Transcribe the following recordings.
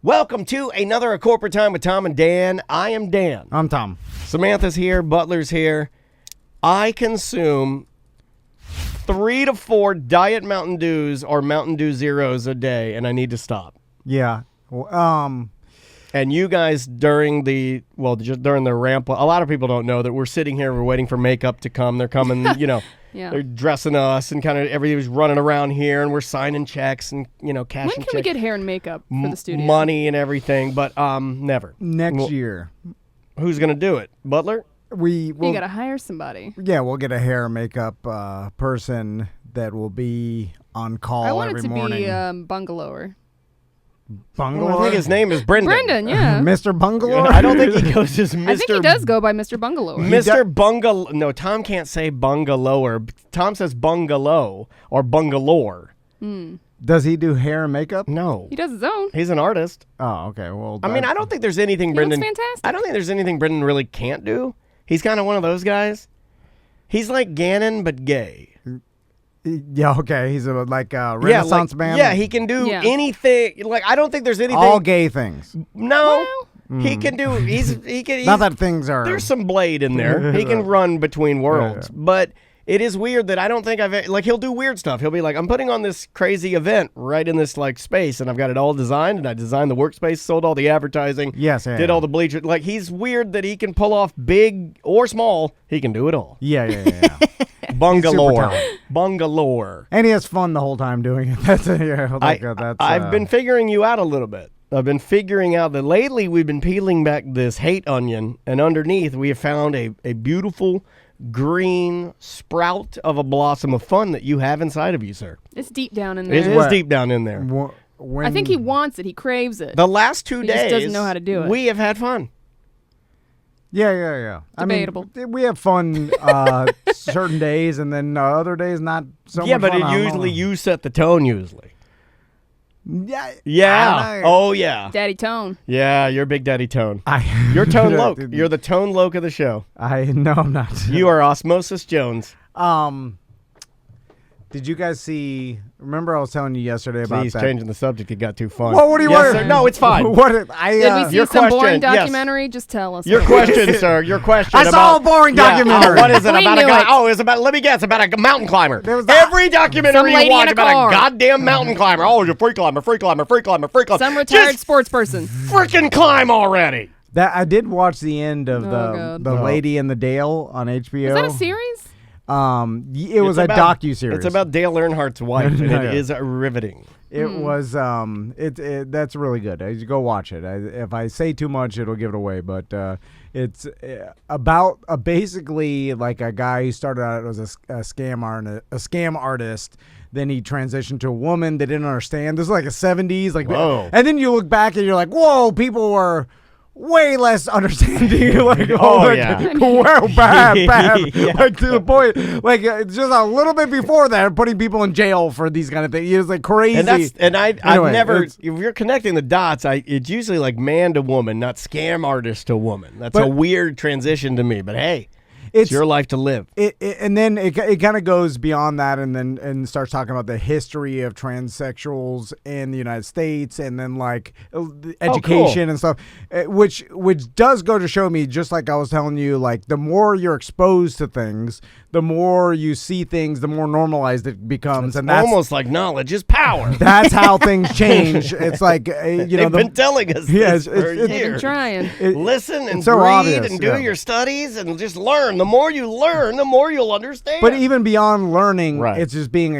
Welcome to another Corporate Time with Tom and Dan. I am Dan. I'm Tom. Samantha's here. Butler's here. I consume 3 to 4 Diet Mountain Dews or Mountain Dew Zeros a day, and I need to stop. Yeah. And you guys during the ramp, a lot of people don't know that we're sitting here, we're waiting for makeup to come. They're coming, Yeah. They're dressing us and kind of everybody's running around here and we're signing checks and, cashing checks. When can we get hair and makeup for the studio? Money and everything, but never. Next year. Who's going to do it? Butler? You got to hire somebody. Yeah, we'll get a hair and makeup person that will be on call every morning. I want it to be Bungalower. Bungalow? I think his name is Brendan. Brendan, yeah. Mr. Bungalow? I don't think he goes as Mr. I think he does go by Mr. Bungalower. Mr. Bungalow. No, Tom can't say bungalower. Tom says bungalow or bungalore. Does he do hair and makeup? No. He does his own. He's an artist. Oh, okay. Well, I mean, I don't think there's anything Brendan... looks fantastic. I don't think there's anything Brendan really can't do. He's kind of one of those guys. He's like Gannon, but gay. Yeah, okay. He's a Renaissance man. Yeah, he can do anything. Like, I don't think there's anything... All gay things. No. He can do... He can... Not that things are... There's some blade in there. He can run between worlds. Yeah. But it is weird that I don't think I've... Like, he'll do weird stuff. He'll be like, I'm putting on this crazy event right in this, space, and I've got it all designed, and I designed the workspace, sold all the advertising, did all the bleachers. Like, he's weird that he can pull off big or small. He can do it all. Yeah. Bungalore. And he has fun the whole time doing it. I've been figuring you out a little bit. I've been figuring out that lately we've been peeling back this hate onion, and underneath we have found a beautiful green sprout of a blossom of fun that you have inside of you, sir. It's deep down in there. It is deep down in there. I think he wants it. He craves it. The last 2 days, just doesn't know how to do it. We have had fun. Yeah. Debatable. I mean, we have fun certain days, and then other days not so much fun. Yeah, but usually you set the tone, usually. Yeah. Oh, yeah. Daddy Tone. Yeah, you're Big Daddy Tone. You're Tone Loke. You're the Tone Loke of the show. No, I'm not. You are Osmosis Jones. Did you guys see? Remember, I was telling you yesterday about Please, that. changing the subject. It got too fun. Well, what do you want? want? No, it's fine. Did we see your some boring question, yes. documentary? Just tell us. Your question, sir. Your question. I saw a boring documentary. What is it We about? A knew guy? it. Oh, it's about. Let me guess. About a mountain climber. Was Every documentary Some lady you watch in a about car. a goddamn mountain climber. Oh, you're a free climber. Some retired sports person. Freaking climb already. That I did watch the end of God. the Lady and the Dale on HBO. Is that a series? It was a docuseries. It's about Dale Earnhart's wife, and it is riveting. It was that's really good. You go watch it. If I say too much, it'll give it away. But it's about basically like a guy who started out as a scam artist. Then he transitioned to a woman that didn't understand. This is like a 70s, Whoa. And then you look back and you're like, whoa, people were way less understanding. Well, bad. Yeah. Like to the point, just a little bit before that, putting people in jail for these kind of things. It's like crazy. I've never. If you're connecting the dots, it's usually like man to woman, not scam artist to woman. That's a weird transition to me. But hey. It's your life to live. And then it kind of goes beyond that and starts talking about the history of transsexuals in the United States and then education and stuff, which does go to show me, just like I was telling you, like the more you're exposed to things, the more you see things, the more normalized it becomes. And that's almost like knowledge is power. That's how things change. It's like, They've been telling us this for a year. They've been trying. Listen and so read obvious, and do your studies and just learn. The more you learn, the more you'll understand. But even beyond learning, it's just being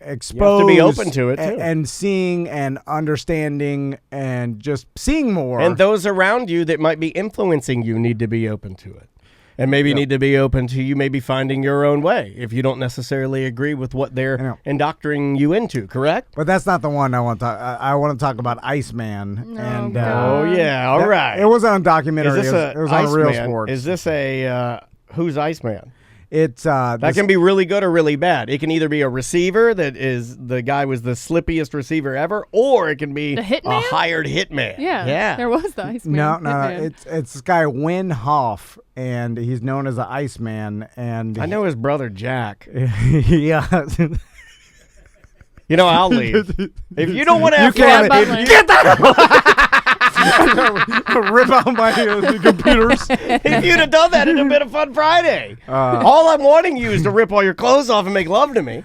exposed. You have to be open to it, too. And seeing and understanding and just seeing more. And those around you that might be influencing you need to be open to it. And maybe need to be open to you maybe finding your own way if you don't necessarily agree with what they're indoctrinating you into, correct? But that's not the one I want to talk. I want to talk about Iceman. God. All right. It wasn't on a documentary. It was on Real Sports. Is this a who's Iceman? It's that can be really good or really bad. It can either be a receiver that is the guy was the slippiest receiver ever, or it can be The hitman? a hired hitman. Yeah. There was the Iceman. No. It's this guy Win Hoff, and he's known as the Iceman. And I know his brother Jack. Yeah. You know, I'll leave. If you don't want to have can't fun, leave. get that. Rip out my computers. if you'd have done that, it'd have been a fun Friday. All I'm wanting you is to rip all your clothes off and make love to me.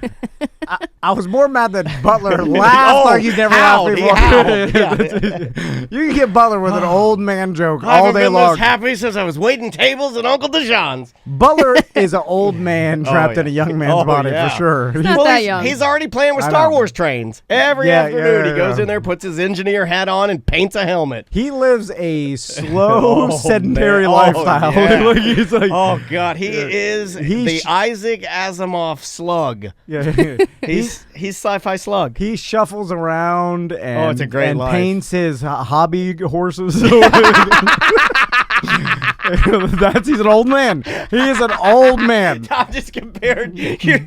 I was more mad that Butler laughed like he's never laughed before. You can get Butler with an old man joke all day long. I've been this happy since I was waiting tables at Uncle DeJean's. Butler is an old man trapped in a young man's body for sure. Not that young. He's already playing with Star Wars trains. Every afternoon he goes in there, puts his engineer hat on, and paints a helmet. He lives a slow, sedentary lifestyle. Yeah. Oh God, he is the Isaac Asimov slug. Yeah, he's sci-fi slug. He shuffles around and, it's a great life. Paints his hobby horses. He's an old man. He is an old man. I'm just comparing your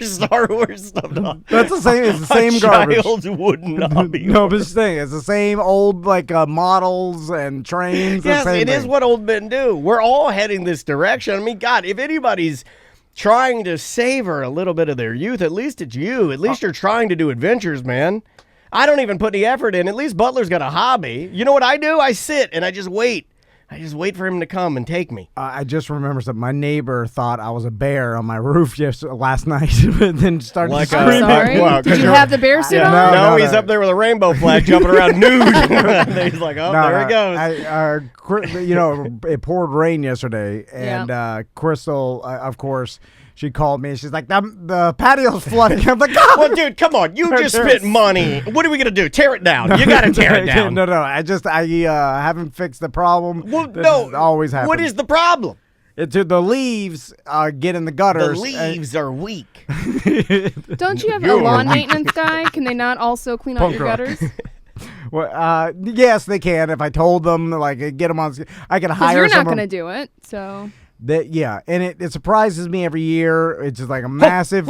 Star Wars stuff. That's the same. It's the same garbage. Child's wooden hobby. No, but it's the thing. It's the same old models and trains. Yes, it is what old men do. We're all heading this direction. I mean, God, if anybody's trying to savor a little bit of their youth, at least it's you. At least you're trying to do adventures, man. I don't even put any effort in. At least Butler's got a hobby. You know what I do? I sit and I just wait. I just wait for him to come and take me. I just remember something. My neighbor thought I was a bear on my roof last night, and then started screaming. Sorry? Did you have the bear suit on? No, he's up there with a rainbow flag jumping around nude. He's like, there he goes. It poured rain yesterday, and Crystal, of course, she called me and she's like, the patio's flooding. I'm like, oh. Well, dude, come on. You just spent money. What are we going to do? Tear it down. You got to tear it down. No. I haven't fixed the problem. Well, this always happens. What is the problem? The leaves get in the gutters. The leaves are weak. Don't you have a lawn maintenance guy? Can they not also clean out your gutters? Well, yes, they can. If I told them, get them on, I could hire. You're not going to do it, so. And it surprises me every year. It's just like a massive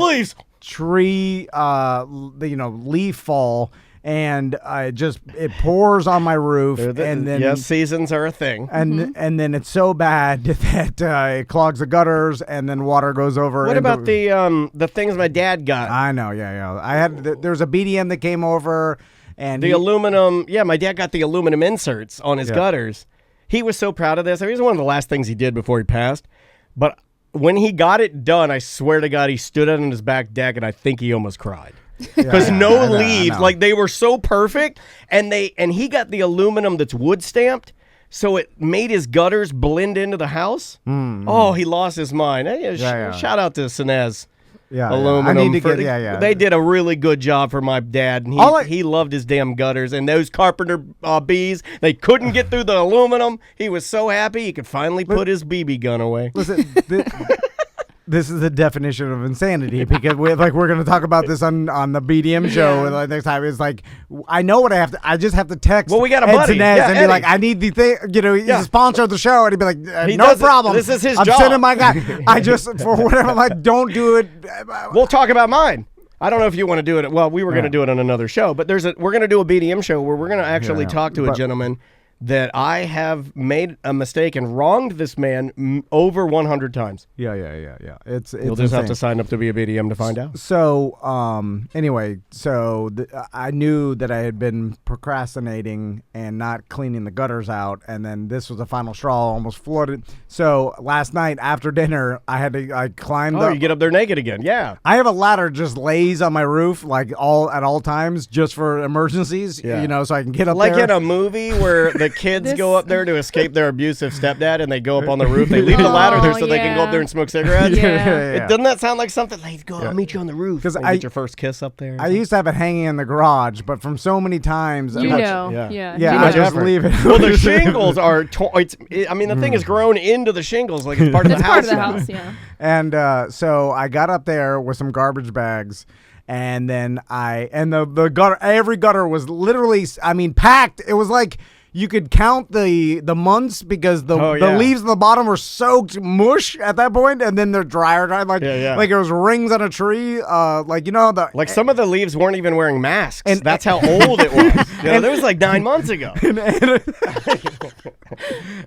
tree, leaf fall, and it pours on my roof, and then seasons are a thing, and then it's so bad that it clogs the gutters, and then water goes over. What about the things my dad got? I know, I had there was a BDM that came over, and aluminum. Yeah, my dad got the aluminum inserts on his gutters. He was so proud of this. I mean, it was one of the last things he did before he passed. But when he got it done, I swear to God, he stood out on his back deck, and I think he almost cried. Because leaves, they were so perfect, and he got the aluminum that's wood stamped, so it made his gutters blend into the house. Oh, he lost his mind. Shout out to Sinez. Aluminum. I need to get, They did a really good job for my dad, and he loved his damn gutters. And those carpenter bees, they couldn't get through the aluminum. He was so happy he could finally put his BB gun away. Listen, this is the definition of insanity, because we're going to talk about this on the BDM show next time. It's like, I know what I have to. I just have to text. Well, we got a Ed buddy, and be like, I need the thing. He's a sponsor of the show, and he'd be like, no problem. This is his I'm job. sending my guy. I just for whatever. I'm like, don't do it. We'll talk about mine. I don't know if you want to do it. Well, we were going to do it on another show, but we're going to do a BDM show where we're going to actually talk to a gentleman that I have made a mistake and wronged this man over 100 times. Yeah. It's You'll just have to sign up to be a BDM to find out. So, anyway, I knew that I had been procrastinating and not cleaning the gutters out, and then this was the final straw, almost flooded. So last night after dinner, I climbed up. You get up there naked again, yeah. I have a ladder just lays on my roof, at all times, just for emergencies, so I can get up there. Like in a movie where the kids go up there to escape their abusive stepdad, and they go up on the roof. They leave the ladder there so they can go up there and smoke cigarettes. Doesn't that sound like something? Like, I'll meet you on the roof. Because get your first kiss up there. I used to have it hanging in the garage, but from so many times, I just leave it. Well, the shingles are. The thing is grown into the shingles, like it's part of the house. It's part of the house, yeah. And so I got up there with some garbage bags. And then the gutter, every gutter was literally, packed. It was like you could count the months because the leaves on the bottom were soaked mush at that point, and then they're drier, like it was rings on a tree. Like some of the leaves weren't even wearing masks, and that's how old it was. That was like 9 months ago.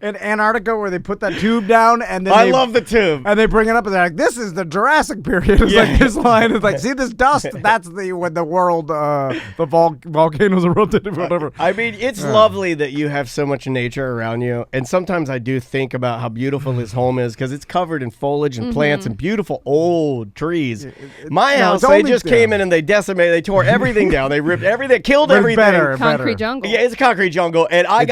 In Antarctica, where they put that tube down, and then I love the tube, and they bring it up, and they're like, "This is the Jurassic period." It's like this line is like, "See this dust? That's when the world, the volcanoes erupted, or whatever." I mean, it's lovely that you have so much nature around you, and sometimes I do think about how beautiful his home is because it's covered in foliage and plants and beautiful old trees. My house, they just came in and they decimated, they tore everything down, they ripped everything, killed everything. Concrete jungle. Yeah, it's a concrete jungle, and I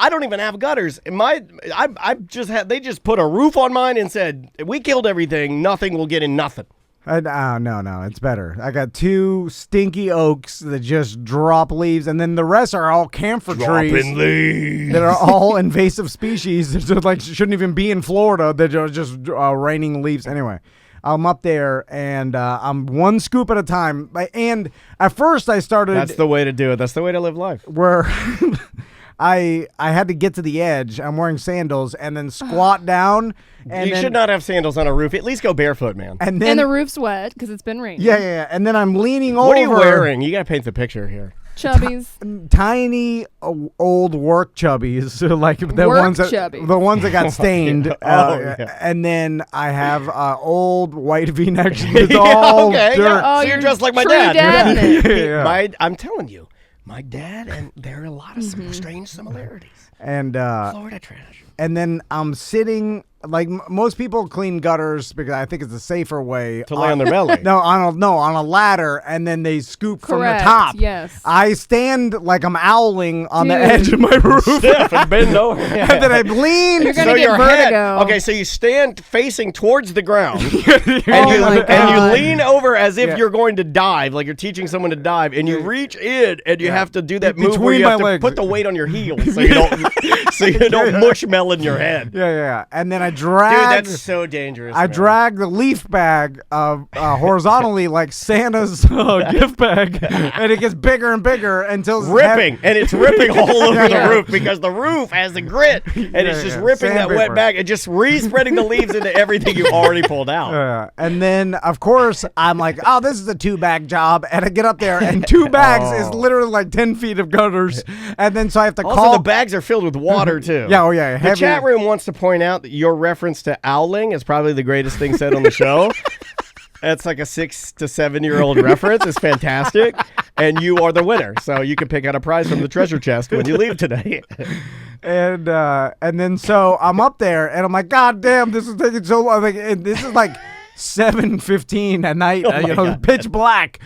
don't even have gutters. They just put a roof on mine and said, we killed everything, nothing will get in nothing. No, it's better. I got 2 stinky oaks that just drop leaves, and then the rest are all camphor trees that are all invasive species that like shouldn't even be in Florida. That are just raining leaves. Anyway, I'm up there, and I'm one scoop at a time. And at first, I started. That's the way to do it. That's the way to live life. Where I had to get to the edge. I'm wearing sandals, and then squat down. And you should not have sandals on a roof. At least go barefoot, man. And the roof's wet because it's been raining. Yeah. And then I'm leaning over. What are you wearing? You got to paint the picture here. Chubbies. Tiny old work chubbies. So like the ones that got stained. And then I have old white V-necks. It's all dirt. Oh, so you're dressed like my dad. I'm telling you, my dad, and there are a lot of strange similarities. And Florida trash. And then I'm sitting, like most people clean gutters because I think it's a safer way to lay on their belly. on a ladder, and then they scoop from the top. Yes. I stand like I'm owling on the edge of my roof. Stiff and bend over. And then I lean. You're gonna get vertigo. Okay, so you stand facing towards the ground, and you lean over as if you're going to dive, like you're teaching someone to dive, and you reach in, and you have to do that move where you have to put the weight on your heels, so you don't mush melon your head. Yeah. And then I drag. Dude, that's so dangerous. I drag the leaf bag horizontally like Santa's gift bag, and it gets bigger and bigger until it's ripping, and it's ripping all over the roof because the roof has the grit, and it's just ripping that wet bag and just re-spreading the leaves into everything you already pulled out. And then, of course, I'm like, oh, this is a 2-bag job, and I get up there, and 2 bags is literally like 10 feet of gutters, and then so I have to call. Also, the bags are filled with water too. The chat room wants to point out that your reference to owling is probably the greatest thing said on the show. That's like a 6 to 7 year old reference. It's fantastic. And you are the winner. So you can pick out a prize from the treasure chest when you leave today. And then so I'm up there, and I'm like, God damn, this is taking so long. This is like 7:15 at night, pitch black.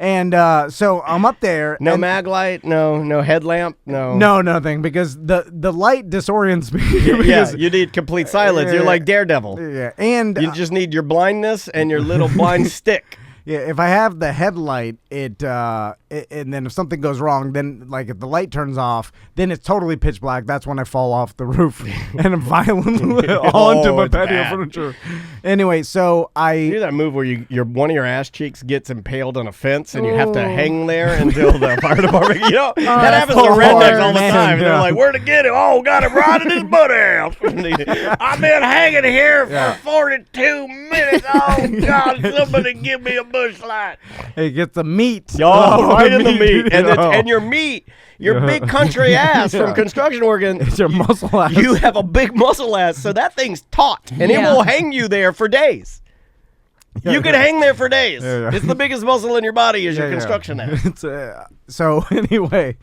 And so I'm up there. No mag light, no headlamp, no nothing, because the light disorients me. You need complete silence. You're like Daredevil. Yeah, and you just need your blindness and your little blind stick. Yeah, if I have the headlight, and then if something goes wrong, then like if the light turns off, then it's totally pitch black. That's when I fall off the roof and I'm violently onto my patio furniture. Anyway, so you do that move where one of your ass cheeks gets impaled on a fence and you have to hang there until the fire department. That happens to rednecks all the time. They're like, "Where'd it get him? Oh, got him right in his butt out. I've been hanging here for 42 minutes. Oh God, somebody give me a bush light." Hey, get the meat. Right in the meat. And your meat, your big country ass from construction working. It's your muscle ass. You have a big muscle ass, so that thing's taut, and it will hang you there for days. You could hang there for days. It's the biggest muscle in your body is your construction ass. So anyway,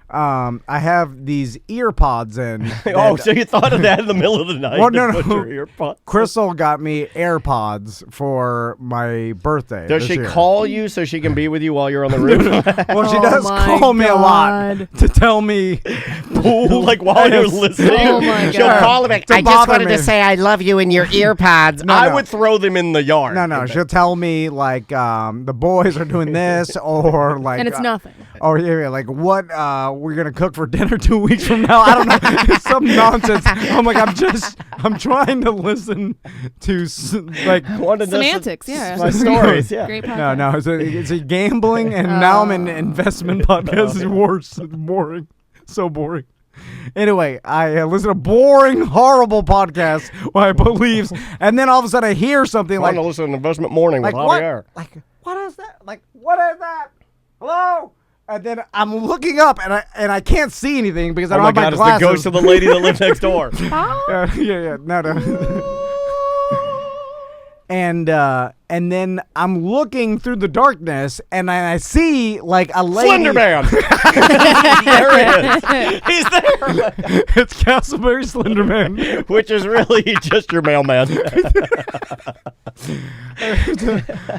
I have these ear pods in. So you thought of that in the middle of the night? Well, no. Crystal got me AirPods for my birthday. Does she call you so she can be with you while you're on the roof? Well, she does call me a lot to tell me. Like while you're listening. Oh my God. She'll call me. I just wanted to say I love you in your EarPods. I would throw them in the yard. No. She'll tell me like the boys are doing this, or like. And it's nothing. Or like what we're gonna cook for dinner 2 weeks from now. I don't know. It's some nonsense. I'm like, I'm trying to listen to like semantics. My stories. Yeah. Great podcast. No. It's a gambling, and now I'm in investment podcast. It's worse. It's boring. So boring. Anyway, I listen to boring, horrible podcasts while I put leaves, and then all of a sudden I hear something I like, want to listen to Investment Morning with Javier. What is that? Like, what is that? Hello? And then I'm looking up, and I can't see anything because I don't have my glasses. It's the ghost of the lady that lives next door. Yeah. No. And then I'm looking through the darkness, and I see like a lady. Slender Man. There he is. He's there. It's Castleberry Slender Man, which is really just your mailman.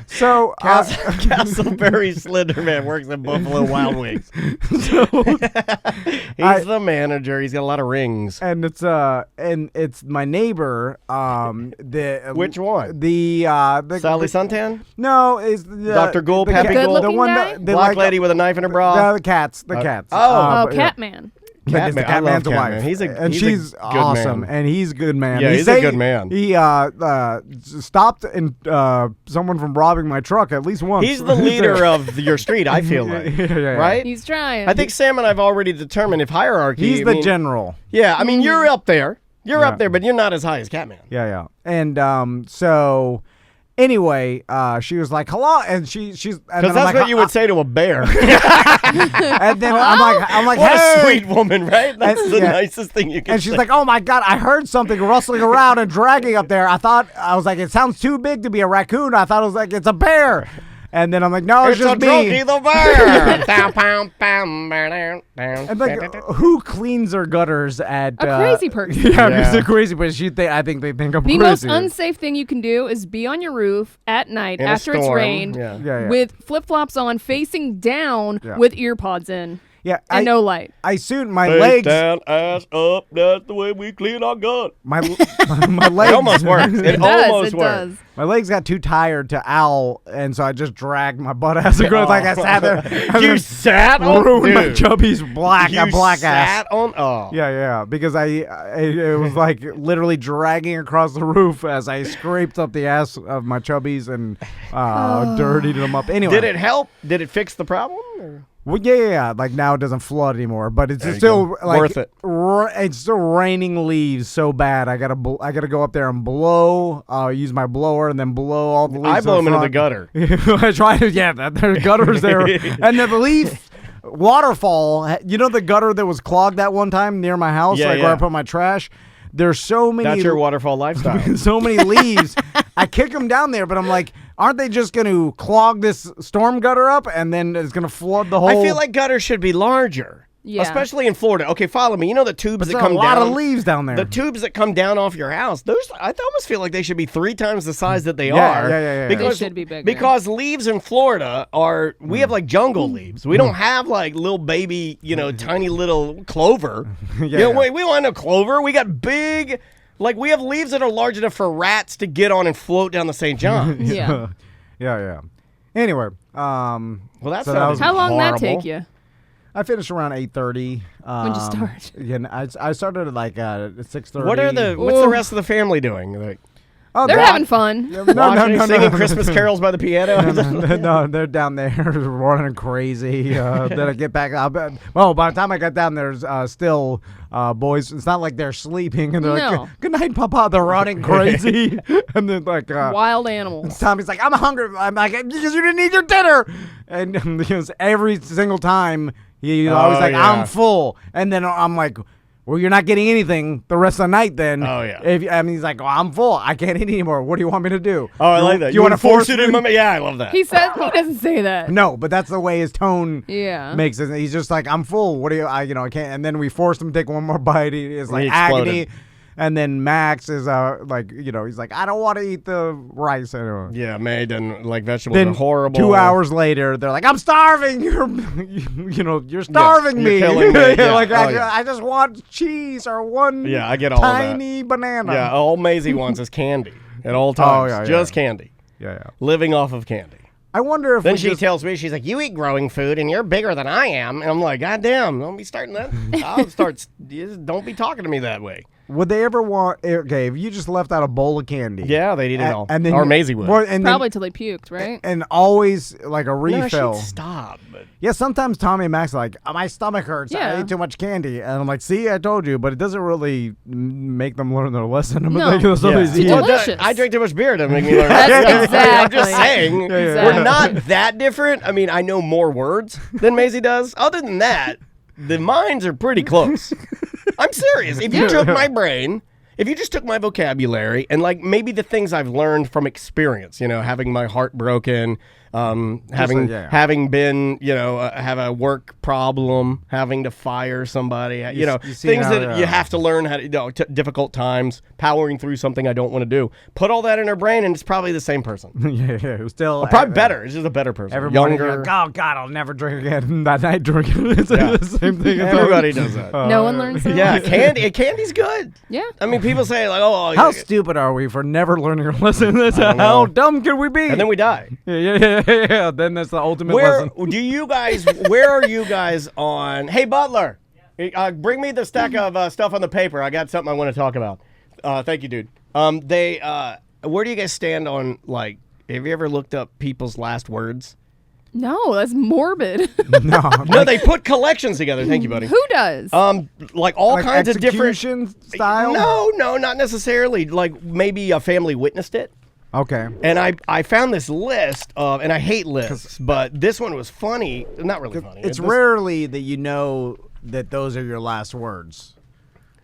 So Castleberry Slender Man works at Buffalo Wild Wings. He's the manager. He's got a lot of rings. And it's my neighbor. Which one? The Sally Suntan? No, is the Dr. Gould, Happy Gould, the one guy? that black lady with a knife in her bra. The cats. Oh, Catman. Catman's Catman. wife. She's awesome, man. and he's a good man. Yeah, he's a good man. He stopped someone from robbing my truck at least once. He's the leader of your street, I feel like. Yeah. Right? He's trying. I think Sam and I've already determined if hierarchy. He's the general. Yeah, I mean, you're up there. You're up there, but you're not as high as Catman. Yeah. And so. Anyway, she was like, "Hello," and she's because that's what you would say to a bear. And then I'm like, what hey, a sweet woman, right? That's the nicest thing you can. And she's like, "Oh my God, I heard something rustling around and dragging up there. I was like, it sounds too big to be a raccoon. I thought it was like it's a bear." And then I'm like, no, it's just me. Drunky the bear. And like, who cleans their gutters at a crazy person? Yeah, it's a crazy person. I think they think I'm crazy. The most unsafe thing you can do is be on your roof at night after it's rained with flip-flops on, facing down with ear pods in. Yeah, and no light. My face legs down, ass up. That's the way we clean our gut. My legs. It almost works. It almost works. My legs got too tired to owl, and so I just dragged my butt ass across. Like I sat there. You sat on. Ruined my chubby's black. You black sat ass. on. Oh. Yeah. Because it was like literally dragging across the roof as I scraped up the ass of my chubbies and dirtied them up. Anyway, did it help? Did it fix the problem? Or? Well, yeah. Like now it doesn't flood anymore, but it's still like worth it. It's still raining leaves so bad. I gotta go up there and blow. Use my blower and then blow all the leaves. I blow them into the gutter. I try to. Yeah, there are gutters there, and the leaf waterfall. You know the gutter that was clogged that one time near my house, where I put my trash. There's so many. That's your waterfall lifestyle. So many leaves. I kick them down there, but I'm like, aren't they just going to clog this storm gutter up and then it's going to flood the whole? I feel like gutters should be larger. Yeah. Especially in Florida. Okay, follow me. You know the tubes that come down? There's a lot of leaves down there. The tubes that come down off your house, those I almost feel like they should be 3 times the size that they are. Yeah. Because, they should be bigger. Because leaves in Florida we have like jungle leaves. We don't have like little baby, tiny little clover. We want no clover. We got big, like we have leaves that are large enough for rats to get on and float down the St. John's. Yeah. Anyway, well, that's how long did that take you? I finished around 8:30. When'd you start? Yeah, I started at like 6:30. What's the rest of the family doing? Like, they're having fun. No, singing Christmas carols by the piano. No, they're down there running crazy. Then I get back. By the time I got down, there's still boys. It's not like they're sleeping and they're like, "Good night, Papa." They're running crazy, and then like wild animals. Tommy's like, "I'm hungry." I'm like, "Because you didn't eat your dinner," and because every single time he's always like, "I'm full," and then I'm like, well, you're not getting anything the rest of the night then. Oh, yeah. He's like, well, I'm full. I can't eat anymore. What do you want me to do? Oh, I like that. You want to force it in my mouth? Yeah, I love that. He doesn't say that. No, but that's the way his tone makes it. He's just like, I'm full. What do I can't. And then we forced him to take one more bite. It's like agony. And then Max is he's like, I don't want to eat the rice anymore. Yeah, May doesn't like vegetables. Are horrible. 2 hours later, they're like, I'm starving. You're starving me. You're killing me. I just want cheese or one. Yeah, I get all tiny banana. Yeah, all Maisie wants is candy at all times. Just candy. Yeah. Living off of candy. I wonder if then she tells me, she's like, you eat growing food and you're bigger than I am. And I'm like, God damn, don't be starting that. Don't be talking to me that way. Would they ever want? Okay, if you just left out a bowl of candy, yeah, they'd eat it all. And then or Maisie would. Probably till they puked, right? And always like a refill. No, stop. But. Yeah, sometimes Tommy and Max are like, my stomach hurts. Yeah. I ate too much candy, and I'm like, see, I told you, but it doesn't really make them learn their lesson. No, it's delicious. I drink too much beer to make me learn. Exactly. I'm just saying, we're not that different. I mean, I know more words than Maisie does. Other than that, the minds are pretty close. I'm serious. If you took my brain, if you just took my vocabulary and like maybe the things I've learned from experience, having my heart broken, having been, have a work problem, having to fire somebody, things that you have to learn how to, difficult times, powering through something I don't want to do. Put all that in her brain, and it's probably the same person. Still probably better. It's just a better person. Younger. Like, oh God, I'll never drink again. That night drinking, it's the same thing. Everybody does that. No one learns that. Yeah, candy's good. Yeah. I mean, people say like, oh, how stupid are we for never learning a lesson? How dumb can we be? And then we die. Yeah. Then that's the ultimate lesson. Where are you guys on? Hey, Butler, bring me the stack of stuff on the paper. I got something I want to talk about. Thank you, dude. Where do you guys stand on, like, have you ever looked up people's last words? No, that's morbid. No, they put collections together. Thank you, buddy. Who does? Like all kinds of different style. No, not necessarily. Like maybe a family witnessed it. Okay. And I found this list of, and I hate lists, but this one was funny. Not really funny. It's rarely that you know that those are your last words.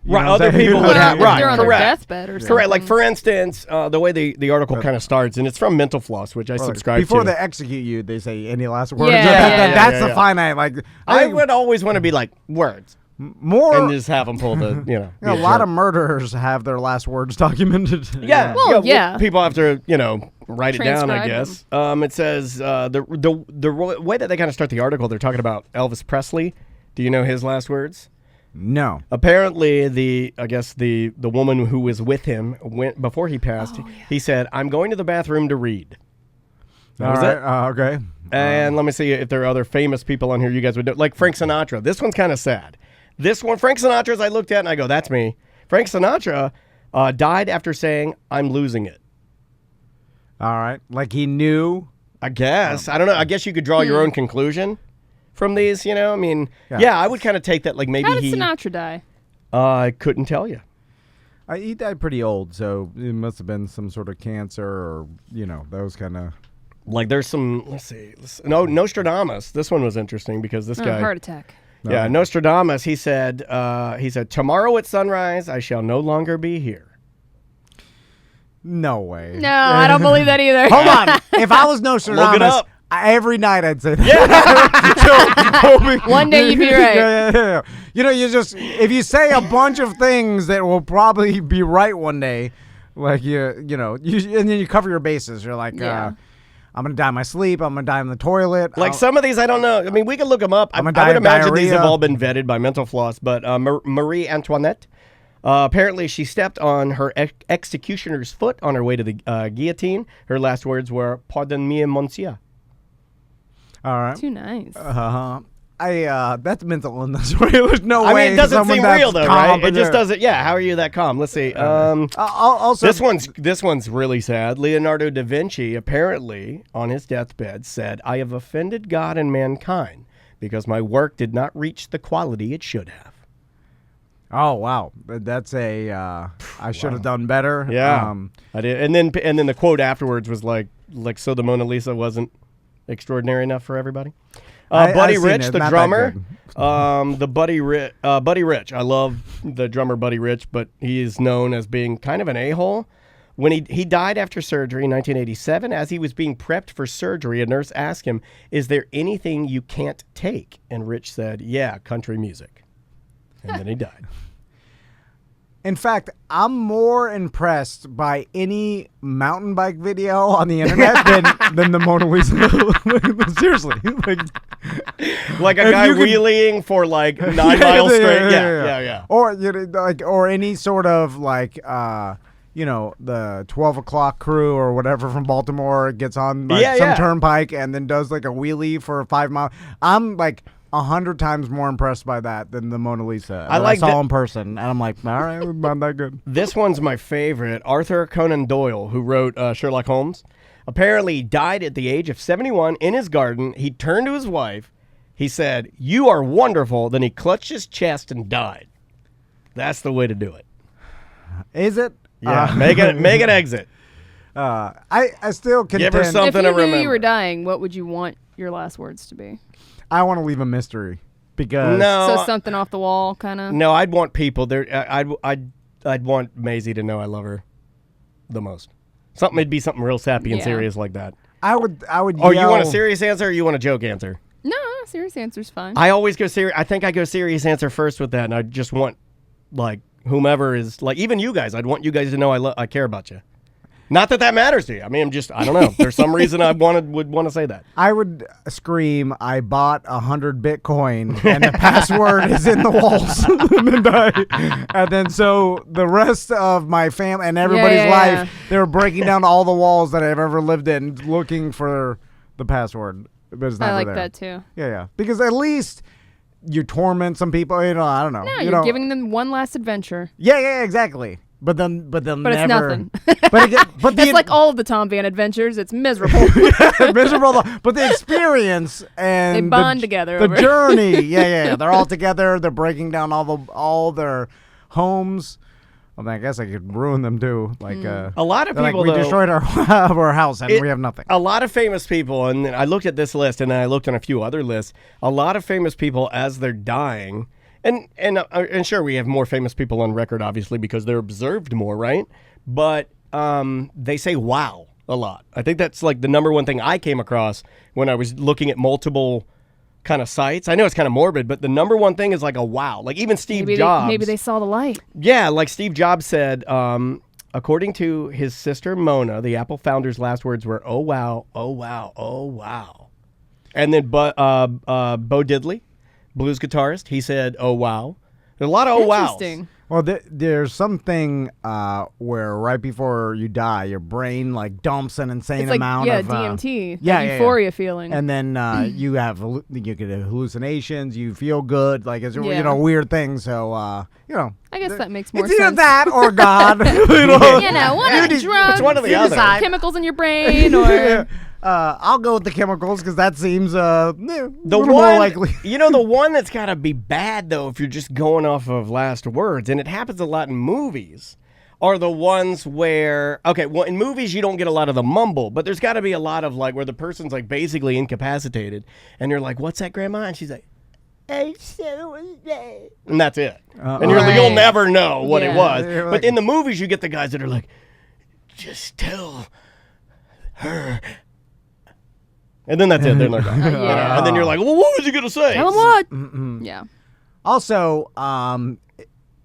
Right, other people would have. Right, they're on their deathbed or something. Correct. Like for instance, the way the article kind of starts, and it's from Mental Floss, which I subscribe to. Before they execute you, they say any last words. Yeah. That's the finite. Like I would always want to be like words. More and just have them pull the a lot of murderers have their last words documented. Yeah, well, people have to write it down. I guess it says the way that they kind of start the article, they're talking about Elvis Presley. Do you know his last words? No. Apparently, the woman who was with him went before he passed. He said, "I'm going to the bathroom to read." That was it. Okay. And let me see if there are other famous people on here you guys would know, like Frank Sinatra. This one's kind of sad. This one, Frank Sinatra's, I looked at and I go, that's me. Frank Sinatra died after saying, "I'm losing it." All right. Like he knew? I guess. I don't know. I guess you could draw your own conclusion from these, I mean, I would kind of take that like maybe How did Sinatra die? I couldn't tell you. He died pretty old, so it must have been some sort of cancer or, that was kind of... Like there's some, let's see. Nostradamus. This one was interesting because this guy... Heart attack. Yeah, Nostradamus, he said, tomorrow at sunrise, I shall no longer be here. No way. No, I don't believe that either. Hold on. If I was Nostradamus, look it up. Every night I'd say that. Yeah. One day you'd be right. Yeah. You just, if you say a bunch of things that will probably be right one day, like, and then you cover your bases. You're like, I'm going to die in my sleep. I'm going to die in the toilet. Like some of these, I don't know. I mean, we can look them up. I would imagine these have all been vetted by Mental Floss. But Marie Antoinette, apparently she stepped on her executioner's foot on her way to the guillotine. Her last words were, "Pardon-moi, monsieur." All right. Too nice. That's mental illness. There's no way. I mean, it doesn't seem real though, calm, right? It just doesn't. Yeah. How are you that calm? Let's see. Also, this one's really sad. Leonardo da Vinci apparently on his deathbed said, "I have offended God and mankind because my work did not reach the quality it should have." Oh wow, that's a I should have done better. Yeah, I did. And then the quote afterwards was like so the Mona Lisa wasn't extraordinary enough for everybody. Buddy Rich, the drummer. Buddy Rich. I love the drummer Buddy Rich, but he is known as being kind of an a-hole. When he died after surgery in 1987, as he was being prepped for surgery, a nurse asked him, "Is there anything you can't take?" And Rich said, "Yeah, country music." And then he died. In fact, I'm more impressed by any mountain bike video on the internet than the Mona Lisa. Seriously. Like a guy wheeling for like 9 miles straight. Yeah. Or any sort of like the 12 o'clock crew or whatever from Baltimore gets on some turnpike and then does like a wheelie for 5 miles. I'm like 100 times more impressed by that than the Mona Lisa. I saw in person, and I'm like, all right, not that good. This one's my favorite. Arthur Conan Doyle, who wrote Sherlock Holmes, apparently died at the age of 71 in his garden. He turned to his wife. He said, "You are wonderful." Then he clutched his chest and died. That's the way to do it. Is it? Yeah, make an exit. I still contend. Give her something to remember. If you knew you were dying, what would you want your last words to be? I want to leave a mystery because so something off the wall, kind of. No, I'd want people there. I'd want Maisie to know I love her the most. It'd be something real sappy and serious like that. I would. Oh, you want a serious answer or you want a joke answer? No, serious answer's fine. I always go serious. I think I go serious answer first with that, and I just want like whomever is like even you guys. I'd want you guys to know I care about you. Not that matters to you. I mean, I don't know. There's some reason I would want to say that. I would scream, I bought 100 Bitcoin and the password is in the walls. And then so the rest of my family and everybody's life, they were breaking down all the walls that I've ever lived in looking for the password. But it's never I like there. that too. Yeah. Because at least you torment some people. I don't know. No, you're giving them one last adventure. Yeah, exactly. But they'll But never. it's nothing. But it's like all of the Tom Van adventures. It's miserable. Miserable. But the experience and they bond together. The journey. Yeah. They're all together. They're breaking down all their homes. Well, I guess I could ruin them too. Like a lot of people. We destroyed our house and we have nothing. A lot of famous people, and I looked at this list, and I looked on a few other lists. A lot of famous people, as they're dying. And sure, we have more famous people on record, obviously, because they're observed more, right? But they say "wow" a lot. I think that's like the number one thing I came across when I was looking at multiple kind of sites. I know it's kind of morbid, but the number one thing is like a wow. Like even Steve Jobs. Maybe they saw the light. Yeah, like Steve Jobs said, according to his sister Mona, the Apple founder's last words were "oh wow, oh wow, oh wow." And then Bo Diddley, blues guitarist, he said, "Oh wow." There's a lot of "oh wows." Interesting. Well, there's something where right before you die, your brain like dumps an insane amount of DMT, euphoria feeling, and then you get hallucinations. You feel good, like it's weird things. So I guess that makes more sense. It's either that or God. one of the drugs, it's one or the other. Chemicals in your brain, or. I'll go with the chemicals because that seems the more likely. The one that's got to be bad, though, if you're just going off of last words, and it happens a lot in movies, are the ones where, in movies you don't get a lot of the mumble, but there's got to be a lot of like where the person's like basically incapacitated, and you're like, "What's that, Grandma?" And she's like, "I said it was bad," and that's it. And you'll never know what it was. But in the movies, you get the guys that are like, "Just tell her." And then that's it. They're like, and then you're like, "Well, what was you gonna say?" Tell them what? Yeah. Also,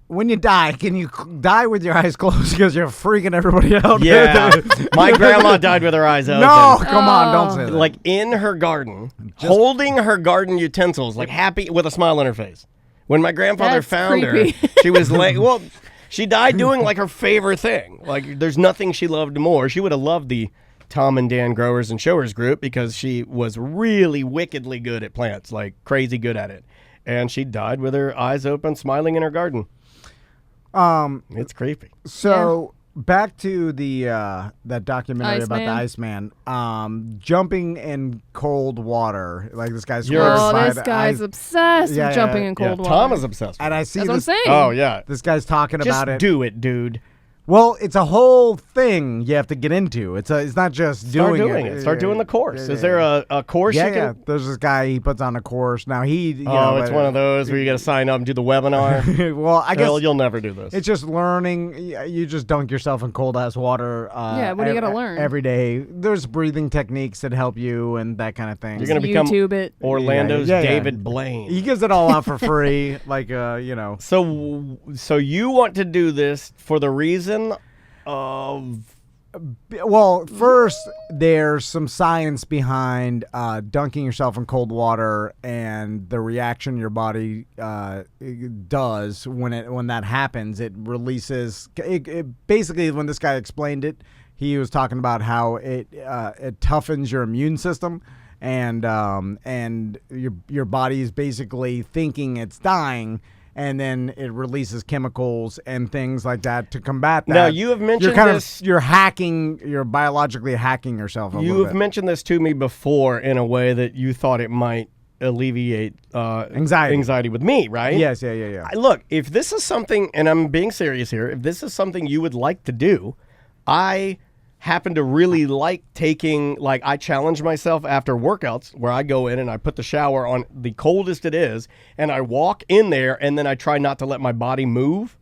when you die, can you die with your eyes closed because you're freaking everybody out? Yeah. My grandma died with her eyes open. No, come on, don't say that. Like in her garden, holding her garden utensils, like happy with a smile on her face. When my grandfather found her, she was like, she died doing like her favorite thing. Like there's nothing she loved more. She would have loved the Tom and Dan Growers and Showers group because she was really wickedly good at plants, like crazy good at it. And she died with her eyes open, smiling in her garden. It's creepy. So back to the that documentary about the Iceman, jumping in cold water. Like this guy's this guy's obsessed with jumping in cold water. Tom is obsessed with and I see That's this. what I'm saying. Oh yeah, this guy's talking about it. Just do it, dude. Well, it's a whole thing you have to get into. It's not just doing it. Start doing the course. Is there a course? Yeah. There's this guy, he puts on a course. Now it's one of those where you got to sign up and do the webinar. Well, I guess you'll never do this. It's just learning. You just dunk yourself in cold ass water. What do you got to learn every day? There's breathing techniques that help you and that kind of thing. You're gonna become YouTube it. Orlando's David Blaine. He gives it all out for free, like So you want to do this for the reason well, first there's some science behind dunking yourself in cold water and the reaction your body does when that happens. It releases. It basically, when this guy explained it, he was talking about how it toughens your immune system. and your body is basically thinking it's dying. And then it releases chemicals and things like that to combat that. Now, you have mentioned you're biologically hacking yourself a little bit. You have mentioned this to me before in a way that you thought it might alleviate anxiety with me, right? Yes, yeah. Look, if this is something, and I'm being serious here, if this is something you would like to do, I happen to really like taking, like, I challenge myself after workouts where I go in and I put the shower on the coldest it is, and I walk in there, and then I try not to let my body move.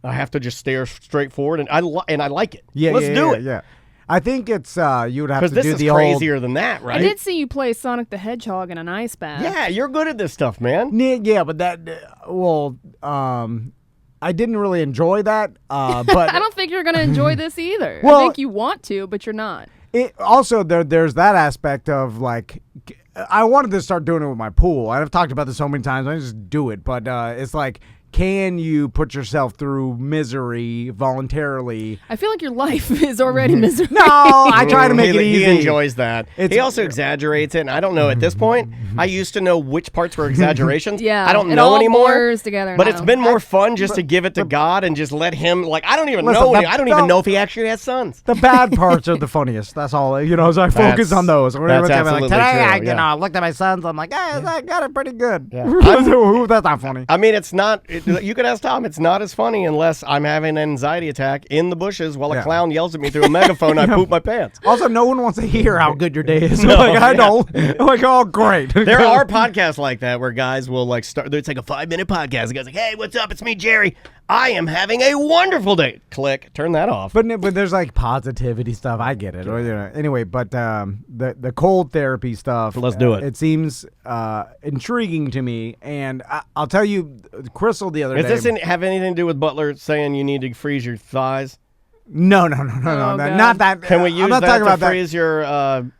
I have to just stare straight forward, and I like it. Let's do it. Yeah. I think it's you would have to do the Because this is crazier than that, right? I did see you play Sonic the Hedgehog in an ice bath. Yeah, you're good at this stuff, man. Yeah, but that I didn't really enjoy that, but I don't think you're going to enjoy this either. Well, I think you want to, but you're not. Also, there's that aspect of, like, I wanted to start doing it with my pool. I've talked about this so many times. I just do it, but it's like, can you put yourself through misery voluntarily? I feel like your life is already misery. No, I try to make it easy. He enjoys that. He also exaggerates it, and I don't know at this point. I used to know which parts were exaggerations. Yeah, I don't know anymore. It all blurs together but now. it's been more fun just to give it to God and just let him, like, I don't even know. I don't even know if he actually has sons. The bad parts are the funniest. That's all. So I focus on those. That's absolutely today, true. I looked at my sons. I'm like, I got it pretty good. Yeah. That's not funny. I mean, it's not. You could ask Tom. It's not as funny unless I'm having an anxiety attack in the bushes while a clown yells at me through a megaphone. I poop my pants. Also, no one wants to hear how good your day is. I don't. I'm like, oh, great. There are podcasts like that where guys will, like, start. It's like a 5-minute podcast. The guy's like, hey, what's up? It's me, Jerry. I am having a wonderful day. Click. Turn that off. But there's, like, positivity stuff. I get it. Anyway, but the cold therapy stuff. Let's do it. It seems intriguing to me. And I'll tell you, Crystal the other day. Does this have anything to do with Butler saying you need to freeze your thighs? No. Not that. Can we use I'm not that talking to about freeze your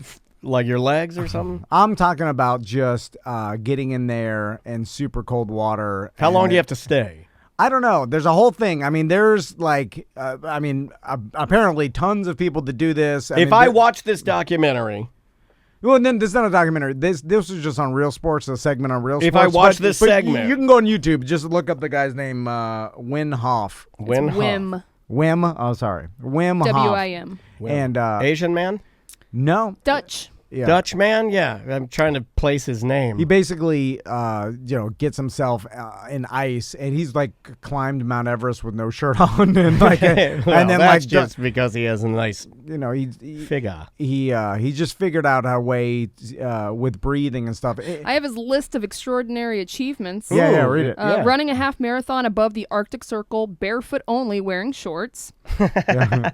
like your legs or something? I'm talking about just getting in there in super cold water. How long do you have to stay? I don't know. There's a whole thing. I mean, there's like, apparently tons of people that do this. I watch this documentary. Well, and then this is not a documentary. This was just on Real Sports, a segment on Real Sports. If I watch this segment. You can go on YouTube. Just look up the guy's name, Wim Hof. Wim. Oh, sorry. Wim Hof. W-I-M. And Asian man? No. Dutch. Yeah. Dutch man? Yeah. I'm trying to place his name. He basically, gets himself in ice, and he's like climbed Mount Everest with no shirt on, and like, and then that's just because he has a nice, figure. He just figured out a way with breathing and stuff. I have his list of extraordinary achievements. Yeah, read it. Running a half marathon above the Arctic Circle, barefoot only, wearing shorts.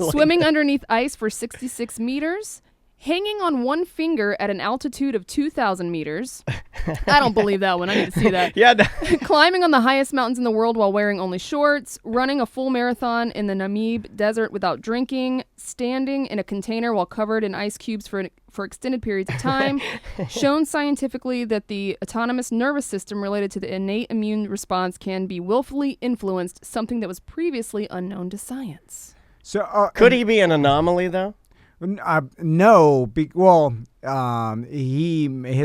Swimming underneath ice for 66 meters. Hanging on one finger at an altitude of 2,000 meters. I don't believe that one. I need to see that. Yeah. Climbing on the highest mountains in the world while wearing only shorts. Running a full marathon in the Namib Desert without drinking. Standing in a container while covered in ice cubes for extended periods of time. Shown scientifically that the autonomous nervous system related to the innate immune response can be willfully influenced, something that was previously unknown to science. So could he be an anomaly, though? No, his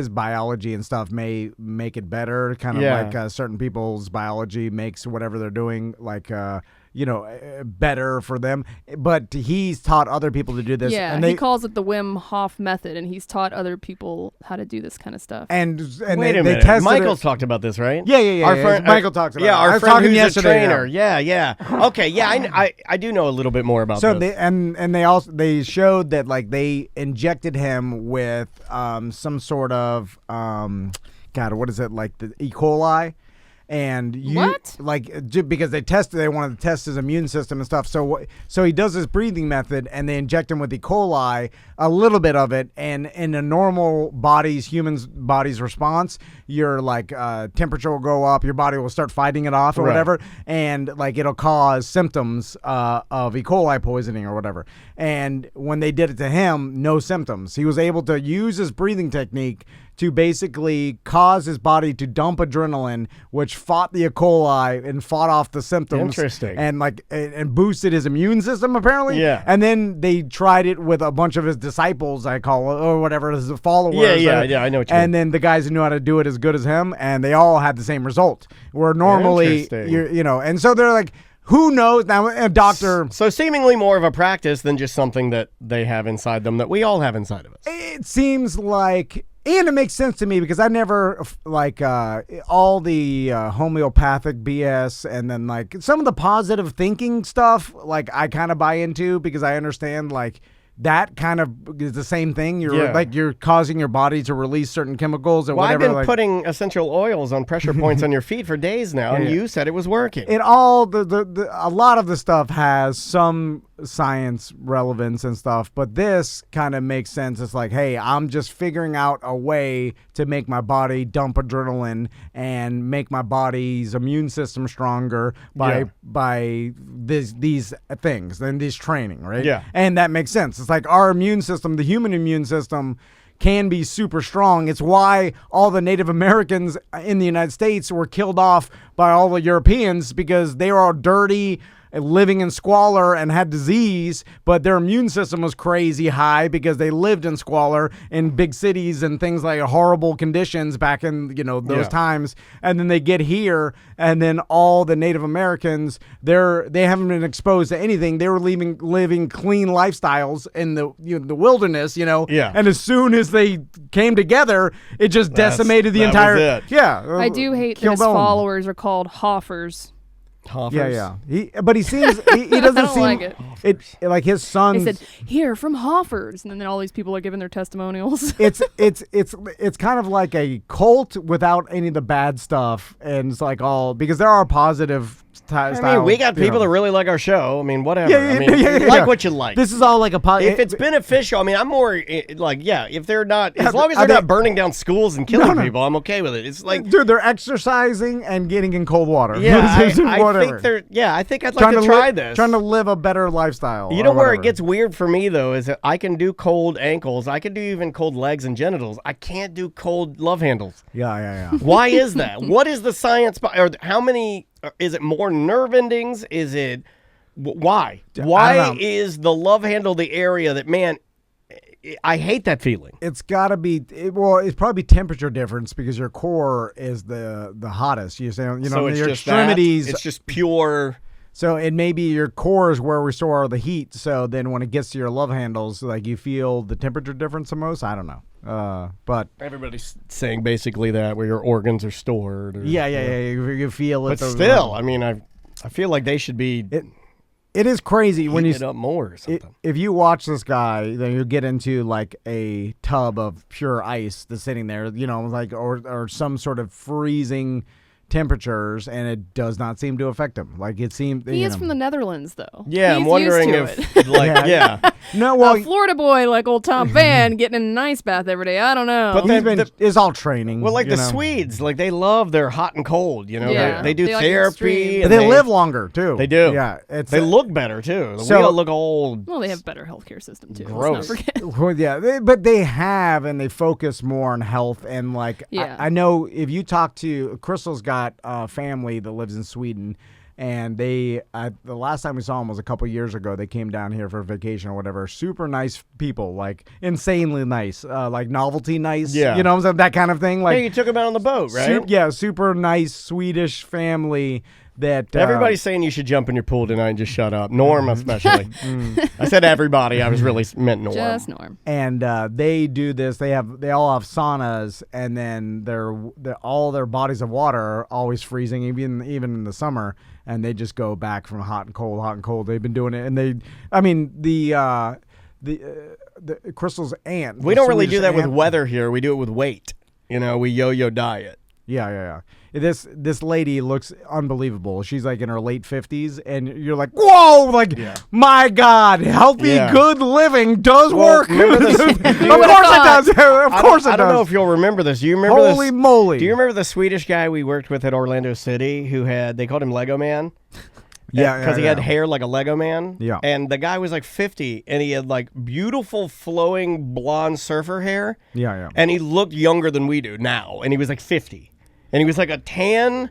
biology and stuff may make it better. Kind of like certain people's biology makes whatever they're doing better for them. But he's taught other people to do this. Yeah, and he calls it the Wim Hof method, and he's taught other people how to do this kind of stuff. And wait a minute, Michael's talked about this, right? Yeah. Our friend, Michael talks about it. Our friend who's a trainer. Yeah. Yeah. Okay, yeah, I do know a little bit more about this. They showed that, like, they injected him with some sort of what is it, like the E. coli? And because they wanted to test his immune system and stuff. So he does this breathing method, and they inject him with E. coli, a little bit of it, and in a normal human's body's response, your temperature will go up, your body will start fighting it off or whatever, and like it'll cause symptoms of E. coli poisoning or whatever. And when they did it to him, no symptoms. He was able to use his breathing technique to basically cause his body to dump adrenaline, which fought the E. coli and fought off the symptoms. Interesting. And and boosted his immune system apparently. Yeah. And then they tried it with a bunch of his disciples, I call it, or whatever, his followers. Yeah, I know what you mean. And then the guys who knew how to do it as good as him, and they all had the same result. Where normally, and so they're like, who knows? Now, a doctor. So seemingly more of a practice than just something that they have inside them that we all have inside of us. It seems like, and it makes sense to me because I never like all the homeopathic BS, and then like some of the positive thinking stuff, like I kind of buy into because I understand like that kind of is the same thing. You're causing your body to release certain chemicals or whatever. I've been putting essential oils on pressure points on your feet for days now, and you said it was working. It all a lot of the stuff has some science relevance and stuff, but this kind of makes sense. It's like, hey, I'm just figuring out a way to make my body dump adrenaline and make my body's immune system stronger by these things and this training, right? Yeah. And that makes sense. It's like our immune system, the human immune system, can be super strong. It's why all the Native Americans in the United States were killed off by all the Europeans, because they were all dirty, living in squalor and had disease, but their immune system was crazy high because they lived in squalor in big cities and things like horrible conditions back in those times. And then they get here, and then all the Native Americans, they haven't been exposed to anything. They were living clean lifestyles in the wilderness, And as soon as they came together, it just decimated the entire. Was it. Yeah, I do hate that his followers are called Hoffers. Hoffers. Yeah. But he seems he doesn't I don't seem like it like his son. They said, "Here from Hoffers," and then all these people are giving their testimonials. It's kind of like a cult without any of the bad stuff, and it's like all because there are positive. I mean, we got people that really like our show. I mean, whatever. Like what you like. This is all like if it's beneficial, I mean, I'm more like, if they're not, as long as they're not burning down schools and killing people, I'm okay with it. It's like, dude, they're exercising and getting in cold water. Yeah, I think I'd like to try this. Trying to live a better lifestyle. You know where it gets weird for me though is that I can do cold ankles, I can do even cold legs and genitals. I can't do cold love handles. Yeah. Why is that? What is the science? Or how many? Is it more nerve endings? Is it why? Why is the love handle the area that, man, I hate that feeling. It's got to be it's probably temperature difference because your core is the hottest. You say so it's your just extremities. It's just pure. So it may be your core is where we store all the heat. So then when it gets to your love handles, like you feel the temperature difference the most. I don't know. But everybody's saying basically that where your organs are stored. You feel it. But still, I mean, I feel like they should be. It is crazy when you it up more or something. If you watch this guy, then you get into like a tub of pure ice that's sitting there, like or some sort of freezing temperatures, and it does not seem to affect him. Like it seems he is from the Netherlands, though. Yeah, he's I'm wondering used if to it. like no, well, a Florida boy like old Tom Van getting in an ice bath every day. I don't know. But it's all training. Well, like the Swedes, like they love their hot and cold. Yeah. They do therapy, but they live longer too. They do. Yeah, they look better too. So, we all look old. Well, they have better healthcare system too. Gross. Let's not forget. Well, yeah, but they have, and they focus more on health and like. Yeah. I know if you talk to Crystal's got a family that lives in Sweden, and the last time we saw them was a couple years ago. They came down here for vacation or whatever. Super nice people, like insanely nice, like novelty nice. Yeah, that kind of thing. Like you took them out on the boat, right? Super nice Swedish family. That everybody's saying you should jump in your pool tonight and just shut up. Norm, especially. I said everybody. I was really meant Norm. Just Norm. And they do this. They all have saunas, and then all their bodies of water are always freezing, even in the summer. And they just go back from hot and cold. They've been doing it, and the Crystal's aunt. We don't really do that with weather here. We do it with weight. We yo-yo diet. Yeah. This lady looks unbelievable. She's like in her late 50s, and you're like, whoa, my God, healthy, good living does work. Of course it does. Of course it does. I don't know if you'll remember this. Do you remember this? Holy moly. Do you remember the Swedish guy we worked with at Orlando City who they called him Lego Man? Yeah, because he had hair like a Lego man. Yeah. And the guy was like 50, and he had like beautiful flowing blonde surfer hair. Yeah. And he looked younger than we do now, and he was like 50, and he was like a tan,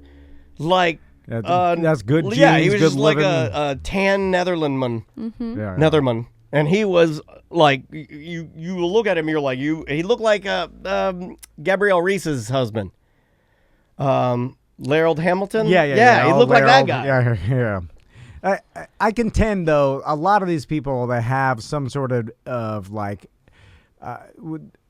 like. That's good genes, yeah, he was good just like living. a tan Netherlandman. Yeah. Netherman. And he was like, you look at him, you're like, he looked like Gabrielle Reese's husband. Laird Hamilton? Yeah, he looked like that guy. Yeah. I contend, though, a lot of these people that have some sort of like,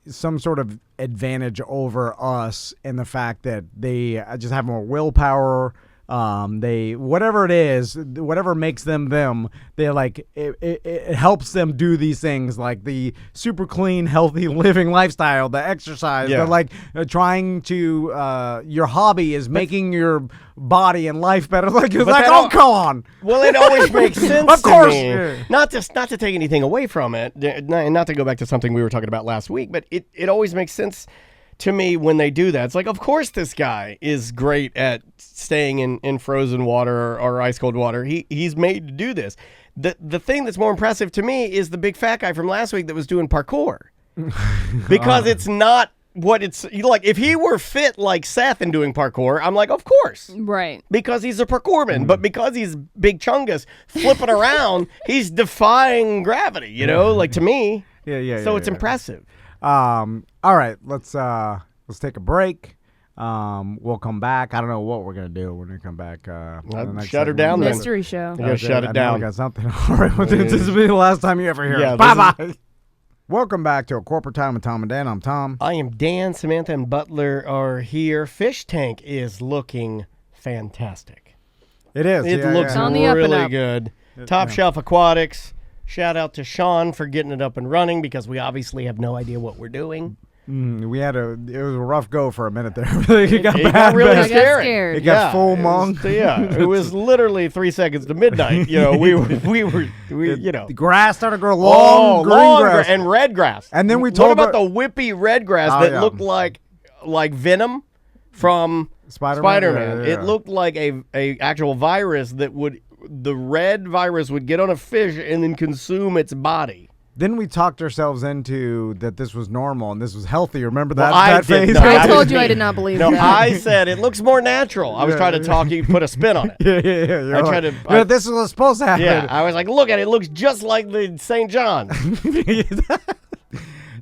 some sort of advantage over us in the fact that they just have more willpower. They whatever it is, whatever makes them, they like it helps them do these things like the super clean, healthy living lifestyle, the exercise. Yeah. They're like trying to your hobby is making your body and life better. Like it's like, oh, come on. Well, it always makes sense. Of course. To me. Not to take anything away from it, and not to go back to something we were talking about last week, but it always makes sense to me when they do that. It's like, of course this guy is great at staying in frozen water or ice cold water. He's made to do this. The thing that's more impressive to me is the big fat guy from last week that was doing parkour. Because it's not what it's like. If he were fit like Seth and doing parkour, I'm like, of course. Right. Because he's a parkourman. But because he's big chungus flipping around, he's defying gravity, like to me. Yeah. So it's impressive. All right, let's take a break. We'll come back. I don't know what we're gonna do when we come back. Shut her down then. Mystery show. You gotta shut it down. I got something. All right, well, this will be the last time you ever hear us. Bye-bye. Welcome back to A Corporate Time with Tom and Dan. I'm Tom. I am Dan. Samantha and Butler are here. Fish tank is looking fantastic. It is. It looks On the up and really up. good. Top Shelf Aquatics. Shout out to Sean for getting it up and running because we obviously have no idea what we're doing. It was a rough go for a minute there. It got really I got scary. scared. It got full mong. It was literally 3 seconds to midnight. The grass started to grow long green grass and red grass. And then we what told about the whippy red grass that looked like Venom from Spider-Man? Yeah. It looked like a actual virus the red virus would get on a fish and then consume its body. Then we talked ourselves into that this was normal and this was healthy. Remember that, I that did phase? not. I told you I did not believe that. I said it looks more natural. I was trying to talk you, put a spin on it. Yeah. I tried to. This is what's supposed to happen. Yeah, I was like, look at it. It looks just like the St. John.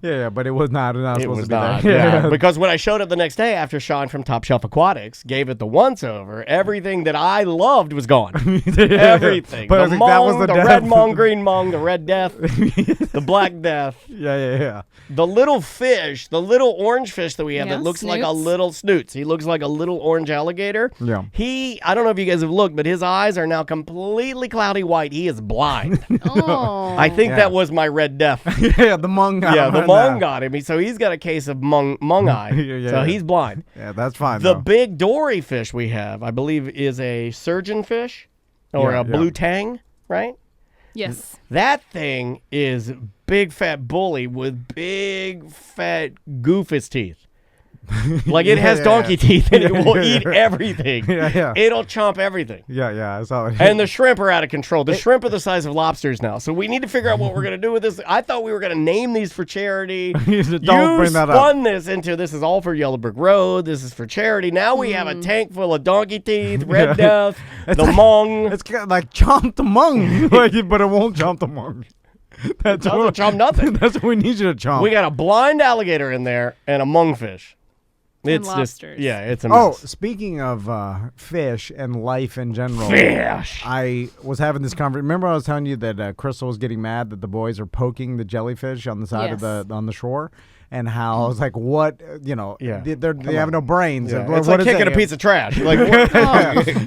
Yeah, but it was not. It It was was not. not. Yeah. Because when I showed up the next day after Sean from Top Shelf Aquatics gave it the once over, everything that I loved was gone. Everything. But I The think that was mong, the the death. red mong, green mong, the red death, the black death. Yeah. The little fish, the little orange fish that we have Yeah, that looks like a snoots. little snoots. He looks like a little orange alligator. Yeah. I don't know if you guys have looked, but his eyes are now completely cloudy white. He is blind. Oh. I think that was my red death. Yeah, the mong got him. The mong got him. So he's got a case of mong eye. Yeah. He's blind. Yeah, that's fine. The though. big dory fish we have, I believe, is a surgeon fish or a blue tang, right? Yes. That thing is big fat bully with big fat goofus teeth. Like it has donkey teeth and it will eat everything. Yeah. It'll chomp everything. Yeah, I saw it. And the shrimp are out of control. The shrimp are the size of lobsters now. So we need to figure out what we're going to do with this. I thought we were going to name these for charity. Don't you bring that up. spun this into this is all for Yellow Brick Road. This is for charity. Now we have a tank full of donkey teeth, red death, the mong. It's kind of like chomp the mong, but it won't chomp the mong. It doesn't chomp nothing. That's what we need you to chomp. We got a blind alligator in there and a mongfish. It's lobsters. It's a Oh, mess. speaking of fish and life in general, Fish. I was having this conversation. Remember, I was telling you that Crystal was getting mad that the boys are poking the jellyfish on the side of on the shore, and how I was like, "What? They have no brains. Yeah. What It's like is kicking it? a piece of trash. Like, what?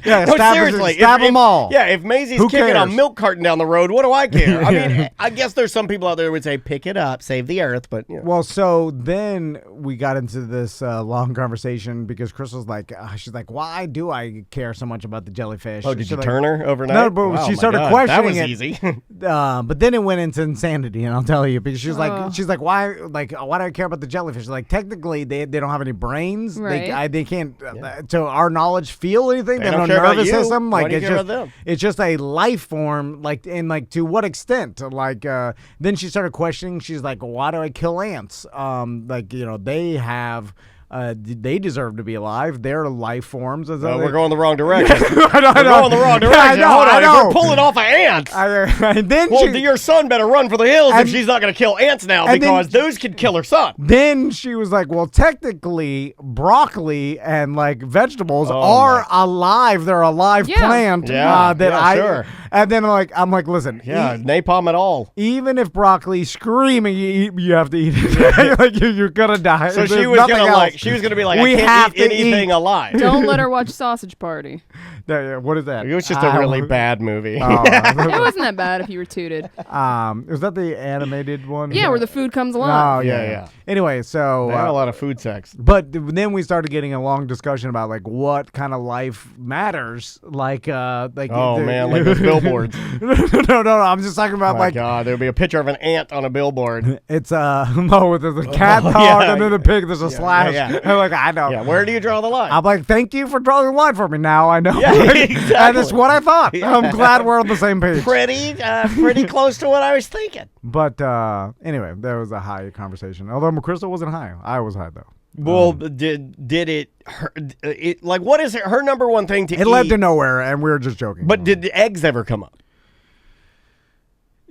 Yeah, No, stab seriously. them all. Yeah, if Maisie's Who kicking a cares? milk carton down the road, what do I care? I mean, I guess there's some people out there who would say, pick it up, save the earth, but, Well, so then we got into this long conversation because Crystal's like, she's like, why do I care so much about the jellyfish? Oh, did She's you like, turn her overnight? No, but Wow, she my started God, questioning That was it. easy. But then it went into insanity, and I'll tell you because she's like, why do I care about the jellyfish? Like, technically, they don't have any brains. Right. They can't, to our knowledge, feel anything. They don't care about nervous you. system. Like, Why do you care about them? it's just a life form. Like, and like, to what extent? Like, then she started questioning. She's like, why do I kill ants? Like, they have. They deserve to be alive. They're life forms. We're going the wrong direction. We're going the wrong direction. Hold on. We're pulling off of ants. And then your son better run for the hills if she's not going to kill ants now because those could kill her son. Then she was like, well, technically, broccoli and like vegetables are alive. They're a live plant. Sure. And then I'm like, listen. Yeah, napalm at all. Even if broccoli's screaming, you have to eat it. Like you're gonna die. So she was gonna be like, I can't eat anything alive. Don't let her watch Sausage Party. What is that? It was just a really bad movie. It wasn't that bad if you were tooted. Was that the animated one? Yeah, where the food comes along. Oh yeah. Anyway, so they had a lot of food sex. But then we started getting a long discussion about like what kind of life matters. Like like those billboards. No. I'm just talking about My God, there'd be a picture of an ant on a billboard. It's there's a cat dog and then the pig. There's a slash. Yeah. I'm like, I know. Yeah, where do you draw the line? I'm like, thank you for drawing the line for me. Now I know. Yeah, exactly. And that's what I thought. Yeah. I'm glad we're on the same page. Pretty close to what I was thinking. But anyway, there was a high conversation. Although Crystal wasn't high. I was high though. Well, did it like what is her number one thing to eat? It led to nowhere, and we were just joking. But did the eggs ever come up?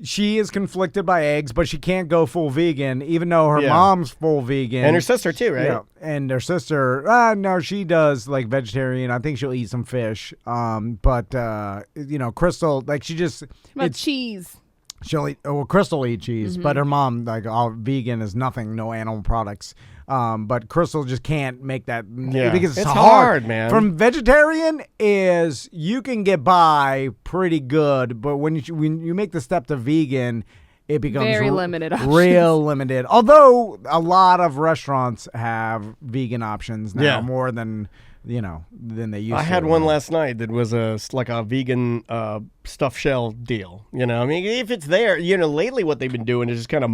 She is conflicted by eggs, but she can't go full vegan, even though her mom's full vegan. And her sister too, right? Yeah, and her sister, no, she does like vegetarian. I think she'll eat some fish. But Crystal, like she just cheese. She'll eat. Well, Crystal will eat cheese, but her mom, like all vegan, is nothing, no animal products. But Crystal just can't make that because it's hard, man. From vegetarian is you can get by pretty good, but when you make the step to vegan, it becomes very limited options. Real limited. Although a lot of restaurants have vegan options now, more than than they used to. I had one last night that was like a vegan stuffed shell deal. I mean, if it's there, lately what they've been doing is just kind of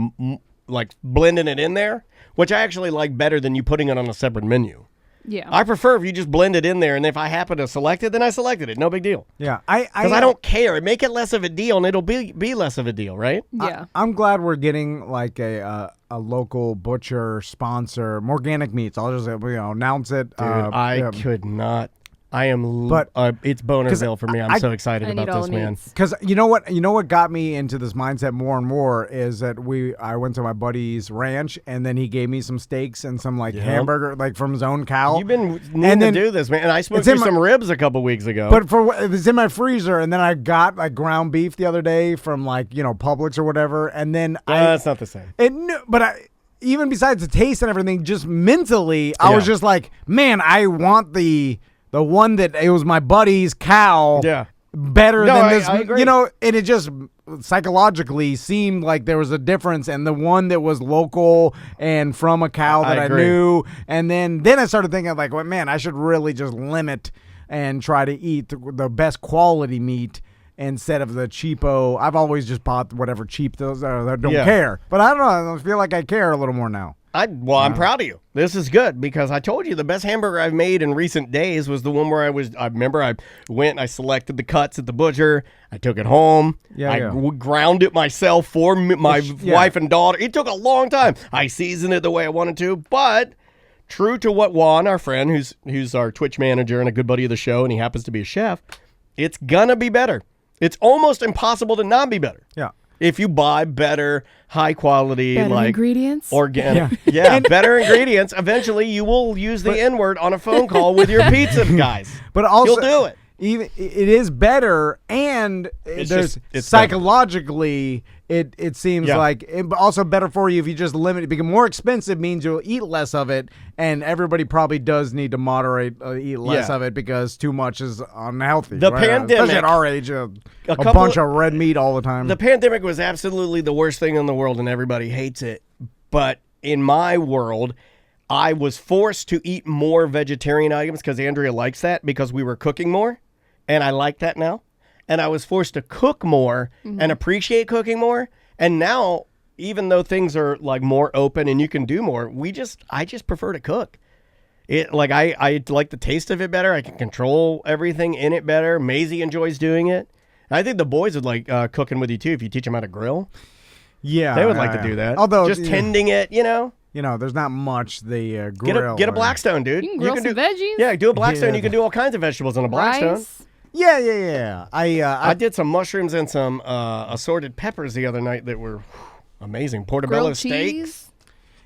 like blending it in there, which I actually like better than you putting it on a separate menu. Yeah. I prefer if you just blend it in there, and if I happen to select it, then I selected it. No big deal. Yeah. Because I don't care. Make it less of a deal, and it'll be less of a deal, right? Yeah. I'm glad we're getting like a local butcher sponsor organic meats. I'll just announce it. Dude, I could not. I am, but it's Bonerville for me. I'm so excited about this, man. Because you know what got me into this mindset more and more is that I went to my buddy's ranch and then he gave me some steaks and some hamburger like from his own cow. You've been needing to do this, man. And I smoked some ribs a couple weeks ago. But it's in my freezer, and then I got like ground beef the other day from Publix or whatever, and then that's not the same. Even besides the taste and everything, just mentally, I was just like, man, I want the one that it was my buddy's cow better than this. I agree. And it just psychologically seemed like there was a difference, and the one that was local and from a cow that I knew. And then I started thinking like, well, man, I should really just limit and try to eat the best quality meat instead of the cheapo. I've always just bought whatever cheap those are that don't care. But I don't know. I feel like I care a little more now. I'm proud of you. This is good because I told you the best hamburger I've made in recent days was the one where I remember I went, I selected the cuts at the butcher, I took it home, I ground it myself for my wife and daughter. It took a long time. I seasoned it the way I wanted to, but true to what Juan, our friend, who's our Twitch manager and a good buddy of the show, and he happens to be a chef, it's gonna be better. It's almost impossible to not be better. Yeah. If you buy better, high quality, ingredients, organic, better ingredients, eventually you will use the N-word on a phone call with your pizza guys. But also, you'll do it. Even it is better, and it's psychologically it seems like it also better for you if you just limit it. Because more expensive means you'll eat less of it, and everybody probably does need to moderate eat less of it because too much is unhealthy. The pandemic, especially at our age, a bunch of red meat all the time. The pandemic was absolutely the worst thing in the world, and everybody hates it. But in my world, I was forced to eat more vegetarian items because Andrea likes that because we were cooking more. And I like that now. And I was forced to cook more and appreciate cooking more. And now, even though things are like more open and you can do more, I just prefer to cook. It like I like the taste of it better. I can control everything in it better. Maisie enjoys doing it. I think the boys would like cooking with you too if you teach them how to grill. Yeah, they would like to do that. Although just tending it, there's not much the grill. Get a Blackstone, dude. You can grill some veggies. Yeah, do a Blackstone. You can do all kinds of vegetables on a Blackstone. Rice. Yeah. I did some mushrooms and some assorted peppers the other night that were amazing. Portobello Grilled steaks. cheese.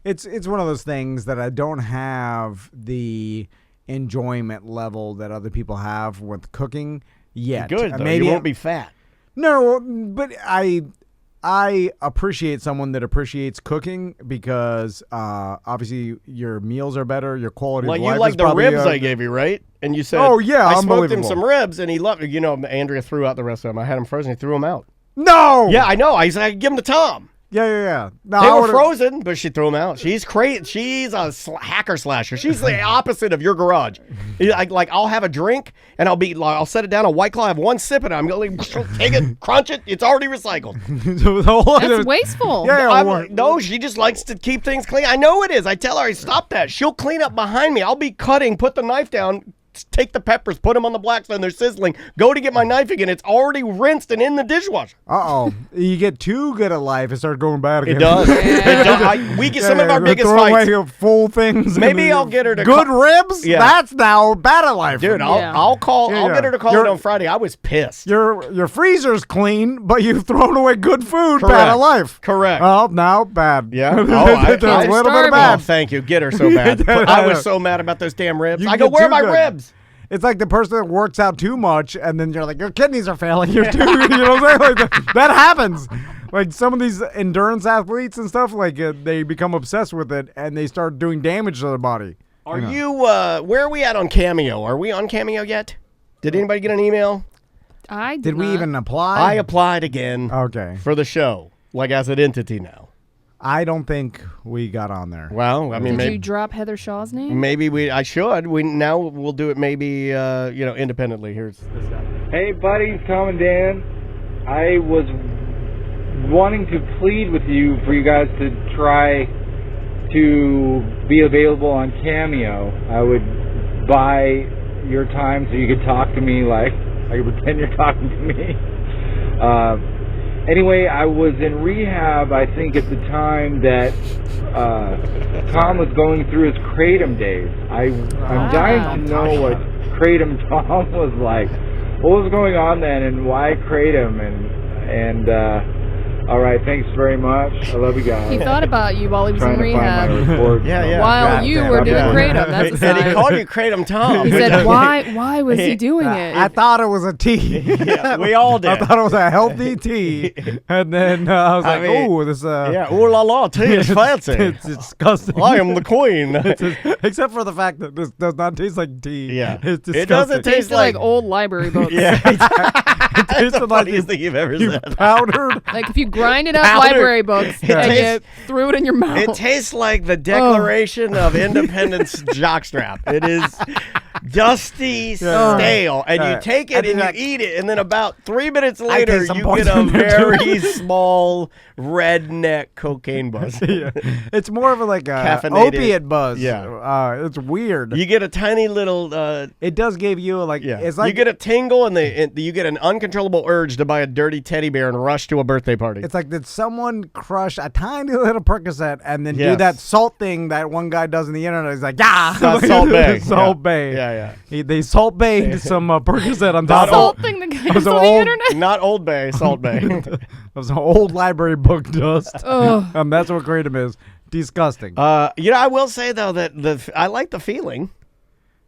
It's one of those things that I don't have the enjoyment level that other people have with cooking yet. Good, though. Maybe you won't be fat. No, but I appreciate someone that appreciates cooking because obviously your meals are better, your quality of life you like is the probably ribs I gave you, right? And you said, "Oh yeah, I smoked him unbelievable." some ribs, and he loved it. Andrea threw out the rest of them. I had them frozen. He threw them out. No. Yeah, I know. I said I'd give them to Tom. Yeah. No, They were frozen, but she threw them out. She's crazy. She's a hacker slasher. She's the opposite of your garage. I'll have a drink and I'll set it down a White Claw. I have one sip and I'm going to take it, crunch it. It's already recycled. That's wasteful. No, she just likes to keep things clean. I know it is. I tell her, stop that. She'll clean up behind me. I'll be cutting, put the knife down, take the peppers, put them on the Blackstone. They're sizzling. Go to get my knife again. It's already rinsed and in the dishwasher. You get too good at life, it starts going bad again. It does. It does. We get some of our biggest throw fights. Away full things. Maybe I'll get her to good ribs. Yeah. That's now bad at life, dude. I'll call. I'll get her to call it on Friday. I was pissed. Your freezer's clean, but you've thrown away good food. Correct. Bad at life. Correct. Oh, now bad. Yeah. There's a little bit of bad. Oh, thank you. Get her so bad. I was so mad about those damn ribs. I go, where are my ribs? It's like the person that works out too much, and then you're like, your kidneys are failing. You're too, you know what I'm saying? Like that happens. Like some of these endurance athletes and stuff, like they become obsessed with it, and they start doing damage to their body. Are you? Where are we at on Cameo? Are we on Cameo yet? Did anybody get an email? Did we even apply? I applied again. Okay. For the show, like as an entity now. I don't think we got on there. Well, I mean, did you drop Heather Shaw's name? Maybe I should. We'll do it maybe independently. Here's this guy. Hey buddies, Tom and Dan. I was wanting to plead with you for you guys to try to be available on Cameo. I would buy your time so you could talk to me like I could pretend you're talking to me. Anyway, I was in rehab, I think, at the time that Tom was going through his Kratom days. I'm dying to know what Kratom Tom was like. What was going on then, and why Kratom? And all right, thanks very much. I love you guys. He thought about you while he was in Trying to rehab. find my report. Yeah. While you were doing Kratom, that's a sign. And he called you Kratom Tom. He said, "Why was he doing it?" I thought it was a tea. Yeah, we all did. I thought it was a healthy tea, and then I was like, "Oh, this." Yeah, ooh la la, tea is fancy. It's disgusting. I am the queen. Except for the fact that this does not taste like tea. Yeah, it's disgusting. it doesn't taste Tasted like old library books. Yeah, it tasted the like funniest thing you've ever you said. powdered. Like if you grind it up Powder. library books and you threw it in your mouth. It tastes like the Declaration of Independence jockstrap. It is dusty, stale, and you take it and you eat it, and then about 3 minutes later, you get a very small redneck cocaine buzz. Yeah. It's more of a Caffeinated. opiate buzz. Yeah. It's weird. You get a tiny little. It does give you it's like you get a tingle and you get an uncontrollable urge to buy a dirty teddy bear and rush to a birthday party. It's like, did someone crush a tiny little Percocet and then do that salt thing that one guy does in the internet? He's like, Salt Bay. Salt Bay. Yeah. They Salt Bayed some Percocet on the top. salt thing the guy does on the internet. Not Old Bay, Salt Bay. It was an old library book dust. Oh. That's what Kratom is. Disgusting. I will say though that I like the feeling.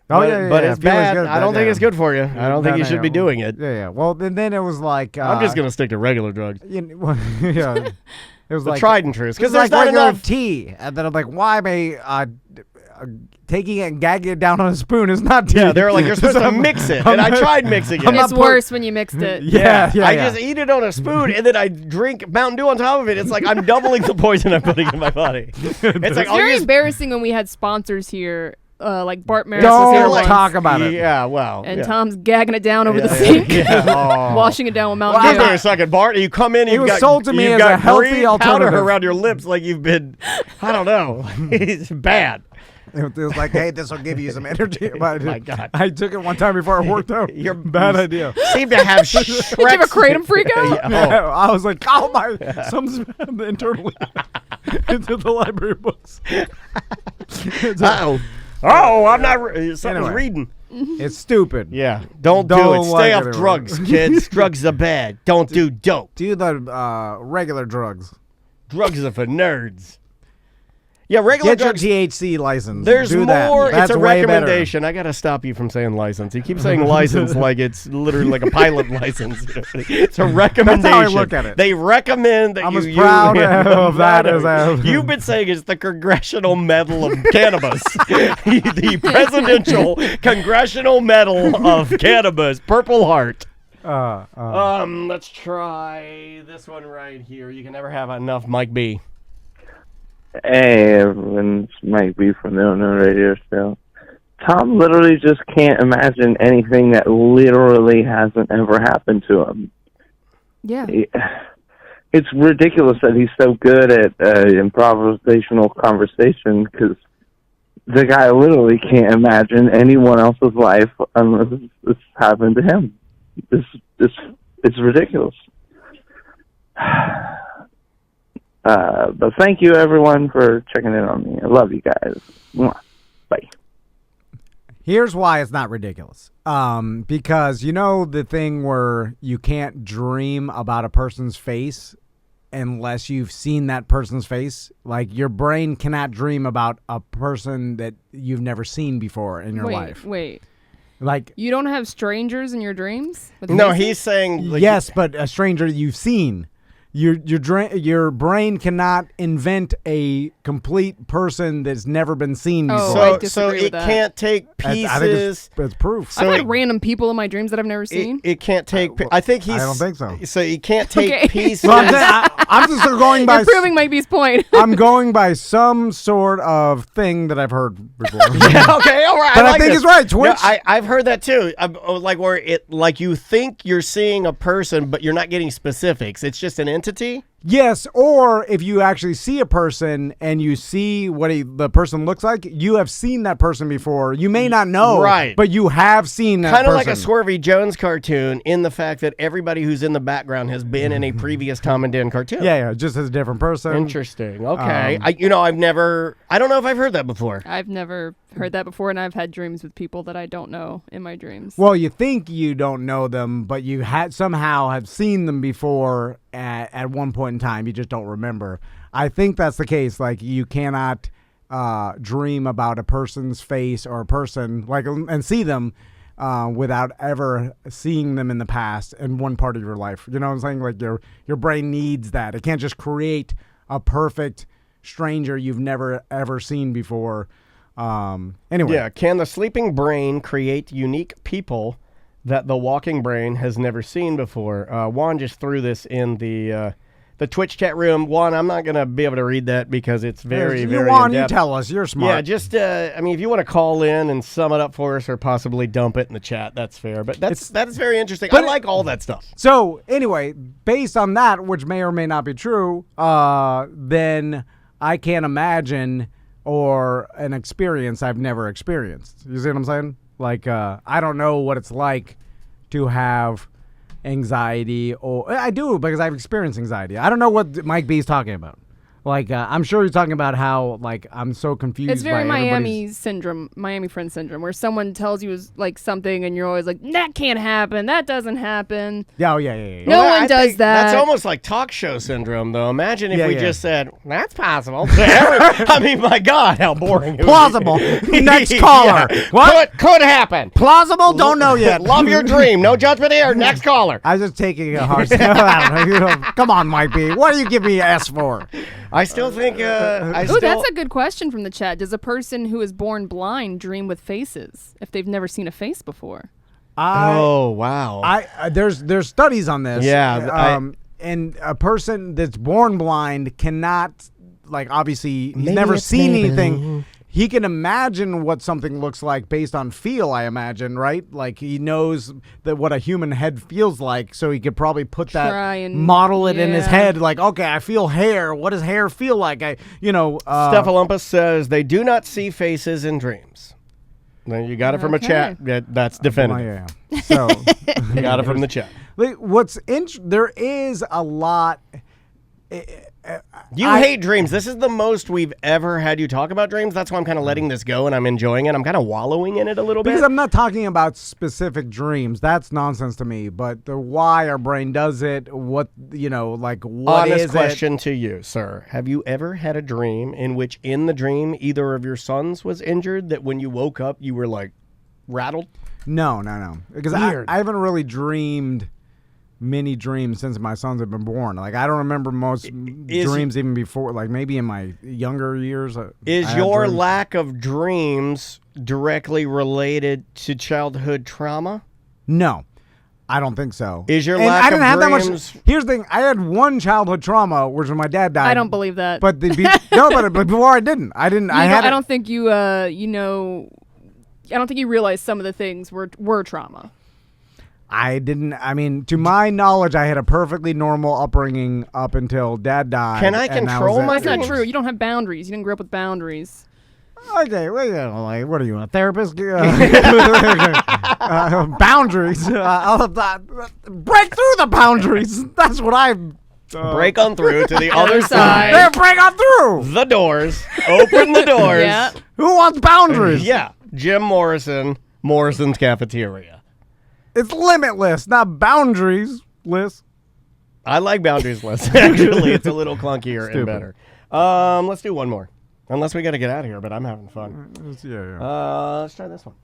But it's bad. I don't think it's good for you. I don't think you should be doing it. Yeah. Well, then it was like I'm just gonna stick to regular drugs. Yeah. It was the tried and true. Because there's like not regular enough tea, and then I'm like, why am I taking it and gagging it down on a spoon? Is not tea. Yeah, they're like, you're supposed to mix it, and I tried mixing it. It's worse when you mixed it. Yeah. I just eat it on a spoon, and then I drink Mountain Dew on top of it. It's like I'm doubling the poison I'm putting in my body. It's like It's very embarrassing when we had sponsors here like Bart Maris. Don't talk about it. Yeah, well. And Tom's gagging it down over the sink, washing it down with Mountain Well, Dew. give me a second, Bart. You come in, It was sold to me as a healthy alternative. powder around your lips like you've been, I don't know. It's bad. It was like, hey, this will give you some energy. Oh my God. I took it one time before it worked out. You're bad idea. Seem to have Did you have a kratom freak out? Yeah, I was like, oh my, something's internally into the library books. Uh-oh. Oh, I'm not. Something's reading. It's stupid. Yeah. Don't do it. Stay off drugs, kids. Drugs are bad. Don't do dope. Do the regular drugs. Drugs are for nerds. Yeah, regular Get your drugs. THC license. There's do more. That. It's a recommendation. I got to stop you from saying license. You keep saying license like it's literally like a pilot license. It's a recommendation. That's how I look at it. They recommend that I'm you as proud of that as as you've been saying it's the Congressional Medal of Cannabis. The Presidential Congressional Medal of Cannabis. Purple Heart. Let's try this one right here. You can never have enough, Mike B. Hey, everyone, it's Mike B from the Unknown Radio Show. Tom literally just can't imagine anything that literally hasn't ever happened to him. Yeah. It's ridiculous that he's so good at improvisational conversation, because the guy literally can't imagine anyone else's life unless it's happened to him. It's ridiculous. But thank you, everyone, for checking in on me. I love you guys. Mwah. Bye. Here's why it's not ridiculous. Because you know the thing where you can't dream about a person's face unless you've seen that person's face? Like, your brain cannot dream about a person that you've never seen before in your life. Wait. Like, you don't have strangers in your dreams? No, he's saying... Like, yes, but a stranger you've seen. Your brain cannot invent a complete person that's never been seen before. So it can't take pieces. I think it's proof. I've had random people in my dreams that I've never seen. It can't take. I think he's. I don't think so. So you can't take pieces. Well, I'm just going by. You're proving Mike B's point. I'm going by some sort of thing that I've heard before. Yeah, okay, all right. But I like think this. it's right. Twitch. No, I've heard that too. Like where like you think you're seeing a person, but you're not getting specifics. It's just an entity. Yes, or if you actually see a person and you see what the person looks like, you have seen that person before. You may not know, right? But you have seen that kind of person. like a Swervy Jones cartoon, in the fact that everybody who's in the background has been in a previous Tom and Dan cartoon. Yeah, just as a different person. Interesting. Okay, I don't know if I've heard that before. I've never heard that before, and I've had dreams with people that I don't know in my dreams. Well, you think you don't know them, but you somehow have seen them before at one point in time. You just don't remember. I think that's the case. Like, you cannot dream about a person's face or a person and see them without ever seeing them in the past in one part of your life. You know what I'm saying? Like, your brain needs that. It can't just create a perfect stranger you've never ever seen before. Anyway. Yeah. Can the sleeping brain create unique people that the walking brain has never seen before? Juan just threw this in the Twitch chat room. Juan, I'm not going to be able to read that because it's very Juan, in-depth. you tell us. You're smart. Yeah, just, if you want to call in and sum it up for us or possibly dump it in the chat, that's fair. But that's very interesting. I like all that stuff. So, anyway, based on that, which may or may not be true, then I can't imagine or an experience I've never experienced. You see what I'm saying? Like, I don't know what it's like to have anxiety, or I do, because I've experienced anxiety. I don't know what Mike B is talking about. Like, I'm sure he's talking about how, like, I'm so confused. It's very by Miami friend syndrome, where someone tells you like something and you're always like, that can't happen, that doesn't happen. Yeah, yeah. No one does that. That's almost like talk show syndrome, though. Imagine if we just said, that's possible. I mean, my God, how boring it plausible. would be. Next caller. Yeah. What? Could happen. Plausible? Don't know yet. Love your dream. No judgment here. Next caller. I was just taking a hard step. I don't know. Come on, Mike B. What do you give me S for? I still think... that's a good question from the chat. Does a person who is born blind dream with faces if they've never seen a face before? Oh, wow. There's studies on this. Yeah. And a person that's born blind cannot, like, obviously, he's never seen anything. he can imagine what something looks like based on feel, I imagine, right? Like he knows that what a human head feels like, so he could probably put that, model it in his head. Like, okay, I feel hair. What does hair feel like? Stepholumpus says they do not see faces in dreams. Now you got it from a chat. That's definitive. Yeah. So you got it from the chat. There is a lot. You hate dreams. This is the most we've ever had you talk about dreams. That's why I'm kind of letting this go and I'm enjoying it. I'm kind of wallowing in it a little bit. Because I'm not talking about specific dreams. That's nonsense to me. But the why our brain does it, what Honest question to you, sir. Have you ever had a dream in which in the dream either of your sons was injured that when you woke up you were like rattled? No. Because I haven't really dreamed many dreams since my sons have been born. Like I don't remember most dreams even before, like maybe in my younger years. Is your lack of dreams directly related to childhood trauma? No, I don't think so. Is your lack of dreams? Have that much. Here's the thing: I had one childhood trauma, which when my dad died. I don't believe that. But but before I didn't. I don't think you. I don't think you realize some of the things were trauma. I didn't. I mean, to my knowledge, I had a perfectly normal upbringing up until Dad died. Can I control my? That's not true. You don't have boundaries. You didn't grow up with boundaries. Okay, what are you, a therapist? Boundaries. Break through the boundaries. That's what I. Break on through to the other side. Break on through the doors. Open the doors. Yeah. Who wants boundaries? Yeah, Jim Morrison, Morrison's Cafeteria. It's limitless, not boundaries-less. I like boundaries-less. Actually, it's a little clunkier and better. Let's do one more. Unless we got to get out of here, but I'm having fun. Let's try this one.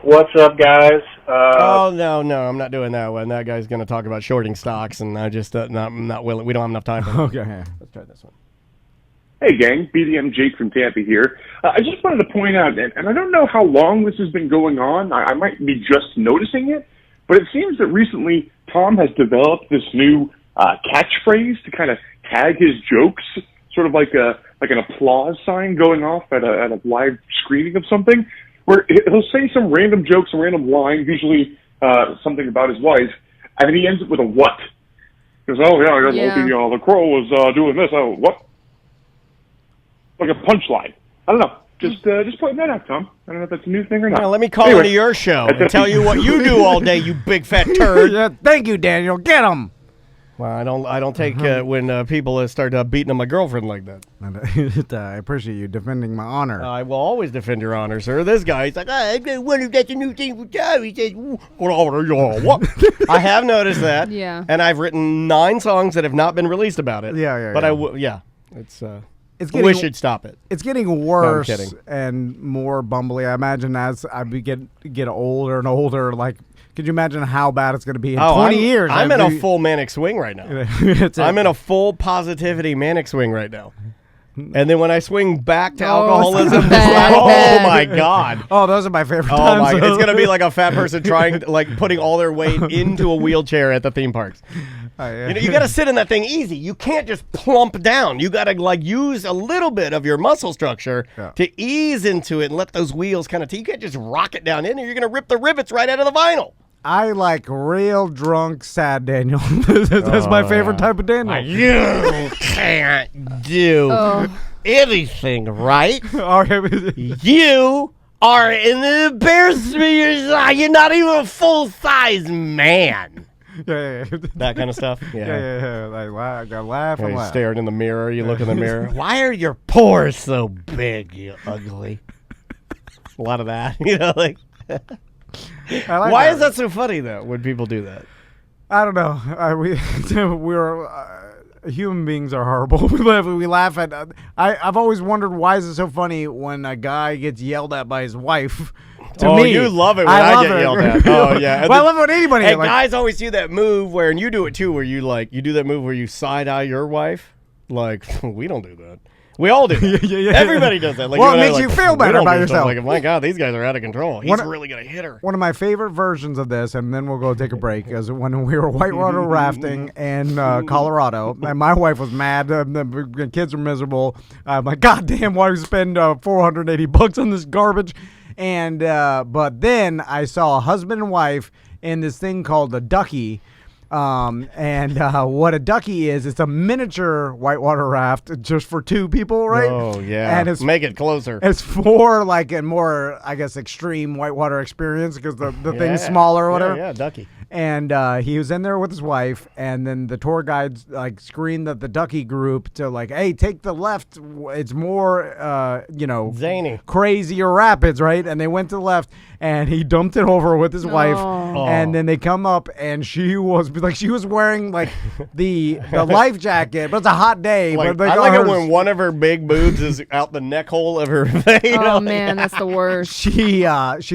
What's up, guys? No, I'm not doing that one. That guy's going to talk about shorting stocks, and I just not willing. We don't have enough time for that. Okay. Let's try this one. Hey, gang. BDM Jake from Tampa here. I just wanted to point out, and I don't know how long this has been going on. I might be just noticing it, but it seems that recently Tom has developed this new catchphrase to kind of tag his jokes, sort of like an applause sign going off at a live screening of something, where he'll say some random joke, some random line, usually something about his wife, and then he ends it with a what. He goes, the crow was doing this. Oh, what? Like a punchline. I don't know. Just pointing that out, Tom. I don't know if that's a new thing or not. Well, let me call into your show and tell you what you do all day, you big fat turd. Yeah, thank you, Daniel. Get him. Well, I don't take when people start beating on my girlfriend like that. I appreciate you defending my honor. I will always defend your honor, sir. This guy, he's like, I wonder if that's a new thing for Joe. He says, what? I have noticed that. Yeah. And I've written 9 songs that have not been released about it. Yeah. But we should stop it. It's getting worse No, and more bumbly. I imagine as I get older and older, like, could you imagine how bad it's going to be in 20 years? I'm in a full manic swing right now. I'm in a full positivity manic swing right now. And then when I swing back to alcoholism, oh my God. Oh, those are my favorite times. It's going to be like a fat person putting all their weight into a wheelchair at the theme parks. You got to sit in that thing easy. You can't just plump down. You got to use a little bit of your muscle structure to ease into it and let those wheels kind of. You can't just rock it down in there. You're going to rip the rivets right out of the vinyl. I like real drunk, sad Daniel. That's my favorite type of Daniel. You can't do anything right. You are an embarrassment. You're not even a full-size man. Yeah. That kind of stuff. Yeah. I gotta laugh and laugh. Staring in the mirror. You look in the mirror. Why are your pores so big, you ugly? A lot of that. Why is that so funny, though, when people do that? I don't know. Human beings are horrible. We laugh at. I've always wondered why is it so funny when a guy gets yelled at by his wife. To me, you love it when I get yelled at. Oh yeah. Well, I love it when anybody. And guys always do that move where, and you do it too, where you do that move where you side eye your wife. Like we don't do that. We all do that. Yeah. Everybody does that. Like, Well, it makes you feel better by yourself. Like, my God, these guys are out of control. He's really going to hit her. One of my favorite versions of this, and then we'll go take a break, is when we were whitewater rafting in Colorado, and my wife was mad. The kids were miserable. I'm like, God damn, why do we spend $480 on this garbage? And but then I saw a husband and wife in this thing called a ducky. What a ducky is, it's a miniature whitewater raft just for two people, right? Oh, yeah. And make it closer. It's for like a more, I guess, extreme whitewater experience because the thing's smaller or whatever. Yeah, ducky. And he was in there with his wife, and then the tour guide like screamed at the ducky group to like, hey, take the left. It's more, zany, crazier rapids, right? And they went to the left, and he dumped it over with his wife, and then they come up, and she was wearing like the life jacket, but it's a hot day. Like, but I like it when one of her big boobs is out the neck hole of her vein. Oh man, that's the worst. She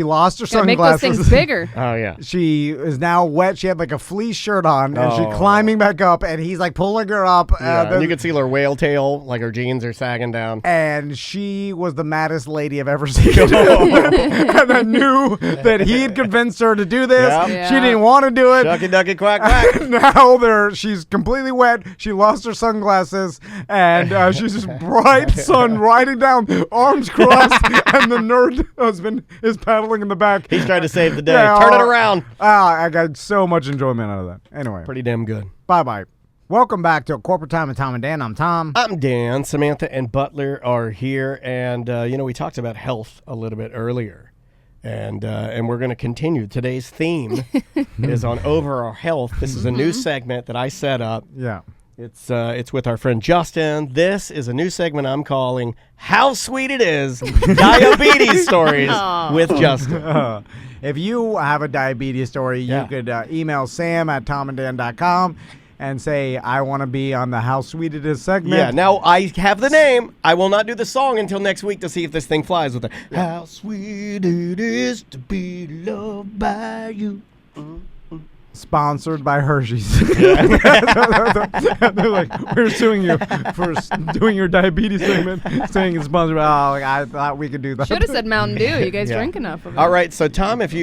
lost her sunglasses. Make those things bigger. Oh yeah. She is now wet. She had like a fleece shirt on, and she's climbing back up, and he's like pulling her up. And you can see her whale tail, like her jeans are sagging down. And she was the maddest lady I've ever seen. And I knew that he had convinced her to do this. Yep. Yeah. She didn't want to do it. Ducky, ducky, quack, quack. Now she's completely wet. She lost her sunglasses, and she's just bright sun riding down, arms crossed, and the nerd husband is paddling in the back. He's trying to save the day. Turn it around. I got so much enjoyment out of that. Anyway. Pretty damn good. Bye-bye. Welcome back to Corporate Time with Tom and Dan. I'm Tom. I'm Dan. Samantha and Butler are here, and we talked about health a little bit earlier, and we're going to continue. Today's theme is on overall health. This is a new segment that I set up. Yeah. It's with our friend Justin. This is a new segment I'm calling "How Sweet It Is: Diabetes Stories with Justin." If you have a diabetes story, you could email sam@tomandan.com and say, I want to be on the How Sweet It Is segment. Yeah, now I have the name. I will not do the song until next week to see if this thing flies with it. How sweet it is to be loved by you. Sponsored by Hershey's. They're like, we're suing you for doing your diabetes segment, saying it's sponsored by, I thought we could do that. Should have said Mountain Dew. You guys drink enough of it. All right, so Tom, if to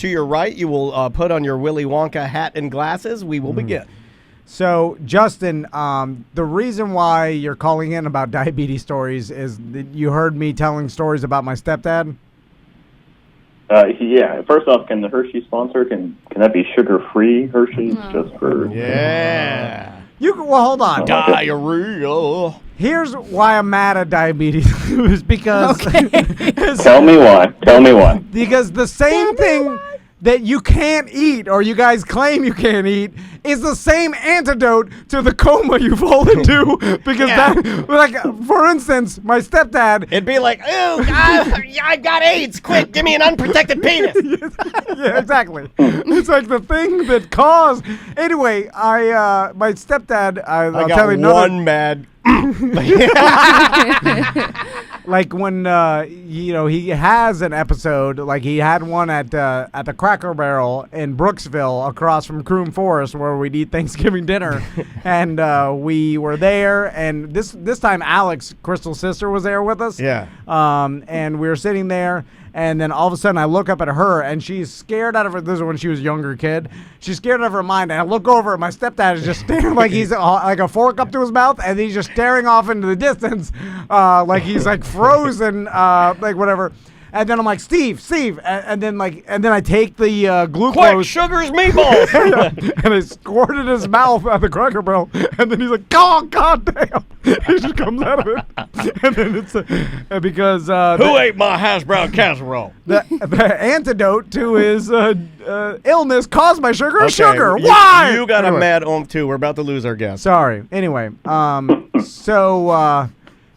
your right, you will put on your Willy Wonka hat and glasses, we will begin. So, Justin, the reason why you're calling in about diabetes stories is that you heard me telling stories about my stepdad. Yeah. First off, can the Hershey sponsor? Can that be sugar-free Hershey's just for? Yeah. Well, hold on. Diarrhea. Here's why I'm mad at diabetes is because Tell me why. Because the same thing that you can't eat or you guys claim you can't eat is the same antidote to the coma you fall into. Because that, like, for instance, my stepdad. It'd be like, ooh, I got AIDS. Quick, give me an unprotected penis. Yeah, exactly. It's like the thing that caused. Anyway, my stepdad. I'll got tell you one mad. Like when he has an episode, like he had one at the Cracker Barrel in Brooksville across from Croom Forest where we'd eat Thanksgiving dinner, and we were there, and this time Alex, Crystal's sister, was there with us. Yeah. And we were sitting there. And then all of a sudden, I look up at her, and she's scared out of her. This is when she was a younger kid. She's scared out of her mind. And I look over, and my stepdad is just staring like he's like a fork up to his mouth, and he's just staring off into the distance, like he's like frozen, like whatever. And then I'm like, Steve, and then I take the glucose. Quick, sugar's meatballs. And I squirt it in his mouth at the Cracker Barrel, and then he's like, oh, God damn. He just comes out of it. And then it's because who ate my hash brown casserole? The antidote to his illness caused by sugar is sugar. Why? You got a mad oomph too. We're about to lose our guest. Sorry. Anyway, so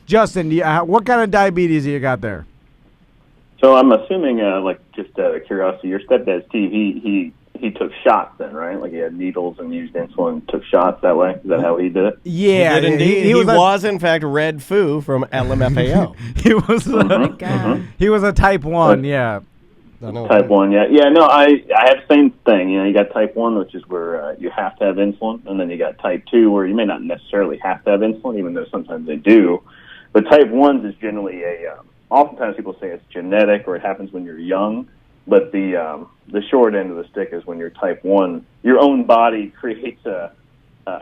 Justin, what kind of diabetes do you got there? So I'm assuming, like, just out of curiosity, your stepdad, Steve, he took shots then, right? Like he had needles and used insulin, took shots that way? Is that how he did it? Yeah. He did indeed. He was in fact, Red Foo from LMFAO. He was a type 1, yeah. Type 1, yeah. Yeah, no, I have the same thing. You got type 1, which is where you have to have insulin, and then you got type 2, where you may not necessarily have to have insulin, even though sometimes they do. But type 1s is generally oftentimes people say it's genetic or it happens when you're young. But the short end of the stick is when you're type 1, your own body creates a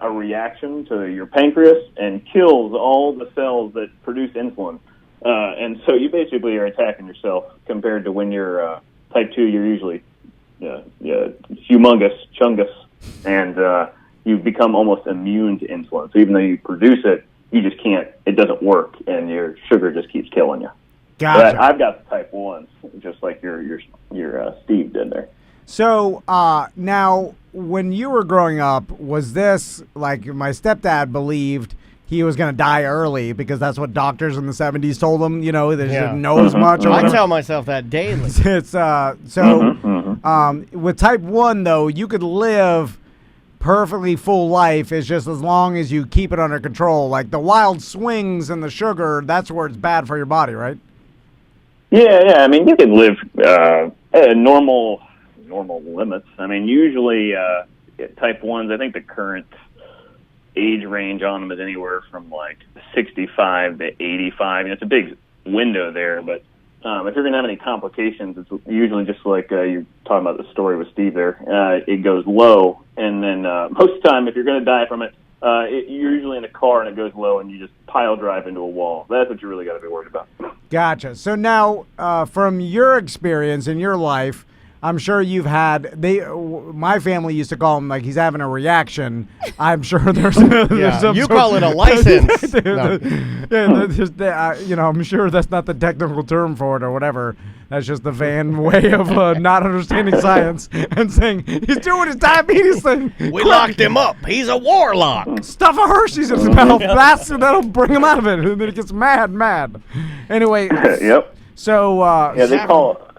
reaction to your pancreas and kills all the cells that produce insulin. And so you basically are attacking yourself compared to when you're type 2, you're usually humongous, chungus, and you become almost immune to insulin. So even though you produce it, you just can't, it doesn't work, and your sugar just keeps killing you. Gotcha. But I've got the type 1s, just like your Steve did there. So now, when you were growing up, was this, like, my stepdad believed he was going to die early because that's what doctors in the 70s told him, they didn't know as much. I tell myself that daily. It's with type 1, though, you could live perfectly full life. It's just as long as you keep it under control. Like the wild swings and the sugar, that's where it's bad for your body, right? Yeah. I mean, you can live at normal limits. I mean, usually type 1s, I think the current age range on them is anywhere from like 65 to 85. It's a big window there, but if you're going to have any complications, it's usually just like you're talking about the story with Steve there. It goes low, and then most of the time, if you're going to die from it, you're usually in a car and it goes low, and you just pile drive into a wall. That's what you really got to be worried about. Gotcha. So now, from your experience in your life, I'm sure you've had, my family used to call him, like, he's having a reaction. I'm sure there's some you call it a license. I'm sure that's not the technical term for it or whatever. That's just the van way of not understanding science and saying, he's doing his diabetes thing. We locked him up. He's a warlock. Stuff a Hershey's in his mouth. That'll bring him out of it. And then he gets mad. Anyway. Yep. So.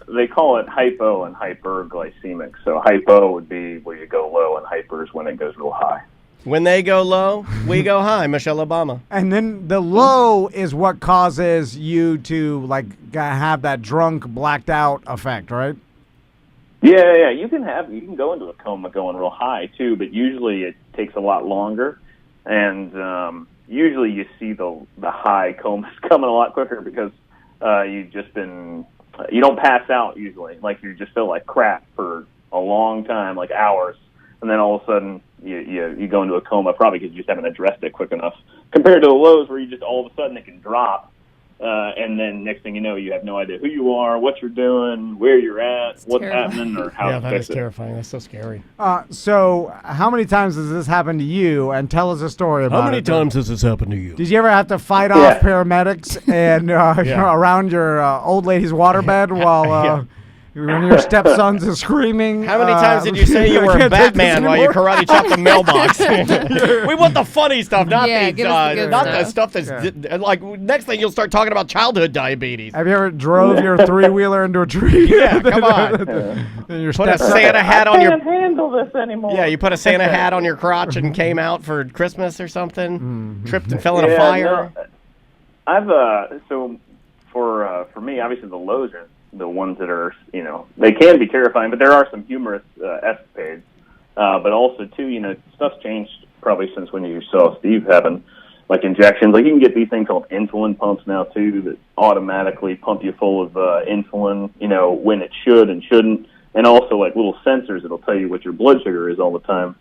They call it hypo and hyperglycemic. So hypo would be where you go low, and hyper is when it goes real high. When they go low, we go high. Michelle Obama. And then the low is what causes you to have that drunk, blacked out effect, right? Yeah. You can go into a coma going real high too, but usually it takes a lot longer, and usually you see the high comas coming a lot quicker because you've just been. You don't pass out usually. Like you just feel like crap for a long time, like hours, and then all of a sudden you go into a coma, probably because you just haven't addressed it quick enough. Compared to the lows where you just all of a sudden it can drop, and then next thing you know, you have no idea who you are, what you're doing, where you're at, what's happening, or how to fix it. Yeah, that is terrifying. That's so scary. So how many times has this happened to you? And tell us a story about it. How many times has this happened to you? Did you ever have to fight off paramedics and around your old lady's waterbed while when your stepsons is screaming? How many times did you say you were Batman while you karate chopped the mailbox? We want the funny stuff, not the stuff that's like. Next thing you'll start talking about childhood diabetes. Have you ever drove your 3-wheeler into a tree? Yeah, come on. Put a Santa hat on your. I can't handle this anymore. Yeah, you put a Santa hat on your crotch and came out for Christmas or something. Tripped and fell in a fire. No, I've so for me, obviously the lows are the ones that are, they can be terrifying, but there are some humorous escapades. But also, too, stuff's changed probably since when you saw Steve having, like, injections. Like, you can get these things called insulin pumps now, too, that automatically pump you full of insulin, when it should and shouldn't. And also, like, little sensors that'll tell you what your blood sugar is all the time.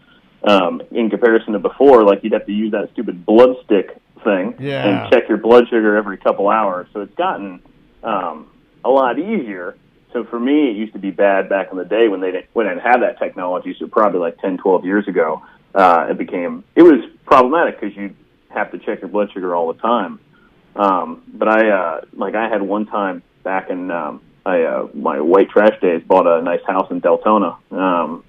In comparison to before, like, you'd have to use that stupid blood stick thing and check your blood sugar every couple hours. So it's gotten a lot easier. So for me, it used to be bad back in the day when they didn't have that technology. So probably like 10, 12 years ago, it was problematic because you'd have to check your blood sugar all the time. But I had one time back in my white trash days, bought a nice house in Deltona.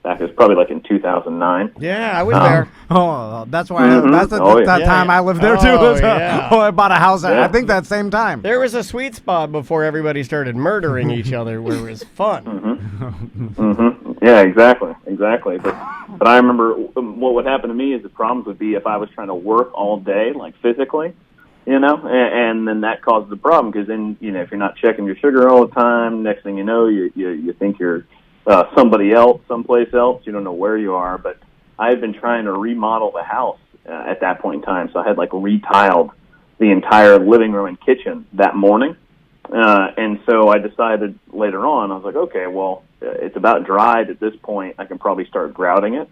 That was probably like in 2009. Yeah, I was there. Oh, that's why. That's the time I lived there too. I bought a house. I think that same time. There was a sweet spot before everybody started murdering each other, where it was fun. Yeah, exactly. But I remember what would happen to me is the problems would be if I was trying to work all day, like physically. And then that causes the problem because then, if you're not checking your sugar all the time, next thing you know, you think you're somebody else, someplace else. You don't know where you are. But I've been trying to remodel the house at that point in time. So I had like retiled the entire living room and kitchen that morning. And so I decided later on, I was like, okay, well, it's about dried at this point. I can probably start grouting it.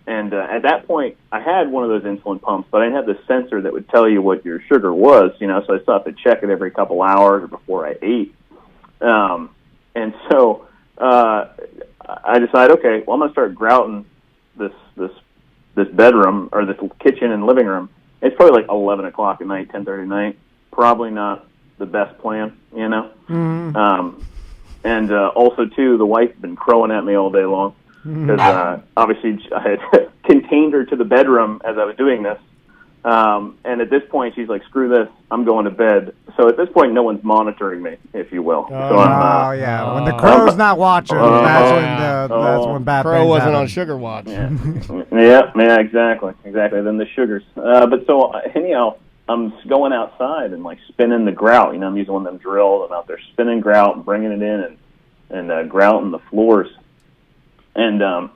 And at that point, I had one of those insulin pumps, but I didn't have the sensor that would tell you what your sugar was, so I still have to check it every couple hours or before I ate. And so I decided, okay, well, I'm going to start grouting this bedroom or this kitchen and living room. It's probably like 11 o'clock at night, 10:30 at night. Probably not the best plan, Mm-hmm. And also, too, the wife's been crowing at me all day long. Because obviously I had contained her to the bedroom as I was doing this. And at this point, she's like, screw this, I'm going to bed. So at this point, no one's monitoring me, if you will. Yeah. When the crow's not watching, that's when bad Crow things wasn't happen. on sugar watch. Yeah, exactly. Then the sugars. But so anyhow, I'm going outside and like spinning the grout. I'm using one of them drills. I'm out there spinning grout and bringing it in and grouting the floors. And of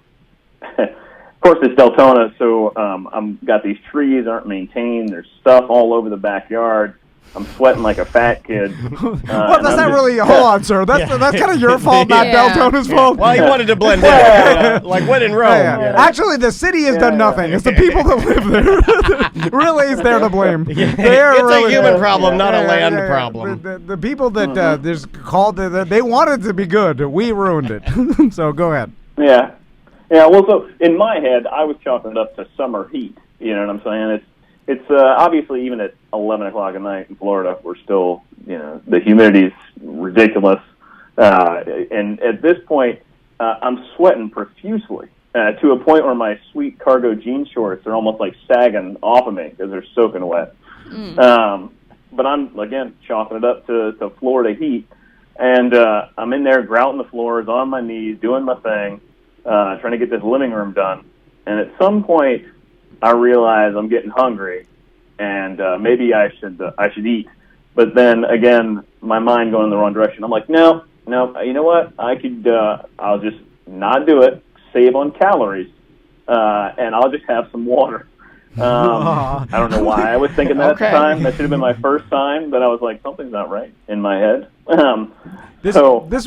course, it's Deltona, so I'm got these trees aren't maintained. There's stuff all over the backyard. I'm sweating like a fat kid. Well, that's not really. Hold on, sir. That's kind of your fault, not Deltona's fault. Well, he wanted to blend in, like when in Rome. Actually, the city has done nothing. It's the people that live there. Really, is there to blame. It's a human problem, not a land problem. The people that there's called, they wanted to be good. We ruined it. So go ahead. Yeah. Well, so in my head, I was chalking it up to summer heat. You know what I'm saying? It's obviously even at 11 o'clock at night in Florida, we're still, the humidity's ridiculous. And at this point, I'm sweating profusely to a point where my sweet cargo jean shorts are almost like sagging off of me because they're soaking wet. But I'm, again, chalking it up to Florida heat. And I'm in there grouting the floors on my knees, doing my thing, trying to get this living room done. And at some point, I realize I'm getting hungry, and maybe I should eat. But then again, my mind going in the wrong direction. I'm like, no. You know what? I'll just not do it. Save on calories, and I'll just have some water. I don't know why I was thinking that at the time. That should have been my first sign, but I was like, something's not right in my head. This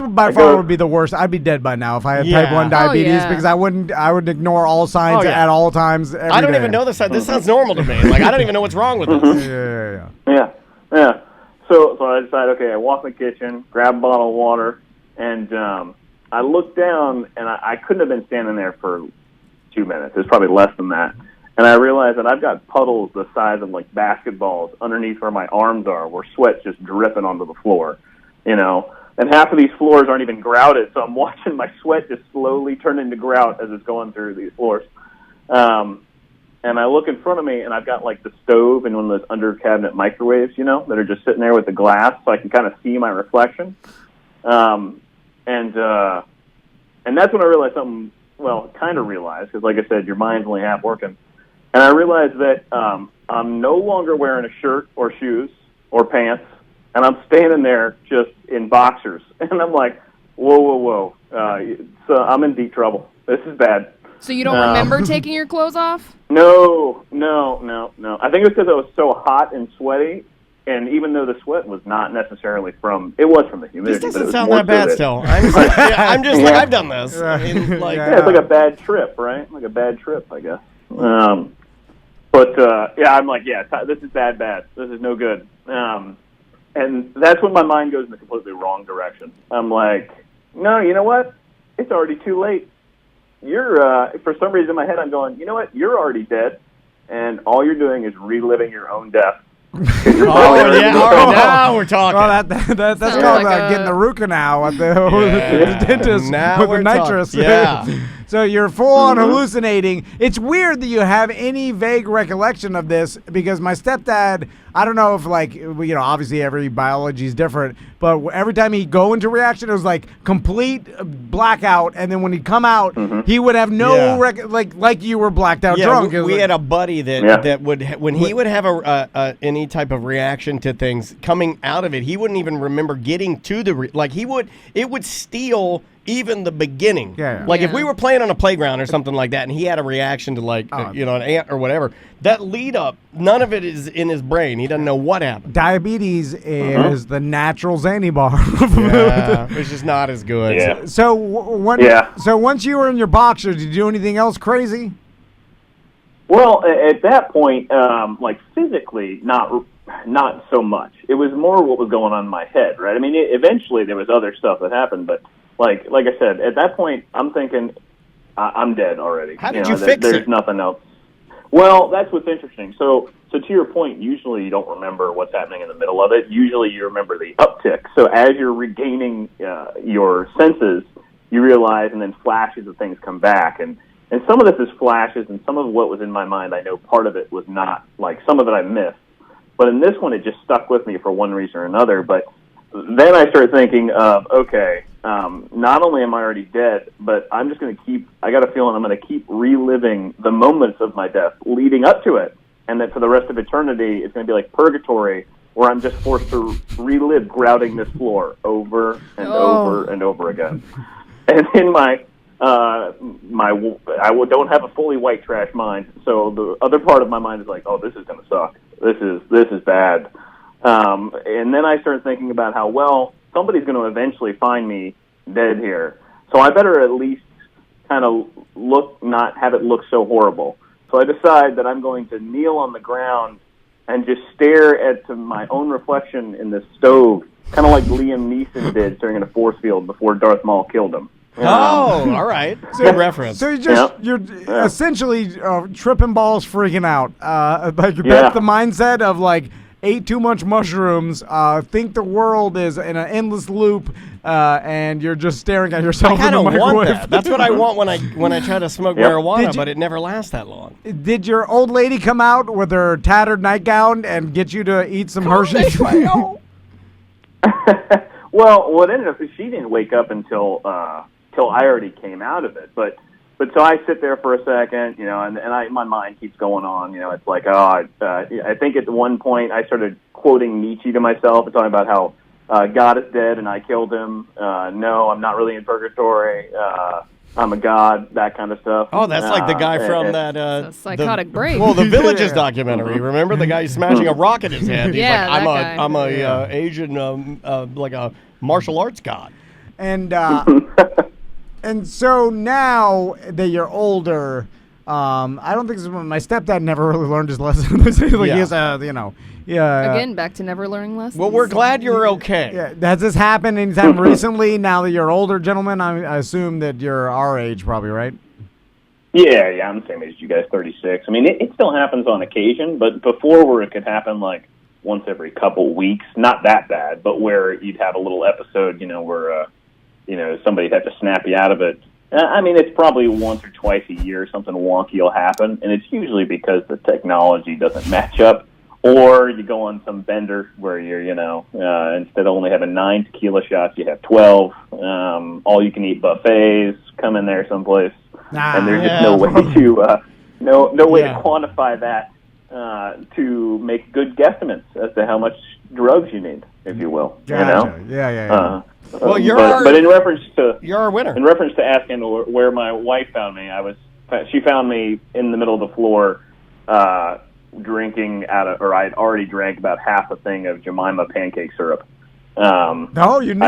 by far would be the worst. I'd be dead by now if I had type 1 diabetes because I would ignore all signs at all times. I don't even know this. This sounds normal to me. Like I don't even know what's wrong with this. Yeah. So I decided, okay, I walk in the kitchen, grab a bottle of water, and I look down, and I couldn't have been standing there for 2 minutes. It's probably less than that. And I realized that I've got puddles the size of like basketballs underneath where my arms are, where sweat's just dripping onto the floor, And half of these floors aren't even grouted, so I'm watching my sweat just slowly turn into grout as it's going through these floors. And I look in front of me, and I've got like the stove and one of those under cabinet microwaves, that are just sitting there with the glass, so I can kind of see my reflection. And that's when I realized something. Well, kind of realized, because like I said, your mind's only half working. And I realized that I'm no longer wearing a shirt or shoes or pants, and I'm standing there just in boxers. And I'm like, whoa. So I'm in deep trouble. This is bad. So you don't remember taking your clothes off? No. I think it was because I was so hot and sweaty. And even though the sweat was not necessarily it was from the humidity. This doesn't sound that bad still. I'm just like, I've done this. I mean, it's like a bad trip, right? Like a bad trip, I guess. But I'm like, this is bad. This is no good. And that's when my mind goes in the completely wrong direction. I'm like, no, you know what? It's already too late. You're, for some reason in my head, I'm going, you know what? You're already dead. And all you're doing is reliving your own death. Now we're talking. Well, that's called getting the root canal at the dentist with the nitrous. So you're full on hallucinating. It's weird that you have any vague recollection of this because my stepdad, I don't know if obviously every biology is different, but every time he'd go into reaction, it was like complete blackout. And then when he'd come out, he would have no like you were blacked out drunk. We had a buddy that would, when he would have any type of reaction to things coming out of it, he wouldn't even remember getting to it would steal even the beginning. Yeah. Like if we were playing on a playground or something like that, and he had a reaction to like an ant or whatever, that lead up, none of it is in his brain. He doesn't know what happened. Diabetes is the natural zany bar. It's just not as good. Yeah. So once you were in your boxers, did you do anything else crazy? Well, at that point, like physically, not so much. It was more what was going on in my head, right? I mean, eventually there was other stuff that happened, but like I said, at that point, I'm thinking I'm dead already. How did you fix it? There's nothing else. Well, that's what's interesting. So to your point, usually you don't remember what's happening in the middle of it. Usually you remember the uptick. So as you're regaining your senses, you realize, and then flashes of things come back, and some of this is flashes, and some of what was in my mind, I know part of it was not, like some of it I missed. But in this one, it just stuck with me for one reason or another. But then I started thinking of, okay, not only am I already dead, but I'm just going to I got a feeling I'm going to keep reliving the moments of my death leading up to it. And that for the rest of eternity, it's going to be like purgatory, where I'm just forced to relive grouting this floor over and over and over again. And in I don't have a fully white trash mind, so the other part of my mind is like, oh, this is going to suck. This is bad. And then I started thinking about how, well, somebody's going to eventually find me dead here, so I better at least kind of not have it look so horrible. So I decide that I'm going to kneel on the ground and just stare at my own reflection in the stove, kind of like Liam Neeson did during a force field before Darth Maul killed him. Oh, all right. Good reference. So you're essentially tripping balls, freaking out. That's the mindset of like, ate too much mushrooms, think the world is in an endless loop, and you're just staring at yourself in the microwave. I want that. That's what I want when I try to smoke marijuana, but it never lasts that long. Did your old lady come out with her tattered nightgown and get you to eat some Hershey's? Well, what ended up is she didn't wake up until I already came out of it. But so I sit there for a second, and my mind keeps going on. It's like, I think at one point I started quoting Nietzsche to myself and talking about how God is dead and I killed him. No, I'm not really in purgatory. I'm a god, that kind of stuff. Oh, that's like the guy from that psychotic break. Well, the Villages documentary. Remember the guy who's smashing a rock at his head? He's like, I'm a Asian, like a martial arts god. And and so now that you're older, I don't think my stepdad never really learned his lesson. Again, back to never learning lessons. Well, we're glad you're okay. Yeah. Has this happened anytime recently? Now that you're older, gentlemen, I assume that you're our age, probably, right? Yeah, I'm the same age as you guys, 36. I mean, it still happens on occasion, but before where it could happen like once every couple weeks, not that bad, but where you'd have a little episode, where somebody'd have to snap you out of it. I mean, it's probably once or twice a year something wonky will happen, and it's usually because the technology doesn't match up, or you go on some bender where you're, instead of only having 9 tequila shots, you have 12. All you can eat buffets come in there someplace, and there's just no way to to quantify that to make good guesstimates as to how much drugs you need, if you will. Gotcha. Yeah. Well, but in reference to you're our winner. In reference to asking where my wife found me, she found me in the middle of the floor, drinking I had already drank about half a thing of Jemima pancake syrup. You knew.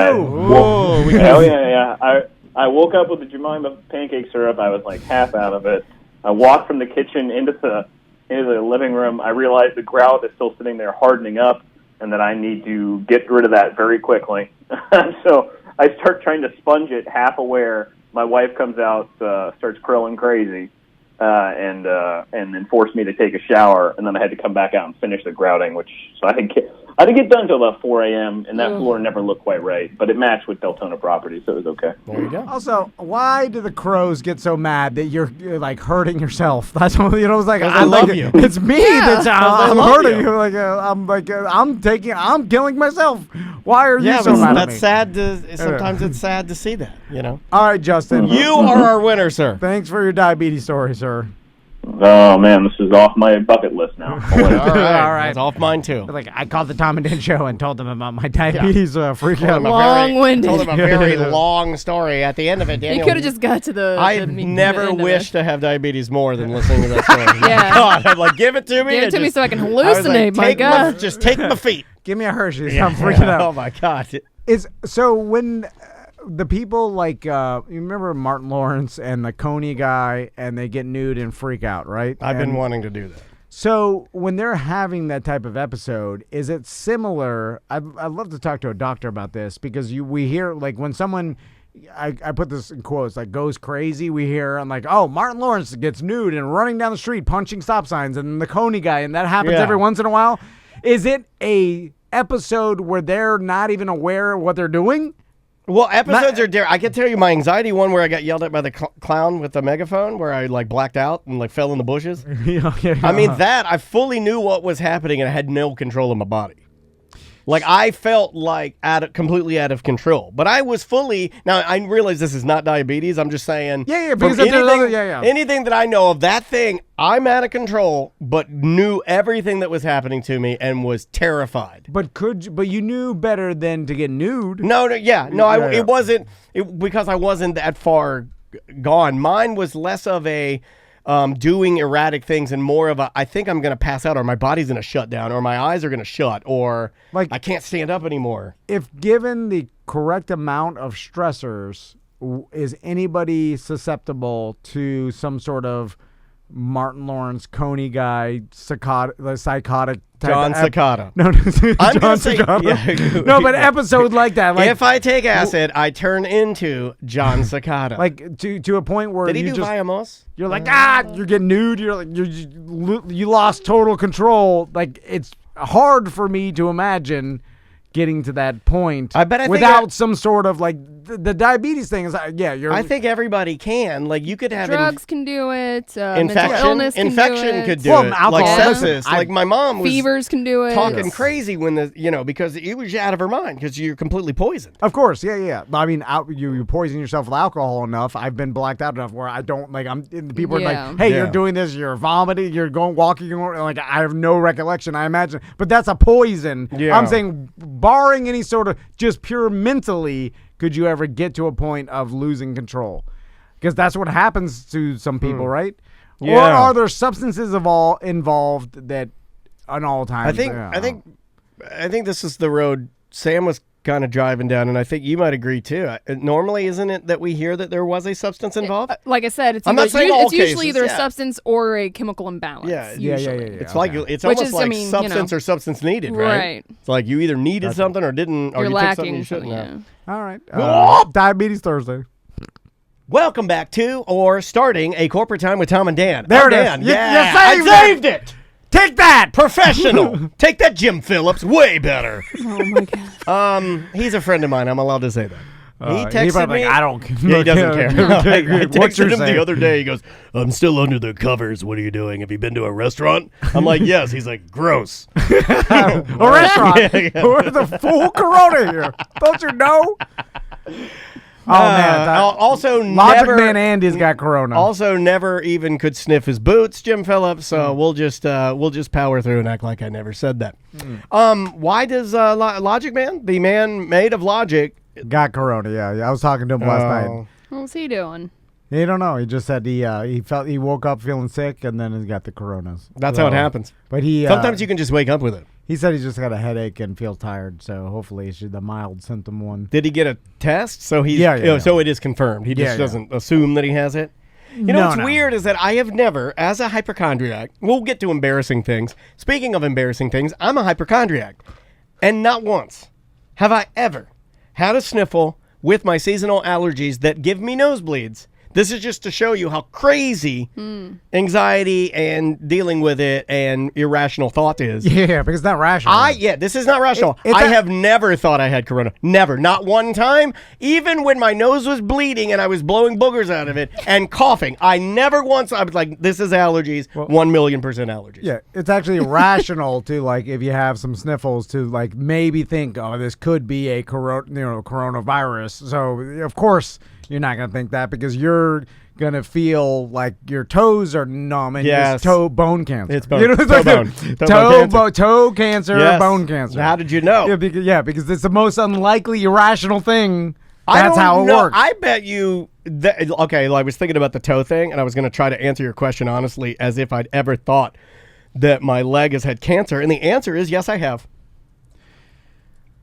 I woke up with the Jemima pancake syrup. I was like half out of it. I walked from the kitchen into the living room. I realized the grout is still sitting there hardening up, and that I need to get rid of that very quickly. So I start trying to sponge it, half aware. My wife comes out, starts crowing crazy, and then forced me to take a shower, and then I had to come back out and finish the grouting, so I didn't get done until about 4 a.m., and that floor never looked quite right, but it matched with Deltona property, so it was okay. There you go. Also, why do the crows get so mad that you're like hurting yourself? That's what, it's like, I love you. It's me I'm hurting you. I'm killing myself. Why are you so mad at me? That's sad sometimes it's sad to see that, All right, Justin. You are our winner, sir. Thanks for your diabetes story, sir. Oh man, this is off my bucket list now. All right. It's off mine too. Like I called the Tom and Dan show and told them about my diabetes freak out. Long-winded. Told him a very long story. At the end of it, Daniel, You could have just got to the. I never wished to have diabetes more than listening to that story. Yeah. God, I'm like, give it to me. Give it to me so I can I was hallucinate. like, my God. just take my feet. Give me a Hershey's. I'm freaking out. Oh my God. So when the people like you remember Martin Lawrence and the Coney guy, and they get nude and freak out, right? I've been wanting to do that. So when they're having that type of episode, is it similar? I'd love to talk to a doctor about this, because we hear like when someone, I put this in quotes, like goes crazy, we hear I'm like, oh, Martin Lawrence gets nude and running down the street punching stop signs, and the Coney guy, and that happens every once in a while. Is it a episode where they're not even aware of what they're doing? Well, episodes are different. I can tell you my anxiety one where I got yelled at by the clown with the megaphone, where I like blacked out and like fell in the bushes. I mean, that I fully knew what was happening and I had no control of my body. Like I felt like completely out of control, but I was fully. Now I realize this is not diabetes. I'm just saying. Yeah, because anything that I know of that thing, I'm out of control, but knew everything that was happening to me and was terrified. But you knew better than to get nude. It wasn't because I wasn't that far gone. Mine was less of a. Doing erratic things and more of a, I think I'm going to pass out, or my body's going to shut down, or my eyes are going to shut, or like I can't stand up anymore. If given the correct amount of stressors, is anybody susceptible to some sort of Martin Lawrence, Coney guy, psychotic type John Cicada. No, I'm John say, Cicada. No, but episode like that. Like, if I take acid, I turn into John Cicada. Like to a point where did he do Viamos? You're like, you're getting nude. You're like, you lost total control. Like, it's hard for me to imagine getting to that point. I bet without some sort of like the diabetes thing is I think everybody can. Like you could have drugs can do it. Infection could do it. Alcohol, like sepsis. Like my mom was fevers can do it. Talking crazy when because it was out of her mind because you're completely poisoned. Of course, yeah. I mean, you poison yourself with alcohol enough. I've been blacked out enough where I don't people are like, hey, you're doing this, you're vomiting, you're walking, like I have no recollection. I imagine, but that's a poison. Yeah. I'm saying, barring any sort of just pure mentally. Could you ever get to a point of losing control? Because that's what happens to some people, right? Yeah. Or are there substances involved that on all times? I think this is the road Sam was kind of driving down, and I think you might agree too. Normally, isn't it that we hear that there was a substance involved? Like I said, it's usually either a substance or a chemical imbalance. Yeah. It's like it's almost like substance or substance needed, right? It's like you either needed something or didn't, or you took something you shouldn't have. All right. Diabetes Thursday. Welcome back to or starting a corporate time with Tom and Dan. There it Dan. is. Yeah, I saved it. Take that, professional. Take that, Jim Phillips. Way better. Oh my God. He's a friend of mine. I'm allowed to say that. He texted me. Like, I don't care. Yeah, he doesn't care. I texted him saying? the other day. He goes, I'm still under the covers. What are you doing? Have you been to a restaurant? I'm like, yes. He's like, gross. A restaurant? We're the full Corona here. Don't you know? Oh, man. Also, Logic Man Andy's got Corona. Also, never even could sniff his boots, Jim Phillips. So we'll just power through and act like I never said that. Why does Logic Man, the man made of logic, got Corona? Yeah. I was talking to him last night. What was he doing? He don't know. He just said he woke up feeling sick and then he got the coronas. That's how it happens. But sometimes you can just wake up with it. He said he just got a headache and feels tired, so hopefully it's the mild symptom one. Did he get a test? So so it is confirmed. He just doesn't assume that he has it. You know what's weird is that I have never, as a hypochondriac, we'll get to embarrassing things. Speaking of embarrassing things, I'm a hypochondriac. And not once have I ever had a sniffle with my seasonal allergies that give me nosebleeds. This is just to show you how crazy anxiety and dealing with it and irrational thought is. Yeah, because it's not rational. This is not rational. I have never thought I had corona. Never. Not one time. Even when my nose was bleeding and I was blowing boogers out of it and coughing, I never once, I was like, this is allergies, 1,000,000% allergies. Yeah, it's actually rational to, like, if you have some sniffles to, like, maybe think, this could be a coronavirus. So, of course, you're not going to think that because you're gonna feel like your toes are numb and Yes. it's bone cancer. It's bone. You know, it's Toe like bone. toe cancer, Yes. bone cancer. How did you know? Because it's the most unlikely irrational thing. I That's don't how it know. works. I bet you. Okay, I was thinking about the toe thing, and I was going to try to answer your question honestly, as if I'd ever thought that my leg has had cancer, and the answer is yes, I have.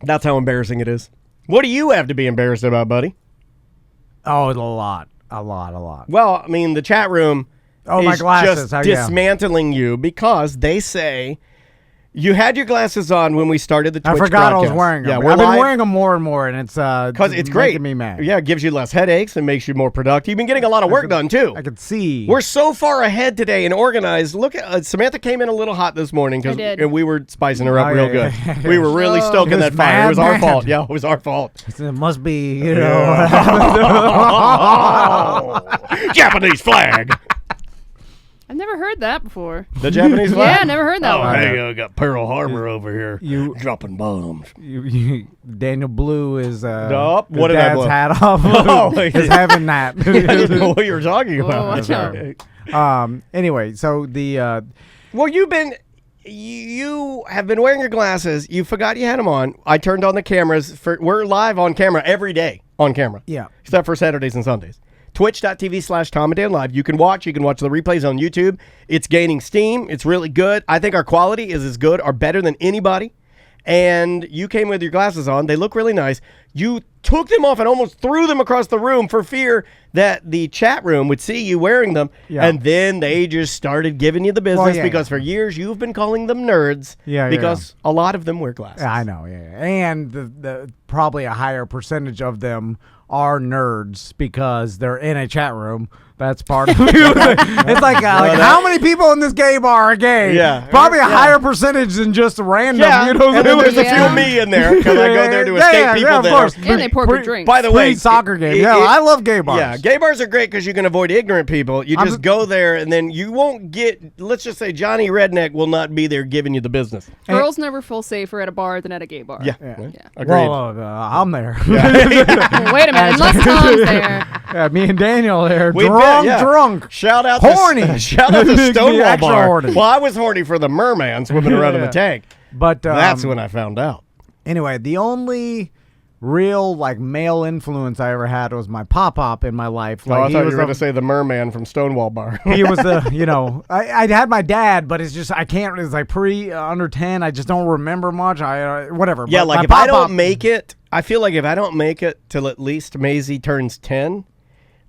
That's how embarrassing it is. What do you have to be embarrassed about, buddy? Oh, a lot. Well, I mean, the chat room my is glasses. just dismantling you because they say you had your glasses on when we started the Twitch I forgot broadcast. I was wearing them. Yeah, I've been wearing them more and more, and it's because it's great. making me mad. Yeah, it gives you less headaches and makes you more productive. You've been getting a lot of work done too. I could see. We're so far ahead today and organized. Look at Samantha came in a little hot this morning and we were spicing her up real good. Yeah. We were really stoking that fire. It was our fault. Yeah, it was our fault. It must be, Japanese flag. I've never heard that before. The Japanese flag? Yeah, never heard that one. Hey, I got Pearl Harbor over here. You dropping bombs. Daniel blew his what did I dad's blow? hat off. He's having that. I didn't know what you were talking about. watch out. Anyway, so the well, you have been wearing your glasses. You forgot you had them on. I turned on the cameras. We're live on camera every day on camera. Yeah. Except for Saturdays and Sundays. Twitch.tv/Tom and Dan Live. You can watch the replays on YouTube. It's gaining steam. It's really good. I think our quality is as good or better than anybody. And you came with your glasses on. They look really nice. You took them off and almost threw them across the room for fear that the chat room would see you wearing them. Yeah. And then they just started giving you the business because for years you've been calling them nerds because a lot of them wear glasses. Yeah, I know. Yeah. And the probably a higher percentage of them are nerds because they're in a chat room. That's part of it. It's like how many people in this gay bar are gay? Yeah. Probably a higher percentage than just random. Yeah. You know, and then there's a few of me in there because I go there to escape people of that course. And they pour good drinks. By the way, soccer game. I love gay bars. Yeah, gay bars are great because you can avoid ignorant people. You just go there and then you won't get, let's just say Johnny Redneck will not be there giving you the business. Girls never feel safer at a bar than at a gay bar. Yeah. Agreed. Well, I'm there. Well, wait a minute. Unless Tom's there. Yeah, me and Daniel there. We've drunk. Shout out horny. Shout out to Stonewall Bar. Horny. Well, I was horny for the merman swimming around in the tank. But that's when I found out. Anyway, the only real male influence I ever had was my pop in my life. I thought you were going to say the merman from Stonewall Bar. He was I had my dad, but it's just I can't. It's like under 10. I just don't remember much. Whatever. Yeah, but if I don't make it, I feel like if I don't make it till at least Maisie turns 10.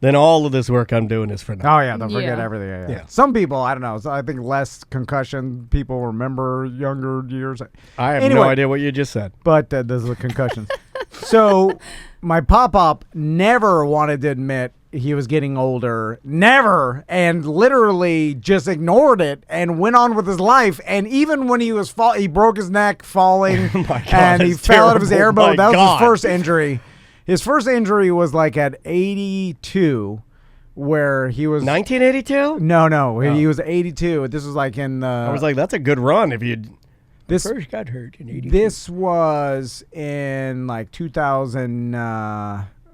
Then all of this work I'm doing is for nothing. Oh, yeah, don't forget everything. Yeah. Some people, I don't know. So I think less concussion people remember younger years. I have no idea what you just said. But those are the concussions. So my pop never wanted to admit he was getting older. Never. And literally just ignored it and went on with his life. And even when he was he broke his neck falling and he fell out of his airboat. That was his first injury. His first injury was at 82, where he was 1982. No, he was 82. This was in. I was like, that's a good run. If you first got hurt in 82. This was in 2000.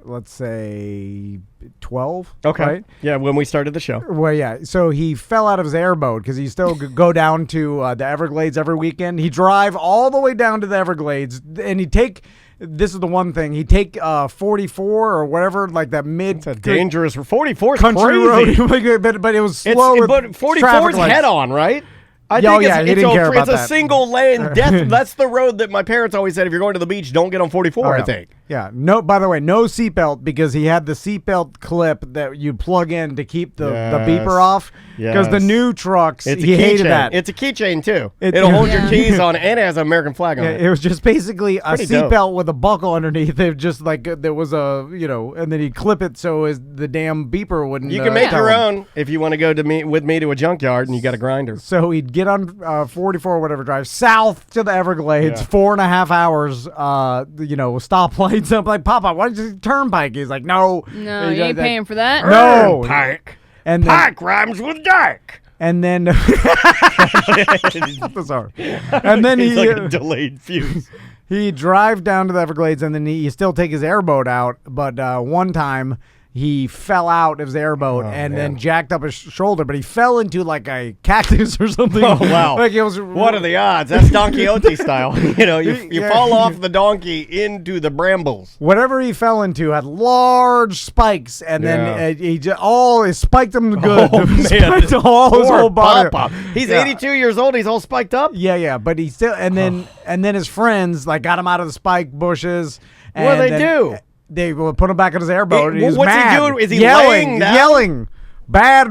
Let's say 12. Okay. Right? Yeah, when we started the show. Well, yeah. So he fell out of his airboat because he still could go down to the Everglades every weekend. He'd drive all the way down to the Everglades, and he'd take. This is the one thing. He'd take 44 or whatever, that mid. It's a dangerous 44 country crazy. road, but it was slow. But 44 is head on, right? I think he didn't care about that. It's a single lane death. That's the road that my parents always said, if you're going to the beach, don't get on 44, I think. Yeah. No. By the way, no seatbelt because he had the seatbelt clip that you plug in to keep the beeper off. Because the new trucks, he hated that. It's a keychain too. It'll hold your keys on, and it has an American flag on it. It was just basically a seatbelt with a buckle underneath. It just there was a and then he'd clip it so the damn beeper wouldn't. You can make your own if you want to go with me to a junkyard and you got a grinder. So he'd get on 44 or whatever, drive south to the Everglades, 4.5 hours. Stoplights. I'm like, Papa, why don't you turnpike? He's like, no, you ain't paying for that. No, pike. And pike rhymes with dark. And then, sorry. And then he's like a delayed fuse. He'd drive down to the Everglades, and then he'd still take his airboat out. But one time, he fell out of his airboat and then jacked up his shoulder, but he fell into like a cactus or something. Oh, wow. Like it was, what are the odds? That's Don Quixote style. You fall off the donkey into the brambles. Whatever he fell into had large spikes, and then he spiked him good. Oh, spiked all his whole body. Papa. He's 82 years old. He's all spiked up. Yeah, but he still, and then his friends like got him out of the spike bushes. What do they do? They will put him back in his airboat. And he's what's mad. he doing? Is he yelling? Yelling. Bad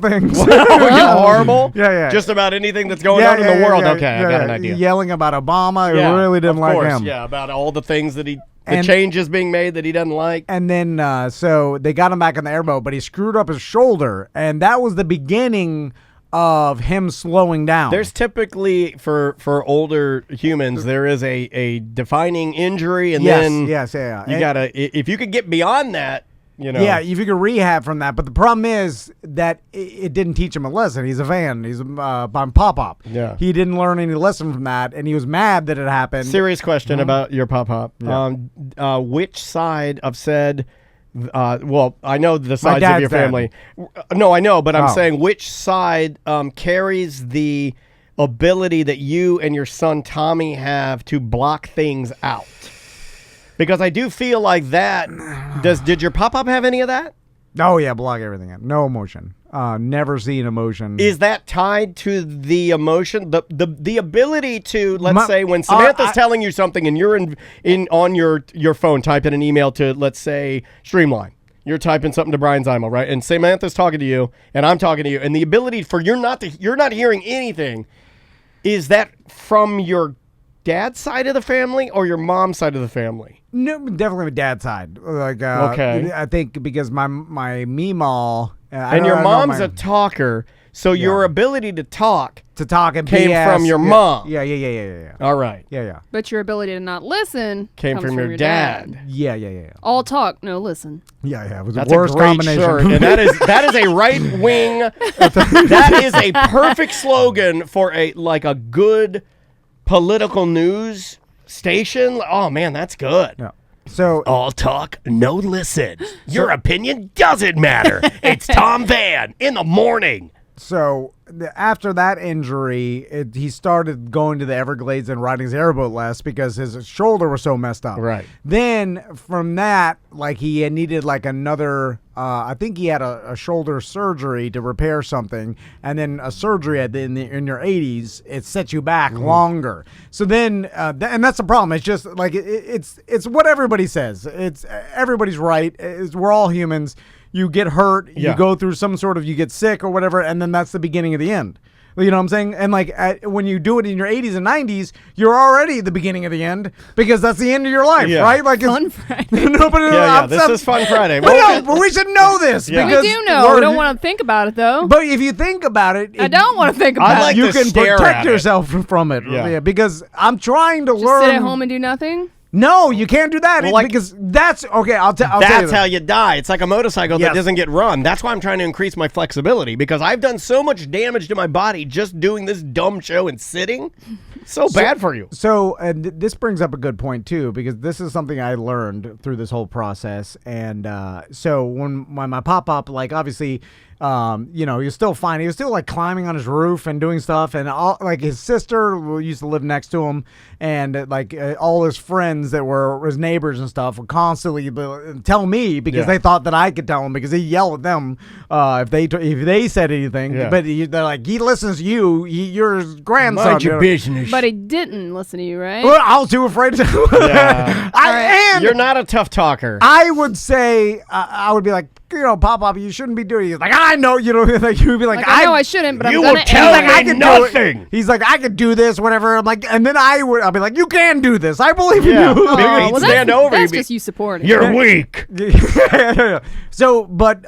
things. Horrible. Yeah. Just about anything that's going on in the world. Okay, I got an idea. Yelling about Obama. He really didn't like him. Yeah, about all the things that the changes being made that he doesn't like. And then so they got him back in the airboat, but he screwed up his shoulder, and that was the beginning of him slowing down. There's typically for older humans there is a defining injury, and then you gotta, if you could get beyond that, if you could rehab from that. But the problem is that it didn't teach him a lesson. He's a fan. He's on pop-up. Yeah, he didn't learn any lesson from that, and he was mad that it happened. Serious question about your pop-up. Yeah. Which side of said? Well, I know the sides of your dad. family. No, I know, but I'm saying which side carries the ability that you and your son Tommy have to block things out? Because I do feel like that. Did your pop-up have any of that? Oh yeah, block everything out. No emotion. Never seen emotion. Is that tied to the emotion? The ability to, let's say, when Samantha's telling you something and you're in on your phone typing an email to, let's say, Streamline. You're typing something to Brian Zymo, right? And Samantha's talking to you, and I'm talking to you, and the ability for you're not hearing anything. Is that from your dad's side of the family or your mom's side of the family? No, definitely my dad's side. Like, okay, I think because my meemaw and your mom's a talker, so your ability to talk and came BS. from your mom. Yeah. All right. Yeah. But your ability to not listen came comes from your dad. Yeah. All talk, no listen. Yeah. It was That's the worst a great combination. shirt, and that is a right wing. That is a perfect slogan for a good political news station. Oh man, that's good. Yeah. So all talk, no listen. Your opinion doesn't matter. It's Tom Van in the morning. So after that injury, he started going to the Everglades and riding his airboat less because his shoulder was so messed up. Right. Then from that, he had needed another. I think he had a shoulder surgery to repair something, and then a surgery in your 80s. It sets you back longer. So then, and that's the problem. It's just it's what everybody says. It's everybody's right. We're all humans. You get hurt, you go through some sort of, you get sick or whatever, and then that's the beginning of the end. You know what I'm saying? And when you do it in your 80s and 90s, you're already the beginning of the end because that's the end of your life, right? Fun Friday. This is Fun Friday. But we should know this. Yeah. We do know. We don't want to think about it, though. But if you think about it, I don't want to think about it. You can protect yourself from it. Yeah, because I'm trying to learn. Sit at home and do nothing? No, you can't do that because that's okay. I'll tell you. That's how you die. It's like a motorcycle that doesn't get run. That's why I'm trying to increase my flexibility because I've done so much damage to my body just doing this dumb show and sitting. So bad for you. So this brings up a good point too because this is something I learned through this whole process. And so when my pop-up, obviously, he was still fine. He was still climbing on his roof and doing stuff, and all his sister used to live next to him, and all his friends that were his neighbors and stuff would constantly tell me because they thought that I could tell him because he yelled at them if they said anything. Yeah. But they're like, he listens to you. You're his grandson. Mind your business. But he didn't listen to you, right? Well, I was too afraid to. Yeah. You're not a tough talker. I would say I would be like, Pop-Up, you shouldn't be doing it. He's like, I know, you'd be like, I know I shouldn't, but I'm gonna tell me nothing. He's like, I could do this, whatever. I'm like, and then I'll be like, you can do this. I believe in you. Well, stand over. That's just you supporting. You're weak. So, but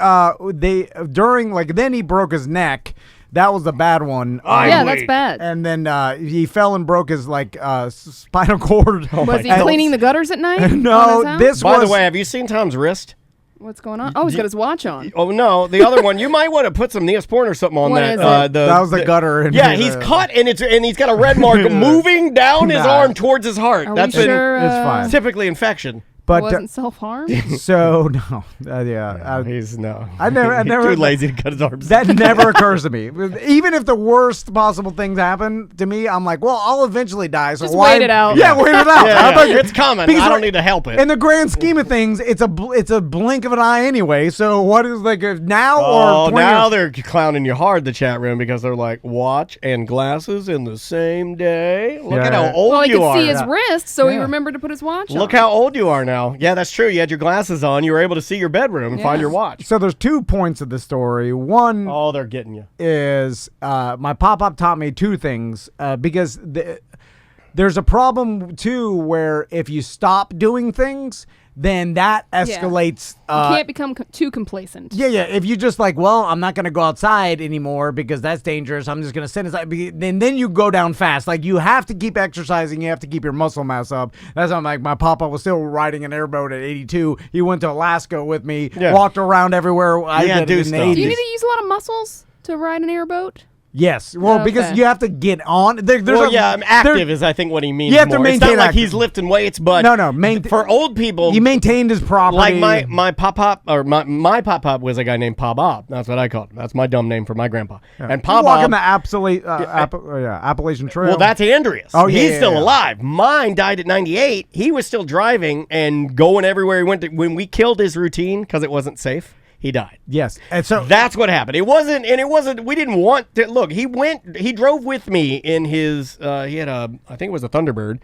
then he broke his neck. That was the bad one. That's bad. And then he fell and broke his spinal cord. Was he cleaning the gutters at night? No, By the way, have you seen Tom's wrist? What's going on? Oh, he's got his watch on. Oh no, the other one. You might want to put some Neosporin or something on that. That was the gutter. He's cut and he's got a red mark moving down his arm towards his heart. Are we sure, it's fine. Typically infection. But it wasn't self-harm? so no, yeah, he's no. I never. Too lazy to cut his arms. That never occurs to me. Even if the worst possible things happen to me, I'm like, well, I'll eventually die. So Just why? wait it out. Yeah, wait it out. It's coming. I don't need to help it. In the grand scheme of things, it's a blink of an eye anyway. So what is like now or 20 now years? they're clowning you hard, the chat room, because they're like, watch and glasses in the same day. Look at how old well, he you could are. see his wrist, so he remembered to put his watch on. Look how old you are now. Yeah, that's true. You had your glasses on. You were able to see your bedroom and find your watch. So there's 2 points of the story. One, they're getting you. Is my pop-up taught me 2 things because there's a problem too where if you stop doing things, then that escalates. You can't become too complacent. Yeah. If you just like, well, I'm not going to go outside anymore because that's dangerous. I'm just going to sit inside. Then you go down fast. Like you have to keep exercising. You have to keep your muscle mass up. That's why I'm like, my papa was still riding an airboat at 82. He went to Alaska with me, walked around everywhere. I did do in the stuff. 80s. Do you need to use a lot of muscles to ride an airboat? Yes, well, because you have to get on. Active is I think what he means. You have to more. maintain. It's not like he's lifting weights, but for old people, he maintained his property. Like my pop-pop or my pop-pop was a guy named Pa Bob. That's what I called him. That's my dumb name for my grandpa. Yeah. And Pa Bob walking the Appalachian Trail. Well, that's Andreas. Oh, he's still alive. Mine died at 98. He was still driving and going everywhere he went. When we killed his routine because it wasn't safe, he died. Yes. And so that's what happened. It wasn't, we didn't want to, look, he drove with me in his, he had I think it was a Thunderbird,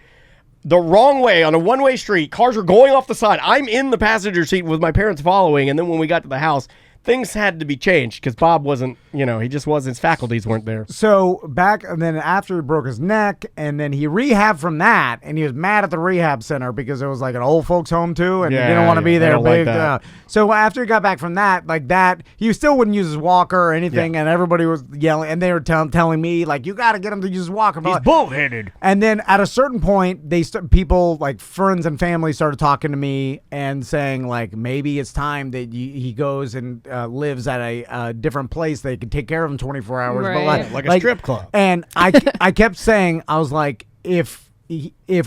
the wrong way on a one-way street. Cars were going off the side. I'm in the passenger seat with my parents following. And then when we got to the house, things had to be changed because Bob wasn't, he just wasn't, his faculties weren't there. So and then after he broke his neck, and then he rehabbed from that, and he was mad at the rehab center because it was like an old folks home too, and he didn't want to be there. Like that. So after he got back from that, he still wouldn't use his walker or anything, and everybody was yelling, and they were telling me like, you got to get him to use his walker. He's bullheaded. And then at a certain point, people like friends and family started talking to me and saying like, maybe it's time that he goes and lives at a different place. They can take care of him 24 hours. Right. But like a strip club. And I kept saying, I was like, if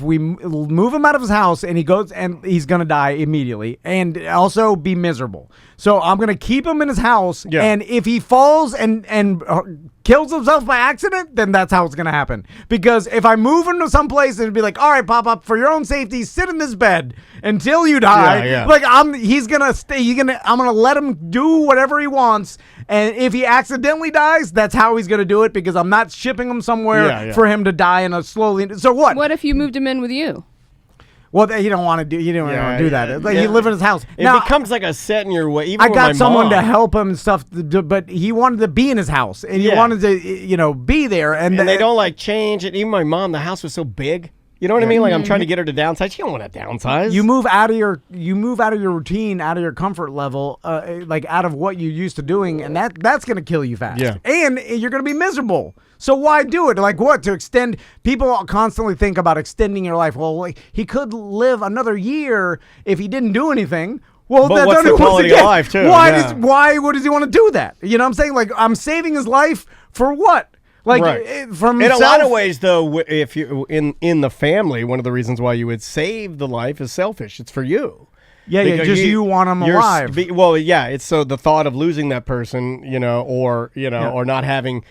we move him out of his house and he goes and he's going to die immediately and also be miserable. So I'm going to keep him in his house. Yeah. And if he falls and kills himself by accident, then that's how it's going to happen. Because if I move him to someplace and it'd be like, all right, Pop-Up, for your own safety, sit in this bed until you die. Yeah. Like he's going to stay. I'm going to let him do whatever he wants. And if he accidentally dies, that's how he's going to do it because I'm not shipping him somewhere for him to die in a slowly. So what? What if you moved him in with you? Well, he don't want to do. You don't want to do that. Like you live in his house. It becomes like a set in your way. Even I got someone to help him and stuff, but he wanted to be in his house and he wanted to, be there. And they don't like change it. Even my mom, the house was so big. You know what I mean? Like I'm trying to get her to downsize. She don't want to downsize. You move out of your routine, out of your comfort level, like out of what you're used to doing, and that's gonna kill you fast. Yeah. And you're gonna be miserable. So why do it? Like what? To extend? People constantly think about extending your life. Well, like, he could live another year if he didn't do anything. Well, but what's the quality of life too? Why would he want to do that? You know what I'm saying? Like I'm saving his life for what? Like from in a lot of ways, though, if you in the family, one of the reasons why you would save the life is selfish. It's for you. Yeah, just you want them alive. It's so the thought of losing that person, or not having,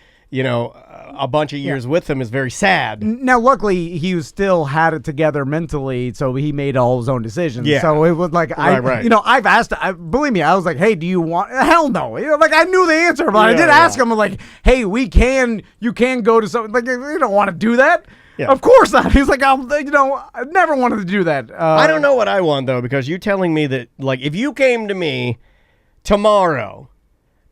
a bunch of years with them is very sad. Now, luckily, he still had it together mentally, so he made all his own decisions. Yeah. So it was like, I've asked, believe me, I was like, hey, do you want, hell no. I knew the answer, but I did ask him, like, hey, you can go to something, like, you don't want to do that. Yeah. Of course not. He's like, I never wanted to do that. I don't know what I want, though, because you telling me that, like, if you came to me tomorrow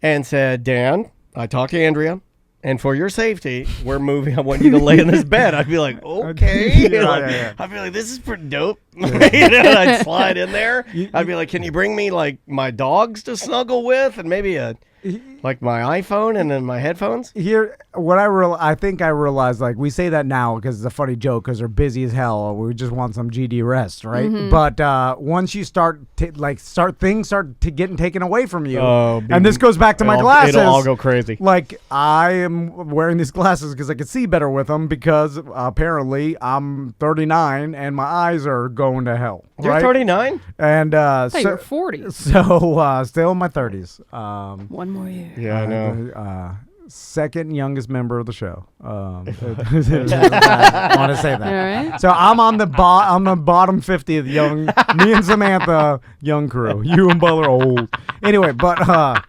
and said, Dan, I talked to Andrea, and for your safety, we're moving. I want you to lay in this bed. I'd be like, okay. I'd be like, this is pretty dope. I'd slide in there. I'd be like, can you bring me like my dogs to snuggle with, and maybe a Like my iPhone and then my headphones? Here, what I think I realized, like, we say that now because it's a funny joke because they're busy as hell. We just want some GD rest, right? But once you start getting taken away from you, and this goes back to my glasses. It'll all go crazy. Like, I am wearing these glasses because I can see better with them because apparently I'm 39 and my eyes are going to hell. You're 39? And you're 40. So still in my 30s. One more year. Yeah, I know. Second youngest member of the show. I want to say that. All right. So I'm on the bottom 50 of the young. Me and Samantha, young crew. You and Butler, old. Anyway, but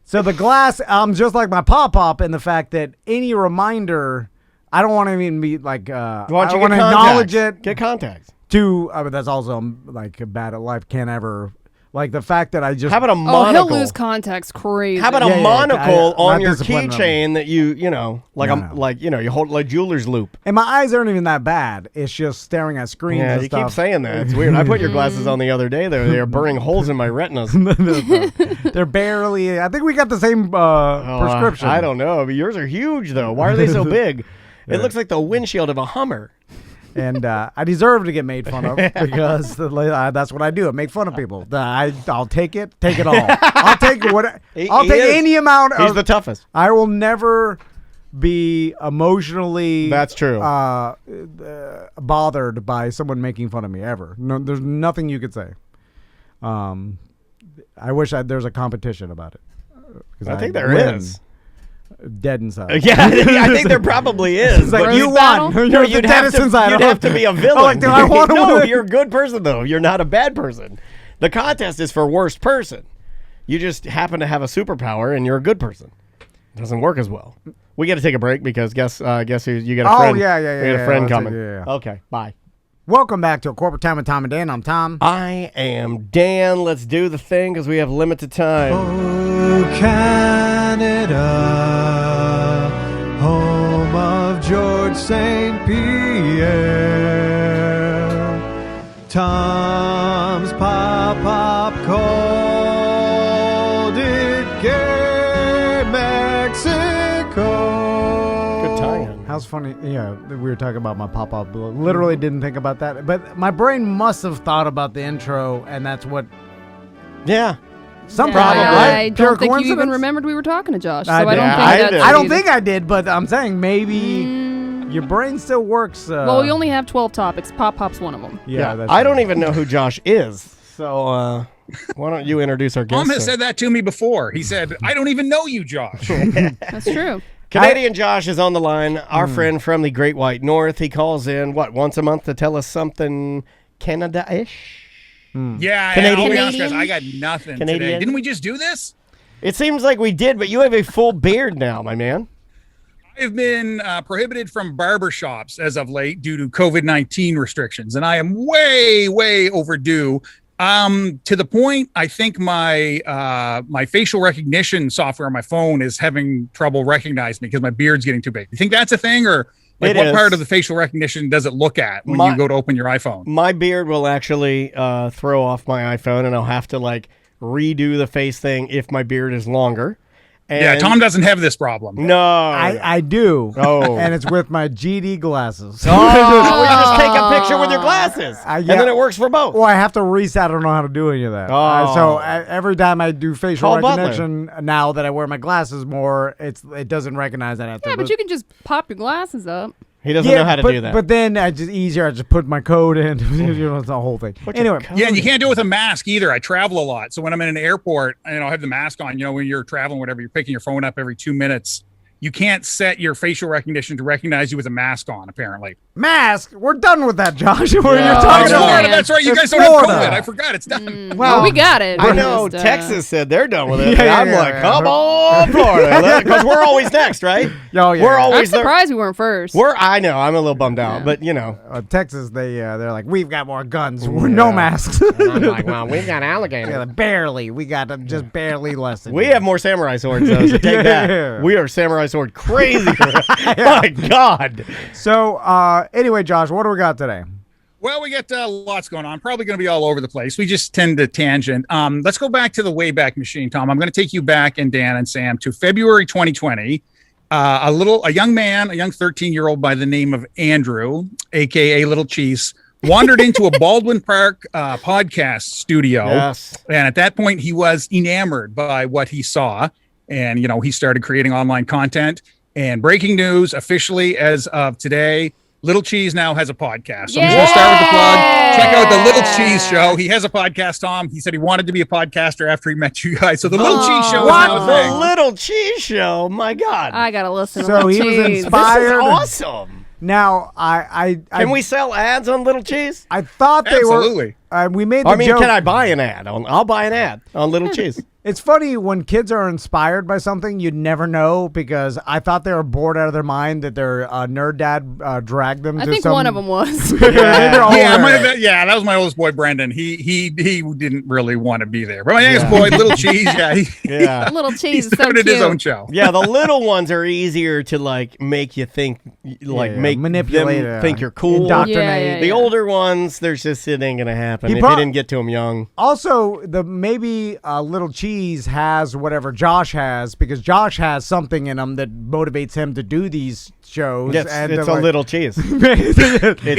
so the glass. I'm just like my pop in the fact that any reminder, I don't want to even be like. I want to acknowledge it. Get contacts. But that's also like bad at life. Can't ever. Like the fact that I just... How about a monocle? Oh, he'll lose contacts crazy. How about a monocle on your keychain that you hold like jeweler's loop? And my eyes aren't even that bad. It's just staring at screens and you stuff. keep saying that. It's weird. I put your glasses on the other day. They are burning holes in my retinas. They're barely... I think we got the same prescription. I don't know. But yours are huge, though. Why are they so big? It looks like the windshield of a Hummer. And I deserve to get made fun of because that's what I do. I make fun of people. I'll take it all. I'll take any amount of. He's the toughest. I will never be emotionally. That's true. Bothered by someone making fun of me ever. No, there's nothing you could say. I wish there's a competition about it. I think there is. Dead inside. Yeah, I think there probably is. Like, you won. You'd have to be a villain. No, you're a good person, though. You're not a bad person. The contest is for worst person. You just happen to have a superpower, and you're a good person. It doesn't work as well. We got to take a break because guess who? You got a friend. Oh, yeah. You got a friend coming. Yeah. Okay, bye. Welcome back to A Corporate Time with Tom and Dan. I'm Tom. I am Dan. Let's do the thing because we have limited time. Oh, Canada, home of George St. Pierre. Tom's Pop called it Gay Mexico. How's funny? Yeah, we were talking about my pop-up. Literally didn't think about that. But my brain must have thought about the intro, and that's what... Yeah. Some problem, right? I don't think you even remembered we were talking to Josh, so I don't think I did, but I'm saying maybe your brain still works. Well, we only have 12 topics. Pop's one of them. Yeah, that's I don't even know who Josh is, so why don't you introduce our guest? Tom has said that to me before. He said, I don't even know you, Josh. That's true. Canadian Josh is on the line, our friend from the Great White North. He calls in, once a month to tell us something Canada-ish? Yeah, Canadian. I'll be honest, guys, I got nothing today. Didn't we just do this? It seems like we did, but you have a full beard now, my man. I've been prohibited from barbershops as of late due to COVID-19 restrictions, and I am way, way overdue. To the point, I think my my facial recognition software on my phone is having trouble recognizing me because my beard's getting too big. You think that's a thing, or like what part of the facial recognition does it look at when you go to open your iPhone? My beard will actually throw off my iPhone, and I'll have to like redo the face thing if my beard is longer. And yeah, Tom doesn't have this problem. No. I do. Oh. And it's with my GD glasses. Oh, you just take a picture with your glasses. And then it works for both. Well, I have to reset. I don't know how to do any of that. So every time I do facial recognition, now that I wear my glasses more, it doesn't recognize that. Yeah, but you can just pop your glasses up. He doesn't know how to do that. But then it's just easier. I just put my code in. It's the whole thing. Anyway. Yeah, and you can't do it with a mask either. I travel a lot. So when I'm in an airport, I have the mask on. When you're traveling, whatever, you're picking your phone up every 2 minutes. You can't set your facial recognition to recognize you with a mask on, apparently. Mask? We're done with that, Josh. You're talking about Florida. That's right. You guys don't have COVID. I forgot. It's done. Well, we got it. I know. Texas said they're done with it. I'm like, come on, Florida. Because we're always next, right? We're always I'm surprised we weren't first. I know. I'm a little bummed out. But, Texas, they're like, we've got more guns. We're no masks. I'm like, well, we've got alligators. Yeah, barely. We got just barely less than we have more samurai swords, though, so take that. We are samurai sword crazy. My God. So, anyway, Josh, what do we got today? Well, we got lots going on. Probably going to be all over the place. We just tend to tangent. Let's go back to the Wayback Machine, Tom. I'm going to take you back, and Dan and Sam, to February 2020. A young man, a young 13-year-old by the name of Andrew, aka Little Cheese, wandered into a Baldwin Park podcast studio. Yes. And at that point, he was enamored by what he saw. And, he started creating online content. And breaking news, officially as of today, Little Cheese now has a podcast. So I'm just going to start with the plug. Check out the Little Cheese Show. He has a podcast, Tom. He said he wanted to be a podcaster after he met you guys. So the Little Cheese Show is now a thing. The Little Cheese Show? My God. I got to listen to So Little he Cheese. was inspired. This is awesome. Now, Can we sell ads on Little Cheese? I thought they Absolutely. were. We made the joke. Can I buy an ad? I'll buy an ad on Little Cheese. It's funny when kids are inspired by something, you never know, because I thought they were bored out of their mind that their nerd dad dragged them I to think some... one of them was. That was my oldest boy, Brendan. He didn't really want to be there. But my youngest boy, Little Cheese, he Little Cheese he is so started cute. his own show. Yeah, the little ones are easier to make you think, make manipulate, them think you're cool. indoctrinate. The older ones, there's just it ain't gonna happen if you didn't get to them young. Also, maybe Little Cheese has whatever Josh has, because Josh has something in him that motivates him to do these shows. Yes, and it's a little cheese. Big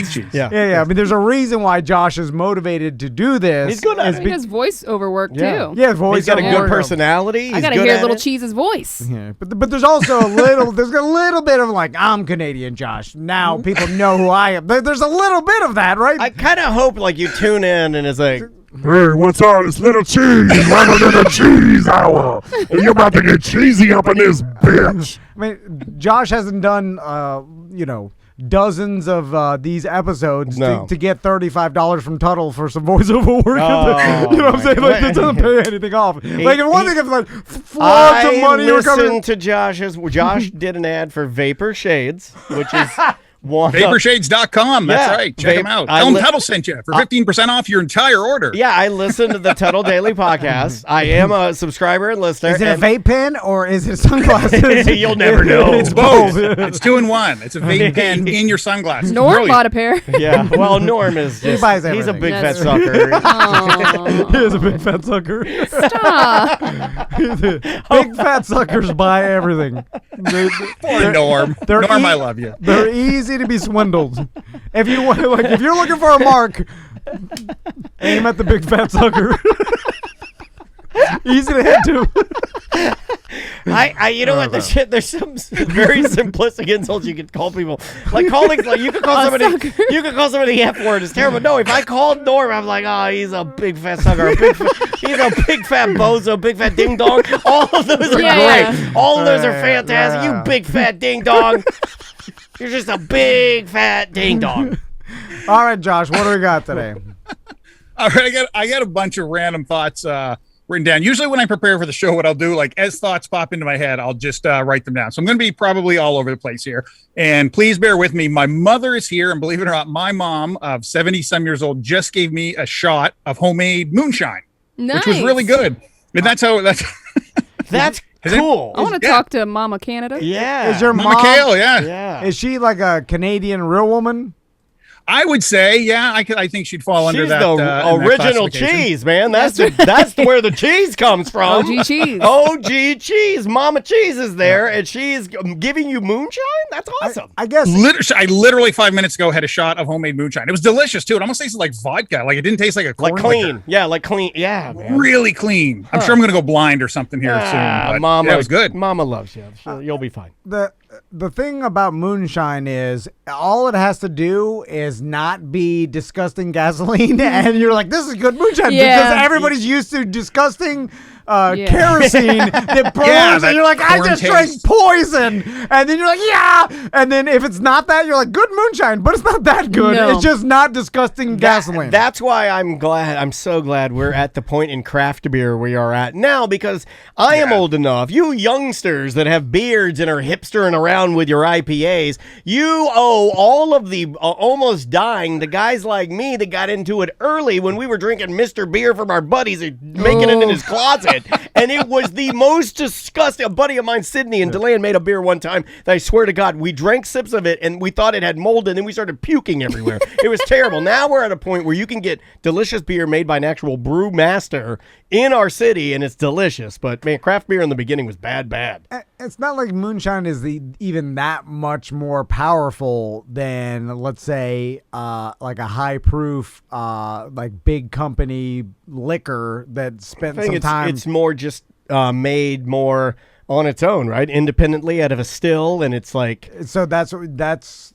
cheese. Yeah. I mean, there's a reason why Josh is motivated to do this. He's good at it. He does voiceover work too. Yeah, voice. He's got a good personality. I gotta hear Little Cheese's voice. Yeah, but there's also there's a little bit of I'm Canadian Josh. Now people know who I am. There's a little bit of that, right? I kind of hope you tune in and it's like, hey, what's up? It's Little Cheese. Welcome to the Cheese Hour. And you're about to get cheesy up in this bitch. I mean, Josh hasn't done, dozens of these episodes to get $35 from Tuttle for some voiceover work. You know what I'm saying? That doesn't pay anything off. One thing is floods of money. Listen to Josh did an ad for Vapor Shades, which is Vaporshades.com. That's right. Check them out. Tell them Tuttle sent you for 15% off your entire order. Yeah, I listen to the Tuttle Daily podcast. I am a subscriber and listener. Is it a vape pen or is it sunglasses? You'll never know. It's both. It's 2-in-1. It's a vape pen in your sunglasses. Norm bought a pair. Yeah, well, Norm is just, buys he's a big That's fat sucker. He is a big fat sucker. Stop. Big fat suckers buy everything. Poor Norm. Norm, I love you. They're easy to be swindled. If you want, if you're looking for a mark, aim at the big fat sucker. Easy to hit to. You know what? There's some very simplistic insults you could call people. You could call somebody the F word. It's terrible. No, if I called Norm, I'm like, oh, he's a big fat sucker. He's a big fat bozo, big fat ding dong. All of those are great. Yeah. All of those are fantastic. You big fat ding dong. You're just a big fat ding dong. All right, Josh, what do we got today? All right, I got a bunch of random thoughts written down. Usually when I prepare for the show, what I'll do, as thoughts pop into my head, I'll just write them down. So I'm going to be probably all over the place here. And please bear with me. My mother is here, and believe it or not, my mom of 70-some years old just gave me a shot of homemade moonshine, which was really good. And that's cool. I want to talk to Mama Canada. Yeah. Is your Mama mom? Kale, yeah. Is she like a Canadian real woman? I would say, yeah. I think she'd fall under that. She's the original cheese, man. That's where the cheese comes from. OG cheese. OG cheese. Mama Cheese is there, and she's giving you moonshine. That's awesome. I guess. I literally 5 minutes ago had a shot of homemade moonshine. It was delicious too. It almost tasted like vodka. It didn't taste like a corn clean. liquor. Yeah, clean. Yeah, man. Really clean. I'm sure I'm gonna go blind or something here soon. But Mama, it was good. Mama loves you. You'll be fine. The thing about moonshine is all it has to do is not be disgusting gasoline, and you're like, this is good moonshine, because everybody's used to disgusting kerosene that burns, and you're like, I just drank poison, and then you're like, and then if it's not that, you're like, good moonshine, but it's not that good. No. It's just not disgusting gasoline. That's why I'm so glad we're at the point in craft beer we are at now, because I am old enough. You youngsters that have beards and are hipstering around with your IPAs, you owe all of the almost dying to guys like me that got into it early when we were drinking Mr. Beer from our buddies and making it in his closet. And it was the most disgusting. A buddy of mine, Sydney, in DeLand made a beer one time that I swear to God, we drank sips of it and we thought it had mold and then we started puking everywhere. It was terrible. Now we're at a point where you can get delicious beer made by an actual brew master in our city and it's delicious. But man, craft beer in the beginning was bad. It's not like moonshine is even that much more powerful than, let's say, like a high proof, like big company liquor that spent some time. It's more just made more on its own, right? Independently out of a still, and it's like so that's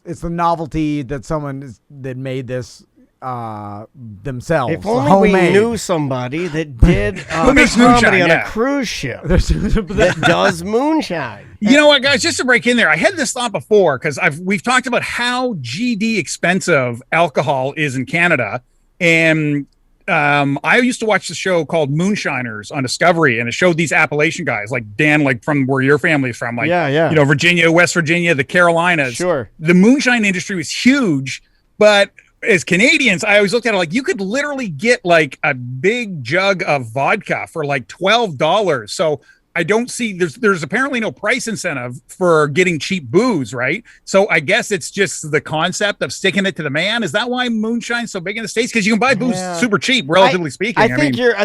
it's the novelty that someone that made this themselves. If only homemade. we knew somebody that did comedy on a cruise ship that does moonshine. You know what, guys? Just to break in there, I had this thought before because we've talked about how GD expensive alcohol is in Canada, and I used to watch the show called Moonshiners on Discovery, and it showed these Appalachian guys like Dan, like from where your family is from, like you know, Virginia, West Virginia, the Carolinas. Sure, the moonshine industry was huge, but as Canadians, I always looked at it like you could literally get like a big jug of vodka for like $12. So I don't see there's apparently no price incentive for getting cheap booze, right? So I guess it's just the concept of sticking it to the man. Is that why moonshine's so big in the States? Because you can buy booze super cheap, relatively speaking. I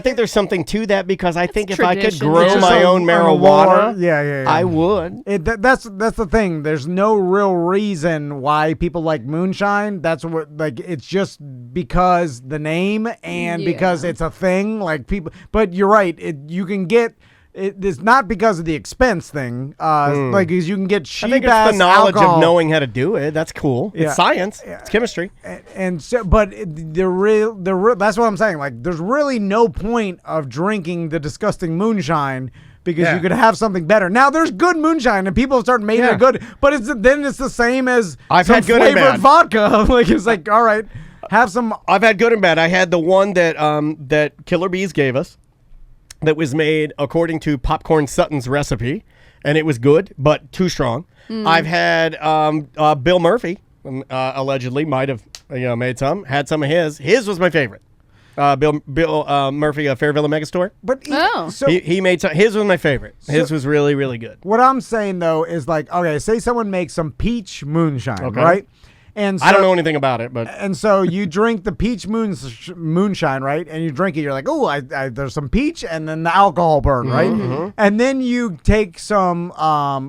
think there's something to that because I think if I could tradition. grow my own marijuana, yeah, I would. That's the thing. There's no real reason why people like moonshine. That's what it's just because the name and because it's a thing. Like people, but you're right. You can get. It's not because of the expense thing, like because you can get cheap. I think it's the knowledge alcohol. of knowing how to do it. That's cool. Yeah. It's science. It's chemistry. And so, but the real that's what I'm saying. Like, there's really no point of drinking the disgusting moonshine because you could have something better. Now, there's good moonshine, and people have started making it good, but it's the same as I've some had good and flavored bad. vodka. Like it's like, all right, have some. I've had good and bad. I had the one that that Killer Bees gave us. That was made according to Popcorn Sutton's recipe, and it was good, but too strong. I've had Bill Murphy, allegedly, might have made some, had some of his. His was my favorite. Bill Murphy, Fairville Megastore. But he made some. His was my favorite. His was really, really good. What I'm saying, though, is like, okay, say someone makes some peach moonshine, right? And so, I don't know anything about it, but and so you drink the peach moonshine, right? And you drink it, you're like, oh, there's some peach, and then the alcohol burn, right? Mm-hmm. And then you take some,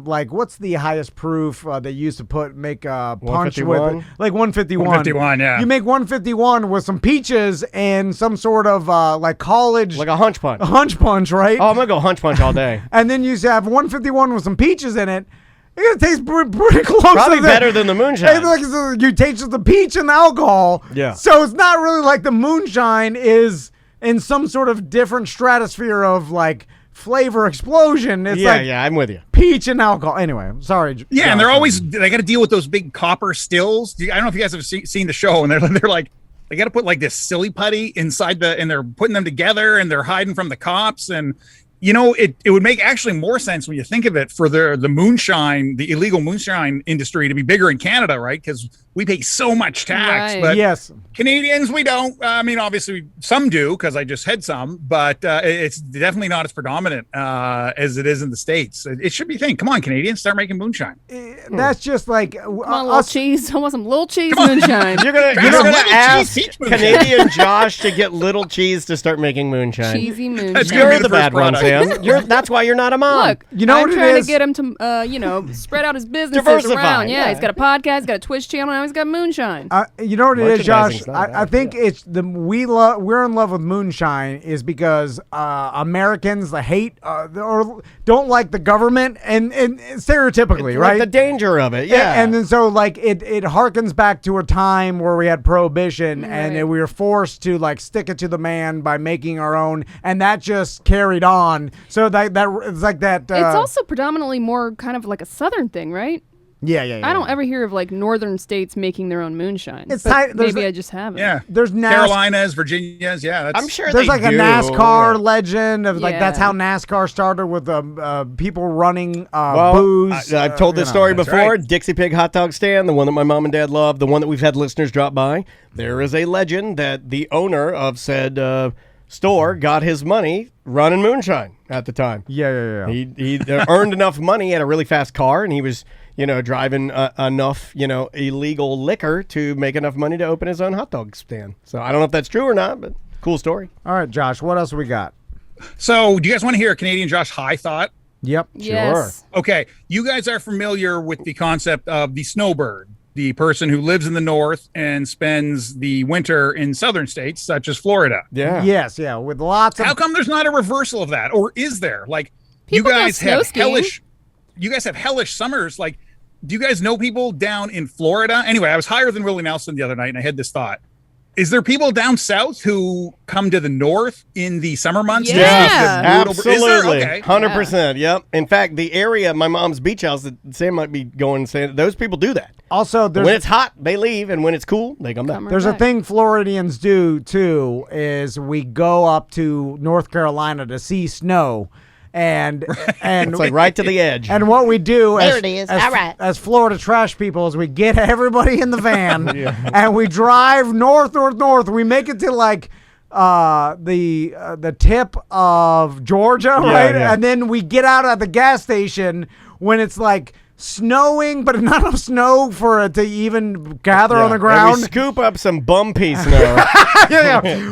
like, what's the highest proof they used to make a punch with? Like 151. 151, yeah. You make 151 with some peaches and some sort of like college, like a hunch punch. A hunch punch, right? Oh, I'm gonna go hunch punch all day. And then you have 151 with some peaches in it. It's gonna taste pretty close. Probably better than the moonshine. Like, so you taste the peach and the alcohol. Yeah. So it's not really like the moonshine is in some sort of different stratosphere of like flavor explosion. It's I'm with you. Peach and alcohol. Anyway, sorry. Yeah, Josh. And they got to deal with those big copper stills. I don't know if you guys have seen the show, and they're like, they got to put like this silly putty inside and they're putting them together, and they're hiding from the cops. And you know, it would make actually more sense when you think of it for the moonshine, the illegal moonshine industry to be bigger in Canada, right? Because we pay so much tax. Right. But yes, Canadians, we don't. I mean, obviously some do because I just had some, but it's definitely not as predominant as it is in the States. It should be thing. Come on, Canadians, start making moonshine. That's just like Come on, little cheese. I want some little cheese moonshine. You're gonna ask Canadian Josh to get little cheese to start making moonshine. Cheesy moonshine. You're the bad one, Sam. That's why you're not a mom. Look, you know I'm trying to get him to, spread out his businesses Diversify, around. Yeah, yeah, he's got a podcast, he's got a Twitch channel, now he's got moonshine. You know what it is, Josh? I think it's we're in love with moonshine is because Americans hate or don't like the government and stereotypically, right? Like the danger of it, yeah. And then so like it harkens back to a time where we had prohibition and we were forced to like stick it to the man by making our own, and that just carried on. So that it's like that. It's also predominantly more kind of like a southern thing, right? Yeah. I don't ever hear of like northern states making their own moonshine. It's maybe I just haven't. Yeah, there's Carolinas, Virginias. Yeah, I'm sure there's like do. a NASCAR legend of like that's how NASCAR started with people running booze. I've told this story before. Right. Dixie Pig hot dog stand, the one that my mom and dad loved, the one that we've had listeners drop by. There is a legend that the owner of said store got his money running moonshine at the time. Yeah. He earned enough money at a really fast car, and he was, driving enough, illegal liquor to make enough money to open his own hot dog stand. So I don't know if that's true or not, but cool story. All right, Josh, what else we got? So do you guys want to hear a Canadian Josh High thought? Yep. Yes. Sure. Okay. You guys are familiar with the concept of the snowbird, the person who lives in the north and spends the winter in southern states, such as Florida. Yeah. Yes, with lots of... How come there's not a reversal of that? Or is there? Like, People you guys go snow have skiing. hellish summers. Like, do you guys know people down in Florida? Anyway, I was higher than Willie Nelson the other night, and I had this thought. Is there people down south who come to the north in the summer months? Yeah. Absolutely. Okay. 100%. Yep. In fact, the area, my mom's beach house, that Sam might be going and saying, those people do that. Also, When it's hot, they leave, and when it's cool, they come back. There's a thing Floridians do, too, is we go up to North Carolina to see snow. And It's like right to the edge. And what we do There it is. All right. as Florida trash people is we get everybody in the van and we drive north. We make it to like the tip of Georgia, right? Yeah. And then we get out at the gas station when it's like snowing, but not enough snow for it to even gather on the ground. And we scoop up some bumpy snow.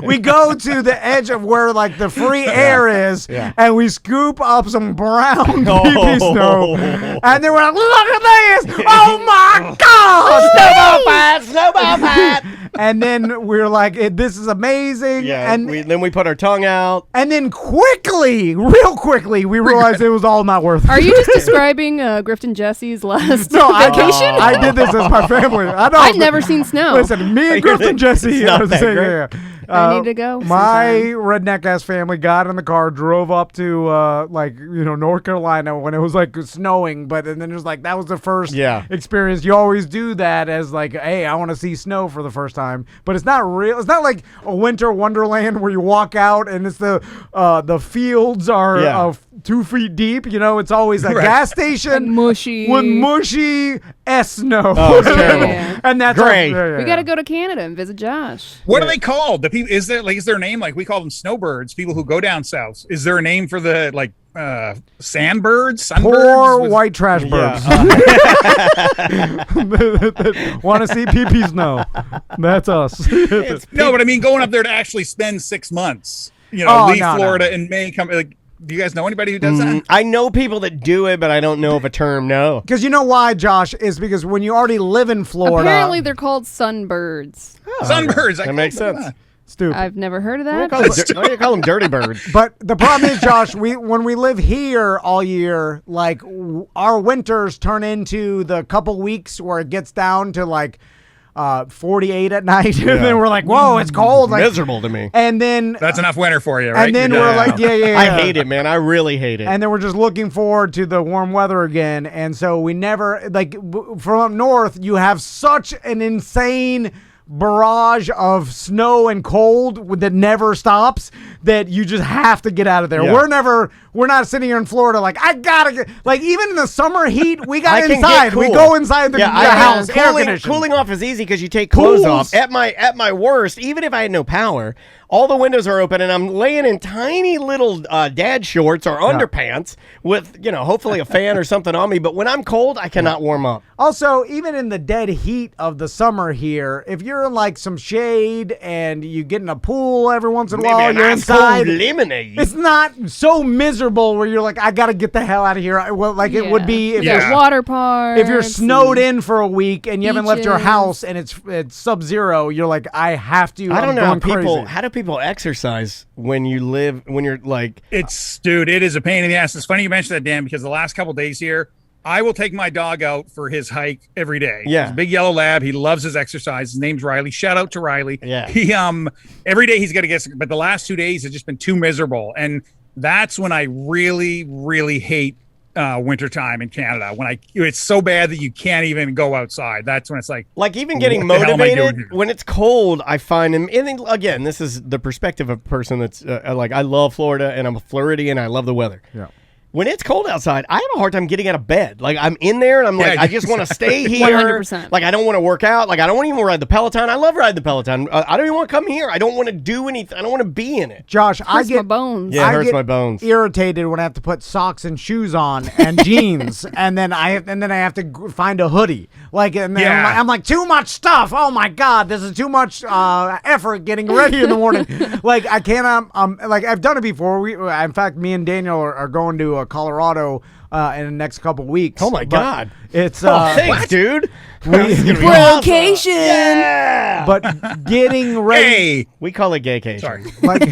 We go to the edge of where like the free air is, and we scoop up some brown pee-pee snow, and then we're like, "Look at this! Oh my God! Snowball fight! And then we're like, "This is amazing!" Yeah, and then we put our tongue out. And then real quickly, we realized it was all not worth it. Are you just describing Grift and Jesse's last vacation? I did this as my family. I know. I've never seen snow. Listen, me and Griff and Jesse are the same area. I need to go My redneck ass family got in the car, drove up to North Carolina when it was like snowing, but and then it was like that was the first experience. You always do that as like, hey, I want to see snow for the first time, but it's not real. It's not like a winter wonderland where you walk out and it's the fields are 2 feet deep. It's always a gas station, like mushy with mushy snow. Oh, it's terrible. And that's great. We got to go to Canada and visit Josh. What are they called? The people, is there a name? Like we call them snowbirds, people who go down south. Is there a name for the sandbirds? Poor white trash birds. Want to see pee-pee snow. That's us. No, but I mean going up there to actually spend 6 months. Leave Florida in May. Come like. Do you guys know anybody who does that? I know people that do it, but I don't know of a term, no. Because you know why, Josh? Is because when you already live in Florida... Apparently they're called sunbirds. Oh, sunbirds. That makes sense. Stupid. I've never heard of that. Why do you call them dirty birds? But the problem is, Josh, when we live here all year, like our winters turn into the couple weeks where it gets down to like 48 at night, and then we're like, whoa, it's cold. Like, miserable to me. And then that's enough winter for you, right? And then we're like, I hate it, man. I really hate it. And then we're just looking forward to the warm weather again. And so we never, like, from up north, you have such an insane barrage of snow and cold that never stops that you just have to get out of there. Yeah. We're not sitting here in Florida like, I gotta get, like, even in the summer heat, we got inside. Cool. We go inside the house. Cooling off is easy because you take clothes off. At my worst, even if I had no power, all the windows are open and I'm laying in tiny little dad shorts or underpants with, hopefully a fan or something on me. But when I'm cold, I cannot warm up. Also, even in the dead heat of the summer here, if you're in like some shade and you get in a pool every once in a while, you're inside. Lemonade. It's not so miserable where you're like, I gotta get the hell out of here. It would be if there's water parks. If you're snowed in for a week and you haven't left your beaches. house and it's sub-zero, you're like, I have to. I don't know how how do people exercise when you're like, it is a pain in the ass. It's funny you mentioned that, Dan, because the last couple days here, I will take my dog out for his hike every day. Yeah. He's a big yellow lab. He loves his exercise. His name's Riley. Shout out to Riley. Yeah. He every day he's got to get, but the last 2 days have just been too miserable. And that's when I really, really hate wintertime in Canada. When it's so bad that you can't even go outside. That's when it's like even getting motivated when it's cold, I find him. And then, again, this is the perspective of a person that's like, I love Florida and I'm a Floridian. I love the weather. Yeah. when it's cold outside, I have a hard time getting out of bed. Like, I'm in there, and I'm like, I just want to stay here. 100%. Like, I don't want to work out. Like, I don't want to even ride the Peloton. I love riding the Peloton. I don't even want to come here. I don't want to do anything. I don't want to be in it. Josh, I Hurts get my bones. Yeah, it I hurts get my bones. irritated when I have to put socks and shoes on and jeans, and then I have to find a hoodie. Like, and then I'm like, too much stuff. Oh my God, this is too much effort getting ready in the morning. Like, I can't. Like, I've done it before. In fact, me and Daniel are going to Colorado in the next couple weeks. Oh my God! It's thanks, dude. Brocation. Yeah. But getting ready. Hey, We call it gaycation. sorry. Like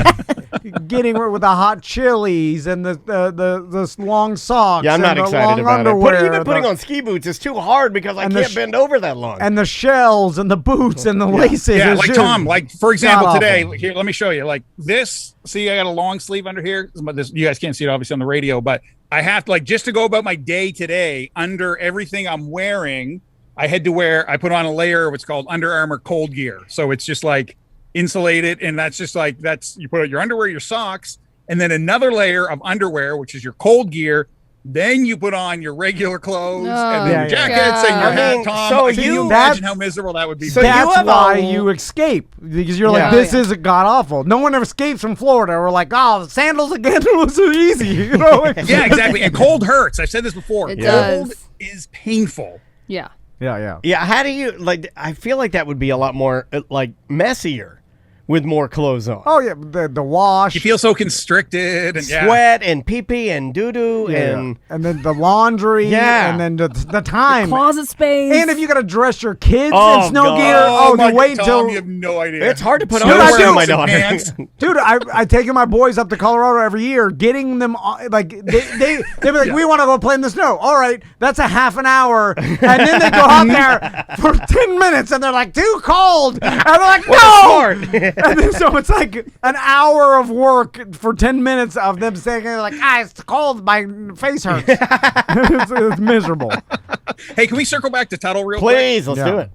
getting with the hot chilies and the long socks. Yeah, I'm not and the excited long about it. underwear, Even putting on ski boots is too hard because I and can't bend over that long. and the shells and the boots and the laces. Yeah, It's like just Tom, like for example, god-awful. today, here, let me show you. Like this, see, I got a long sleeve under here. This, you guys can't see it obviously on the radio, but I have to, like, just to go about my day today, under everything I'm wearing, I put on a layer of what's called Under Armour cold gear. So it's just like insulated, and that's just like, you put out your underwear, your socks, and then another layer of underwear, which is your cold gear. Then you put on your regular clothes and then your jackets and your hat, Tom. so Can you imagine how miserable that would be? So that's why you escape, because you're like, this is god awful. No one ever escapes from Florida. We're like, oh, sandals again was so easy, you know? Yeah, exactly. And cold hurts. I've said this before. It Cold does. is painful. Yeah. Yeah, how do you, like, I feel like that would be a lot more, like, messier with more clothes on. Oh, yeah, the wash. You feel so constricted. And Sweat and pee-pee and doo-doo and then the laundry. Yeah. And then the time. Closet space. And if you got to dress your kids Oh, in snow God. gear, my you wait Tom, until... you have no idea. it's hard to put Dude, on I underwear do. on my Some daughter. pants. Dude, I've taken my boys up to Colorado every year, getting them, like, they'd be like, we want to go play in the snow. All right, that's a half an hour. And then they go out there for 10 minutes, and they're like, too cold. And they're like, no! And then so it's like an hour of work for 10 minutes of them saying, like, it's cold, my face hurts. it's miserable. Hey, can we circle back to Tuttle real quick? Please, let's do it.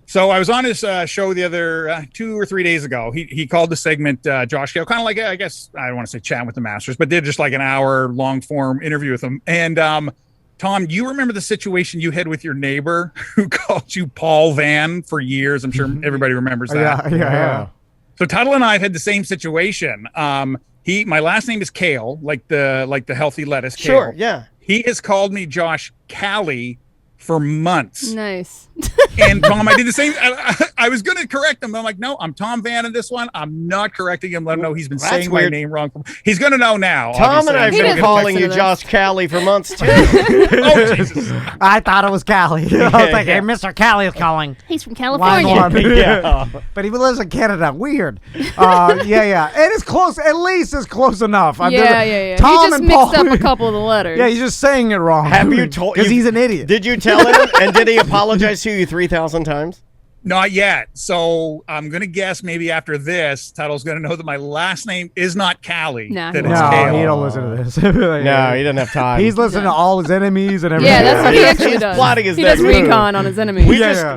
So I was on his show the other 2 or 3 days ago. He called the segment Josh Gale, kind of like, I guess, I don't want to say chat with the Masters, but did just like an hour long form interview with him. And Tom, you remember the situation you had with your neighbor who called you Paul Van for years? I'm sure everybody remembers that. Yeah. So Tuttle and I have had the same situation. My last name is Kale, like the healthy lettuce. Kale. Sure, yeah. He has called me Josh Callie for months. Nice. And Tom, I did the same. I was going to correct him. I'm like, no, I'm Tom Van in this one. I'm not correcting him. Let him know he's been saying weird. my name wrong. He's going to know now. Tom and I have He been didn't calling listen you to this. Josh Callie for months, too. Oh, Jesus. I thought it was Callie. I was like, hey, Mr. Callie is calling. He's from Line California. one. Yeah. But he lives in Canada. Weird. Yeah. And it's close. At least it's close enough. Yeah. Tom He just and mixed Paul, up a couple of the letters. Yeah, he's just saying it wrong. Have you told? Because he's an idiot. Did you tell him? And did he apologize to you 3,000 times? Not yet. So I'm going to guess maybe after this, Tuttle's going to know that my last name is not Callie. Nah. That No, it's Kale. he don't listen to this. No, he doesn't have time. He's listening to all his enemies and everything. Yeah, that's what he He's actually does. plotting his He does next move. recon on his enemies.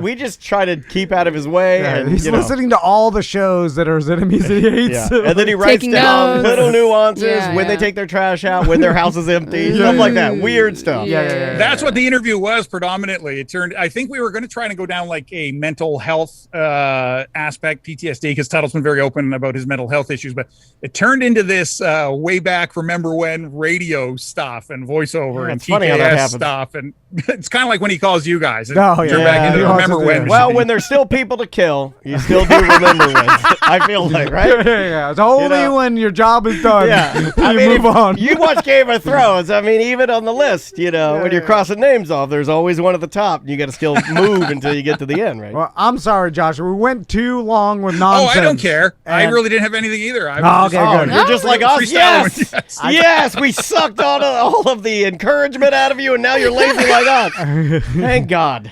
We just try to keep out of his way. Yeah, and he's you know. listening to all the shows that are his enemies that he hates. Yeah. And then he writes Taking down notes. little nuances Yeah, when they yeah. take their trash out, when their house is empty, stuff like that. Weird stuff. Yeah. That's what the interview was predominantly. I think we were going to try and go down like a mental health aspect, PTSD, because Tuttle's been very open about his mental health issues, but it turned into this way back, remember when radio stuff and voiceover and it's funny how that TKS happens. stuff. And it's kind of like when he calls you guys. Oh, yeah. Turn back into He the wants remember to do when. that. Well, when there's still people to kill, you still do remember when. I feel like, right? Yeah. It's only know? when your job is done. Yeah. you I mean, move on. you watch Game of Thrones. I mean, even on the list, when you're crossing names off, there's always one at the top. You got to still move until you get to the end, right? Well, I'm sorry, Josh. We went too long with Oh, nonsense. I don't care. I And- really didn't have anything either. I was Oh, okay, good. You're just like us? freestyling. Yes. Yes. Yes, we sucked all of the encouragement out of you, and now you're lazy like us. Thank God.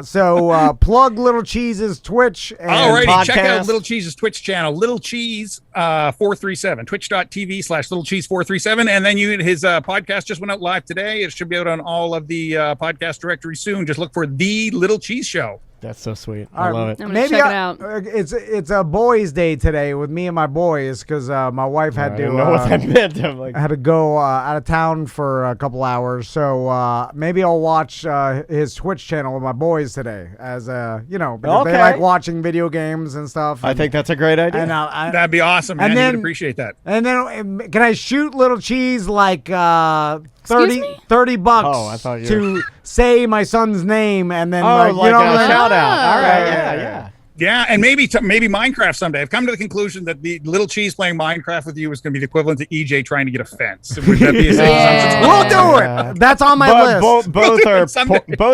So plug Little Cheese's Twitch and Alrighty, check out podcast. Little Cheese's Twitch channel, Little Cheese 437, twitch.tv/Little Cheese437. And then his podcast just went out live today. It should be out on all of the podcast directories soon. Just look for The Little Cheese Show. That's so sweet. I love it. I'm gonna check it out. It's a boys' day today with me and my boys because my wife had I to. didn't know what that meant. I'm like, I had to go out of town for a couple hours, so maybe I'll watch his Twitch channel with my boys today, as because they like watching video games and stuff. I think that's a great idea. And that'd be awesome, man. You would appreciate that. And then can I shoot Little Cheese like 30 bucks I thought you to say my son's name and then like a shout out. All right, yeah. Yeah, and maybe Minecraft someday. I've come to the conclusion that the Little Cheese playing Minecraft with you is going to be the equivalent to EJ trying to get a fence. Would that be a safe assumption? We'll do it. That's on my list. Both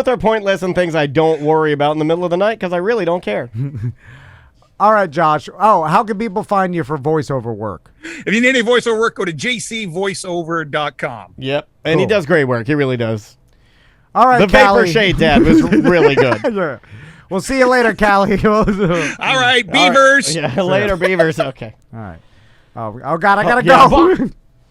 are pointless and things I don't worry about in the middle of the night because I really don't care. All right, Josh. Oh, how can people find you for voiceover work? If you need any voiceover work, go to jcvoiceover.com. Yep, and he does great work. He really does. All right, the Callie. Vapor Shade Dad was really good. Yeah. We'll see you later, Callie. All right, Beavers. Yeah, later, Beavers. Okay. All right. Oh God, I gotta go.